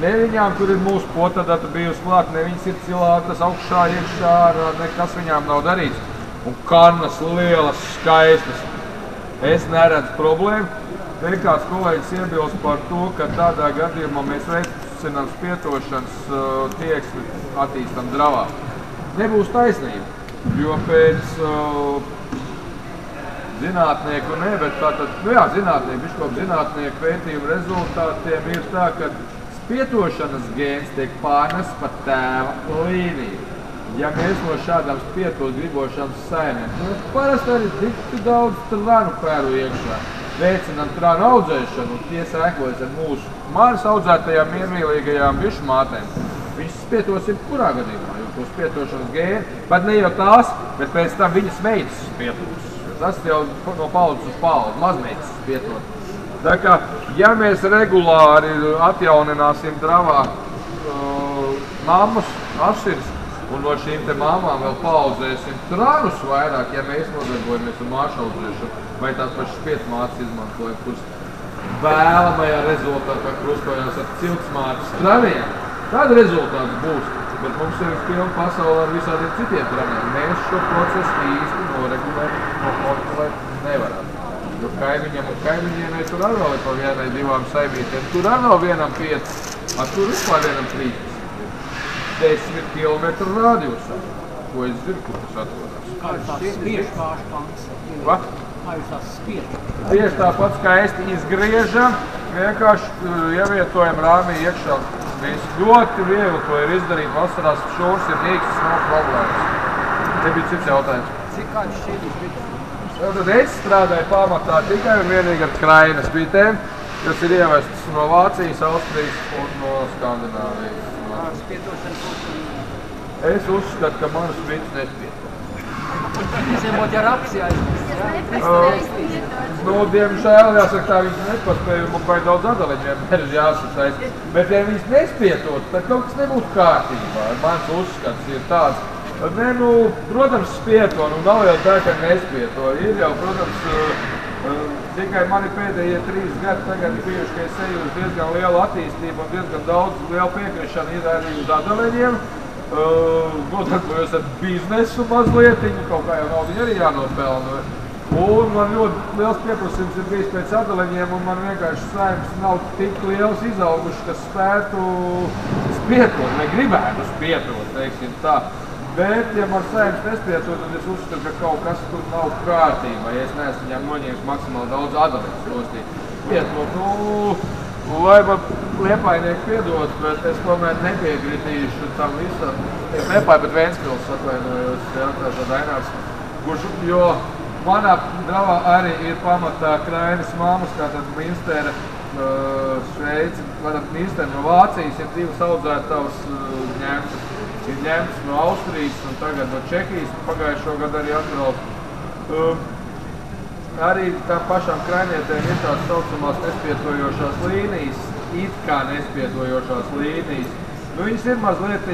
[SPEAKER 1] Ne viņām, kur ir mūsu potadata bijusi klāt, ne viņas ir cilātas augšā, iekšā, nekas viņām nav darīts. Un kannas lielas, skaistas. Es neredzu problēmu. Te kāds kolēģis iebilst par to, ka tādā gadījumā mēs veicinām spietošanas tieksmi, attīstam dravā. Nebūs taisnība, jo pēc zinātnieku bet tātad, zinātnieku pētījumu rezultātiem ir tā, ka spietošanas gēns tiek pārnests pa tēva līniju. Ja mēs no šādām spietot gribošām saimēm, mēs parasti arī tik daudz tranu pēru iekšā, veicinām tranu audzēšanu, un tie sēkojas ar mūsu mājas audzētajām miermīlīgajām bišu mātēm. Viņas spietos jebkurā gadījumā, jo to spietošanas gēni, pat ne jau tās, bet pēc tam viņas meitas spietos. Tas jau no paudzes uz paudzi, mazmeitas spietot. Tā kā, ja mēs regulāri atjaunināsim dravā mammas asirs, un no šīm te māmām vēl paaudzēsim tranus vairāk, ja mēs nodarbojamies ar māšu audzēšanu, vai tās pašas spietmātes izmantojam, kuras vēlamajā rezultātā krustojās ar ciltsmātes traniem. Tāda rezultāts būs, bet mums ir pilna pasaule ar visādiem citiem traniem. Mēs šo procesu īsti noregulēt, nokontrolēt nevaram. Jo kaimiņam un kaimiņienai tur arī vēl pa vienai, divām saimītēm, tur arī nav vienam 5, tur vispār vienam 3. 10 kilometru radiusā, ko es zinu, kur tas atrodas.
[SPEAKER 5] Kā jūs tās spiež māšu pants?
[SPEAKER 1] Va?
[SPEAKER 5] Kā jūs tās spiež?
[SPEAKER 1] Tieši tāpat skaisti izgriežam, vienkārši ievietojam rāmī iekšā. Viss ļoti viegli to ir izdarīt, vasarās šūrs ir nīkstas, nav problēmas. Nebija cits jautājums.
[SPEAKER 5] Cik kāds šķiedis bites?
[SPEAKER 1] Tad es strādāju pamatā tikai un vienīgi ar krainas bitēm, kas ir ievestas no Vācijas, Austrijas un no Skandināvijas. Es uzskatu, ka manas bites nespieto.
[SPEAKER 5] Izņemot, ja raps jāizmest,
[SPEAKER 1] Diemžēl, jāsaka tā, viņas nepaspēja, un vai daudz atdaliņu vienmēr ir jāsasaist. Bet, ja viņas nespietot, tad kaut kas nebūtu kārtībā. Mans uzskats ir tāds. Protams, spieto, nav jau tā, ka nespieto. Ir jau, protams, tikai mani pēdējie 3 gadi tagad ir bijuši, ka es eju uz diezgan lielu attīstību un diezgan daudz lielu piekrišanu ir arī uz atdaliņiem. Nodarbojos ar biznesu mazlietiņu, kaut kā jau naudiņu arī jānopelna. Un man ļoti liels pieprasījums ir bijis pēc atdaliņiem, un man vienkārši saimes nav tik liels izauguši, kas spētu spietot, vai gribētu spietot, teiksim tā. Bet, ja man saimes nespietot, tad es uzskatu, ka kaut kas tur nav kārtībā, ja es neesmu viņām noņēmis maksimāli daudz atdaliņas stostīt. Pietot, lai man Liepainieki piedod, bet es tomēr nepiekritīšu tam visam. Es Liepāju, bet Ventspils atvainojos, tā Dainārs, kurš, jo manā dravā arī ir pamatā krainas mammas, kā tad Minstera Šveici, Minstera no Vācijas, ir 2 audzētavas ņemtas. Ir ņemtas no Austrijas un tagad no Čehijas, pagājušo gadu arī atbrauc. Arī tām pašām krainietēm ir tās saucamās nespietojošās līnijas, it kā nespietojošās līnijas. Viņas ir mazliet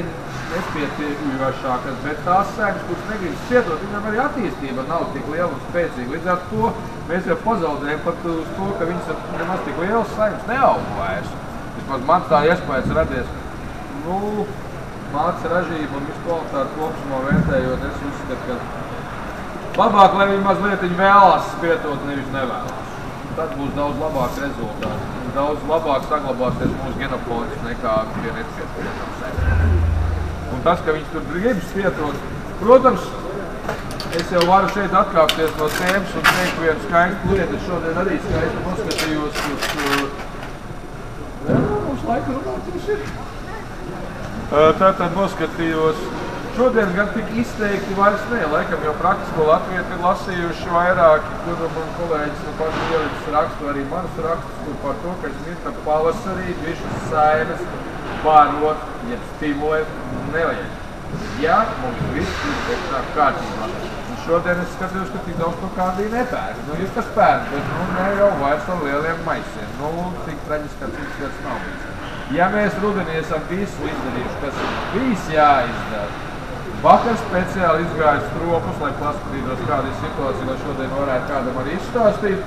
[SPEAKER 1] nespietojošākas, bet tās saimes, kuras negrib spietot, viņam arī attīstība nav tik liela un spēcīga. Līdz ar to mēs jau pazaudējam pat uz to, ka viņas nemaz tik lielas saimes neaug vairs. Vismaz man tā iespējas radies. Mātes ražība un visu kvalitāti kopumā vērtējot, es uzskatu, ka labāk, lai viņi mazliet vēlās spietot, nevis nevēlās. Tad būs daudz labāk rezultāti. Daudz labāk saglabāsies mūsu genofonds nekā pie nespietotām saimēm. Un tas, ka viņas tur grib spietot, protams, es jau varu šeit atkāpties no tēmas un teikt vienu skaistu lietu. Es šodien arī skaisti paskatījos uz... Mums laika runāt ir. Tātad noskatījos. Šodien gan tik izteikti vairs ne, laikam jau praktisko latvieti ir lasījuši vairāki, kur man kolēģis no paši ielicis rakstu, arī manas rakstus, kur par to, ka es mirta pavasarī bišu saimes barot, jeb stimulēt nevajag. Ja mums viss ir tā kārtībā. Un šodien es skatījos, ka tik daudz no kandī nepērk. Nu, ir kas pērk, bet ne jau vairs ar lieliem maisiem. Nu, tik traģiski, ka cits vietas nav bijis. Ja mēs rudenī esam visu izdarījuši, kas ir bijis jāizdara, vakar speciāli izgāju stropus, lai paskatītos, kāda ir situācija, lai šodien varētu kādam arī izstāstīt.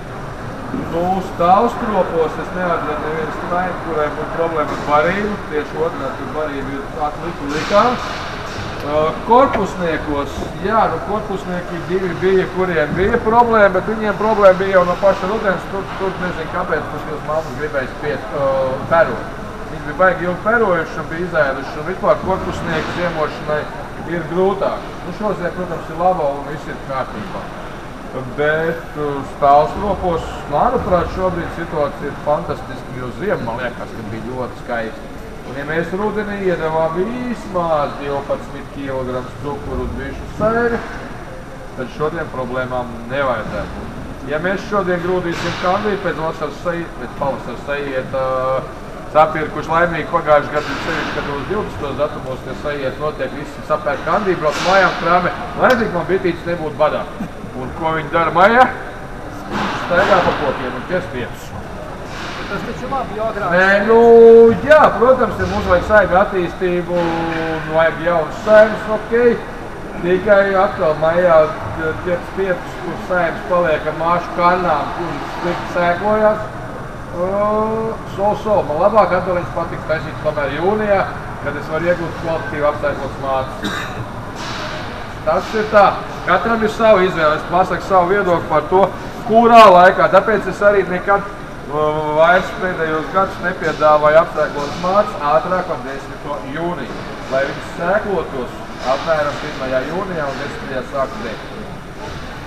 [SPEAKER 1] Nu, stāvstropos es neatradu nevienu slēgu, kurai būtu problēma ar barību, tieši otrādi, kur barība ir atliku likās. Korpusniekos, jā, nu korpusnieki divi bija, kuriem bija problēma, bet viņiem problēma bija jau no paša rudens, tur nezinu kāpēc, kas jūs mammas gribēja spiet perot. Viņi bija baigi ilgi perojuši un bija izēduši, un vispār korpusnieku ziemošanai ir grūtāk. Nu, šodien, protams, ir laba un viss ir kārtībā. Bet stāvstropos, manuprāt, šobrīd situācija ir fantastiska, jo ziema, man liekas, ka bija ļoti skaisti. Un ja mēs rudenī iedavām vismaz 12 kg cukuru un bišu sēri, tad šodien problēmām nevajadzētu būt. Ja mēs šodien grūdīsim kandī, pēc pavasara sajiet sapirkuši laimīgi pagājuši gadu sevišķi, kad uz 12. datumos, tie sajiet notiek visi sapērk kandī, brauc mājām krāmē, laimīgi man bitītes nebūtu badā. Un ko viņi dara mājā? Staigā pa kokiem un ķers vietas.
[SPEAKER 3] Tas taču labi jāgrāk.
[SPEAKER 1] Nē, nu, jā, protams, ja mums vajag saimju attīstību un vajag jaunas saimas, okei. Tikai atkal mājā ķers vietas, kur saimas paliek ar māšu kannām, kur slikti sēkojās. Man labāk atdaliņas patiks taisīt tomēr jūnijā, kad es varu iegūt kvalitatīvi apsēklotas mācas. Tas ir tā. Katram ir savu izvēle. Es pasaku savu viedokli par to, kurā laikā. Tāpēc es arī nekad vairs pēdējos gadus nepiedāvāju apsēklotas mācas ātrāk par 10. jūniju, lai viņas sēklotos apmēram 1. jūnijā un 10. sākdēļ.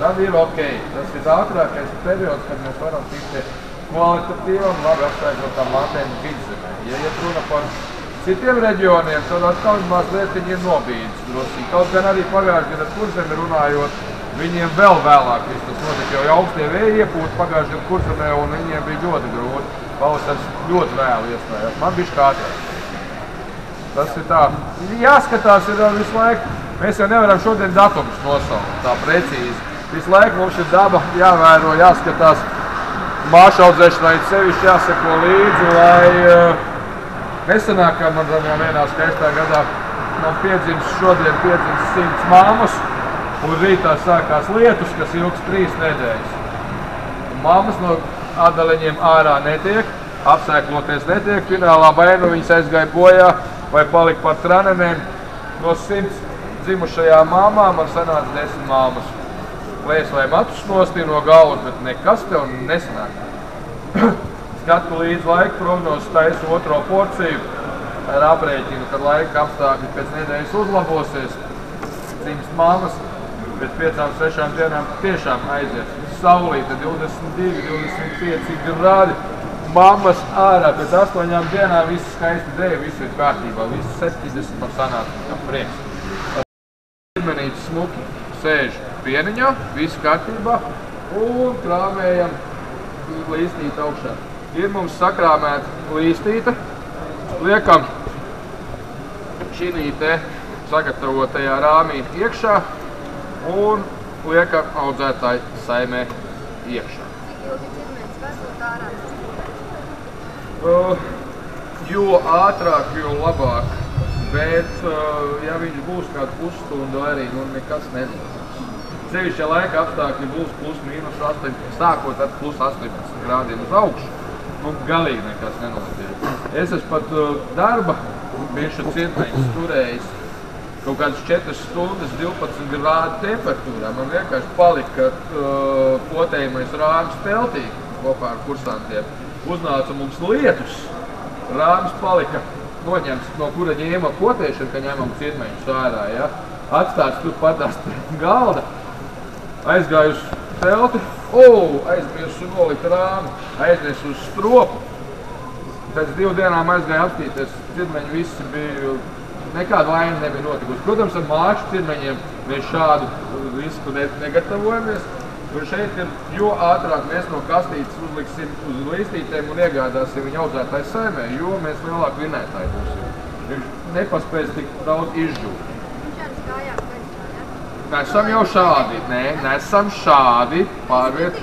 [SPEAKER 1] Tad ir ok. Tas ir ātrākais periods, kad mēs varam tikt kvalitatīvam, labi apsēklotām mātēm vidzemē. Ja iet runa par citiem reģioniem, tad atkal mazliet viņi ir nobīdis drosīgi. Kaut gan arī pagājuši gadu ar Kurzemi runājot, viņiem vēl vēlāk viss tas notika, jo augstie vēji iepūta pagājuši gadu Kurzemē un viņiem bija ļoti grūti. Pavasars ļoti vēlu iestājās. Man bišķi ātrāk. Tas ir tā. Jāskatās ir visu laiku. Mēs jau nevaram šodien datumus nosaukt tā precīzi. Visu laiku mums ir daba jāvēro, jāskatās. Māšu audzēšanai sevišķi jāseko līdzi, lai nesanāk, ka man vienā skaistā gadā man šodien piedzimst 100 māmas, un rītā sākās lietus, kas ilgs 3 nedēļas. Māmas no atdaliņiem ārā netiek, apsēkloties netiek, finālā vai nu viņas aizgāja bojā, vai palika par tranenēm. No 100 dzimušajām māmām man sanāca 10 māmas. Lēs vai matus nostīja no galvas, bet nekas tev nesanāk. Skatu līdz laika prognozes taisu otro porciju ar aprēķinu, kad laika apstākļi pēc nedēļas uzlabosies. Dzimst māmas, pēc 5-6 dienām tiešām aizies. Saulīte 22, 25 grādi. Mammas ārā pēc 8 dienām viss skaisti dēļ, viss ir kārtībā, viss 70 man sanāca, kā prieks. Ģimenītis smuki sēž pieniņā, viss kārtībā un krāmējam līstīti augšā. Ir mums sakrāmēta līstīte, liekam šī te sagatavotajā rāmī iekšā un liekam audzētāju saimē iekšā.
[SPEAKER 4] Cik ilgi ķirmenis var būt ārā?
[SPEAKER 1] Jo ātrāk, jo labāk. Bet, ja viņš būs kādu pusstundu arī, nu nekas nenotiks. Sevišķi, ja laika apstākļi būs plus mīnus 18, sākot ar plus 18 grādiem uz augšu, nu galīgi nekas nenotiek. Es esmu pat darba biešu cietmeņus turējis kaut kādas 4 stundas 12 grādu temperatūrā. Man vienkārši palika potējumais rāmis teltī kopā ar kursantiem. Uznāca mums lietus, rāmis palika noņemts, no kura ņēma potēšanu, ka ņemam cietmeņus ārā, ja? Atstāts tur patās galda, aizgāju uz telti, aizmirsu nolikt rāmi, aiznesu uz stropu. Pēc 2 dienām aizgāju apstīties, cietmeņi visi bija, nekāda vaina nebija notikusi. Protams, ar māšu cietmeņiem mēs šādu risku negatavojamies. Un šeit ir, jo ātrāk mēs no kastītes uzliksim uz līstītēm un iegādāsim viņu audzētāju saimē, jo mēs lielāk vinētāji būsim. Viņš nepaspēs tik daudz izžūt.
[SPEAKER 4] Viņš arī skājās gaisā, ja?
[SPEAKER 1] nesam jau šādi, nesam šādi pārviet.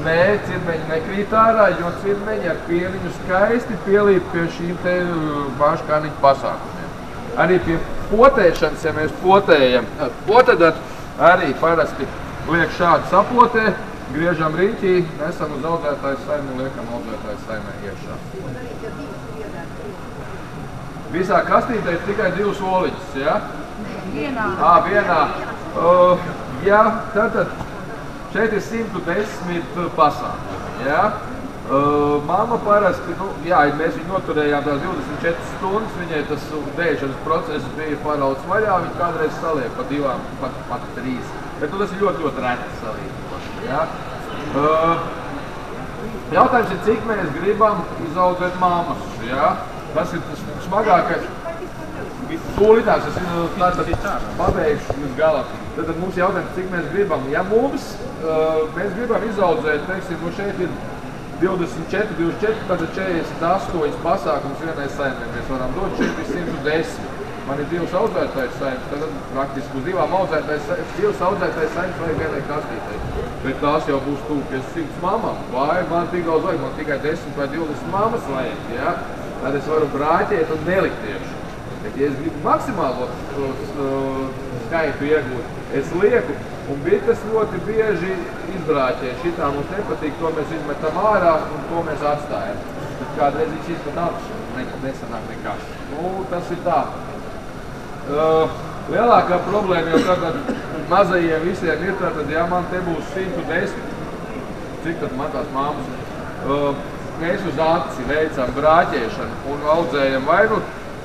[SPEAKER 1] Nē, cirmeņi nekrīt ārā, jo cirmeņi ar pieniņu skaisti pielīp pie šīm te māškāniņu pasākumiem. Arī pie potēšanas, ja mēs potējam, potedot, arī parasti liek šādi sapotē, griežam riņķī, nesam uz audzētāju saimi un liekam audzētāju saimē iekšā. Visā kastītē ir tikai 2 soliņas, ja?
[SPEAKER 4] Vienā.
[SPEAKER 1] Vienā. Ja, tad šeit ir 110 pasākumi, ja? Mamma parasti, mēs viņu noturējām tās 24 stundas, viņai tas dēļšanas process bija parauts vaļā, viņa kādreiz saliek pa 2, pat 3. Bet tas ir ļoti, ļoti reti salīdzinoši, ja? Jautājums ir, cik mēs gribam izaudzēt mammas, ja? Tas ir tas smagākais. Tūlītās es pabeigšu līdz galam. Tad mums jautājums, cik mēs gribam. Ja mēs gribam izaudzēt, teiksim, šeit ir 24, 24, tad 48 pasākums vienai saimē. Mēs varam dot, šeit ir 110. Man ir 2 audzētājas saimes, tad praktiski uz 2 audzētājas saimes vajag vienai kastītei. Bet tās jau būs tuvu pie 100 mamām. Vai man tik daudz vajag, man tikai 10 vai 20 mammas vajag, ja? Tad es varu brāķēt un nelikt tieši. Bet, ja es gribu maksimālo skaitu iegūt, es lieku, un bites ļoti bieži izbrāķē. Šitā mums nepatīk, to mēs izmetam ārā un to mēs atstājam. Bet kādreiz viņš izmet apšu, nesanāk nekas. Tas ir tā. Lielākā problēma jau tātad mazajiem visiem ir tātad, ja man te būs 110, cik tad man tās mammas, mēs uz aci veicam brāķēšanu un audzējam vai nu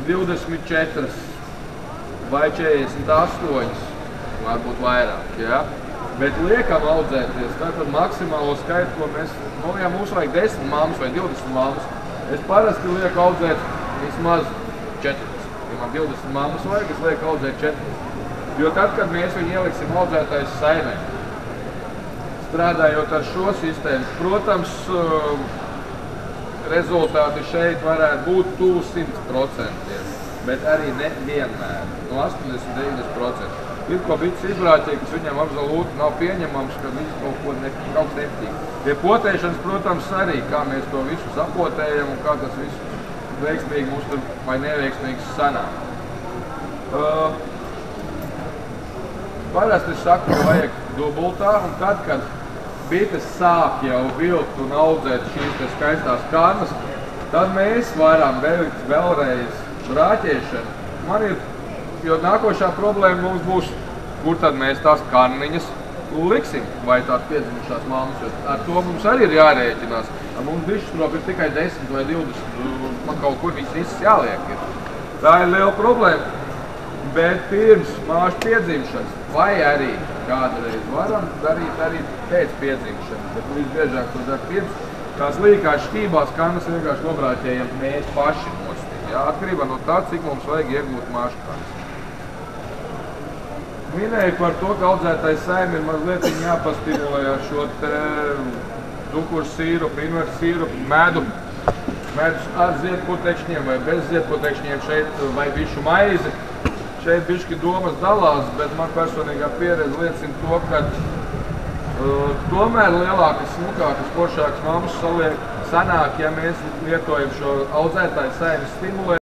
[SPEAKER 1] 24 vai 48, varbūt vairāk, ja? Bet liekam audzēties, tātad maksimālo skaitu, ko mēs, ja mums vajag 10 mammas vai 20 mammas, es parasti lieku audzēt vismaz 4. Ja man 20 mammas vajag, es lieku audzēt 4. Jo tad, kad mēs viņu ieliksim audzētājas saimē, strādājot ar šo sistēmu, protams, rezultāti šeit varētu būt tuvu 100%, bet arī ne vienmēr, no 80–90%. Ir ko bites izbrāķē, kas viņam absolūti nav pieņemams, ka viņš kaut kas nepatīk. Pie potēšanas, protams, arī, kā mēs to visu sapotējam un kā tas visu veiksmīgi mums tur vai neveiksmīgi sanāk. Parasti es saku, ka vajag dubultā, un tad, kad bites sāk jau vilkt un audzēt šīs skaistās karnas, tad mēs varam veikt vēlreiz brāķēšanu. Jo nākošā problēma mums būs, kur tad mēs tās karniņas liksim, vai tās piedzimušās mammas, jo ar to mums arī ir jārēķinās. Mums bišķstrop ir tikai 10 vai 20, man kaut kur viņas visas jāliek ir. Tā ir liela problēma, bet pirms māšu piedzimšanas, vai arī kādreiz varam darīt arī pēc piedzimšanas, bet visbiežāk to dara pirms. Tās līkās šķībās karnas vienkārši nobrāķējam mēs paši nost. Atkarībā no tā, cik mums vajag iegūt māšu karnas. Minēju par to, ka audzētais saimi ir mazliet jāpastimulē ar šo te cukuru sīrupu, invertu sīrupu, medu. Medus ar ziedputekšņiem vai bez ziedputekšņiem šeit vai bišu maizi. Šeit bišķi domas dalās, bet man personīgā pieredze liecina to, ka tomēr lielākas, smukākas, foršākas mammas sanāk, ja mēs lietojam šo audzētāju saimi stimulē.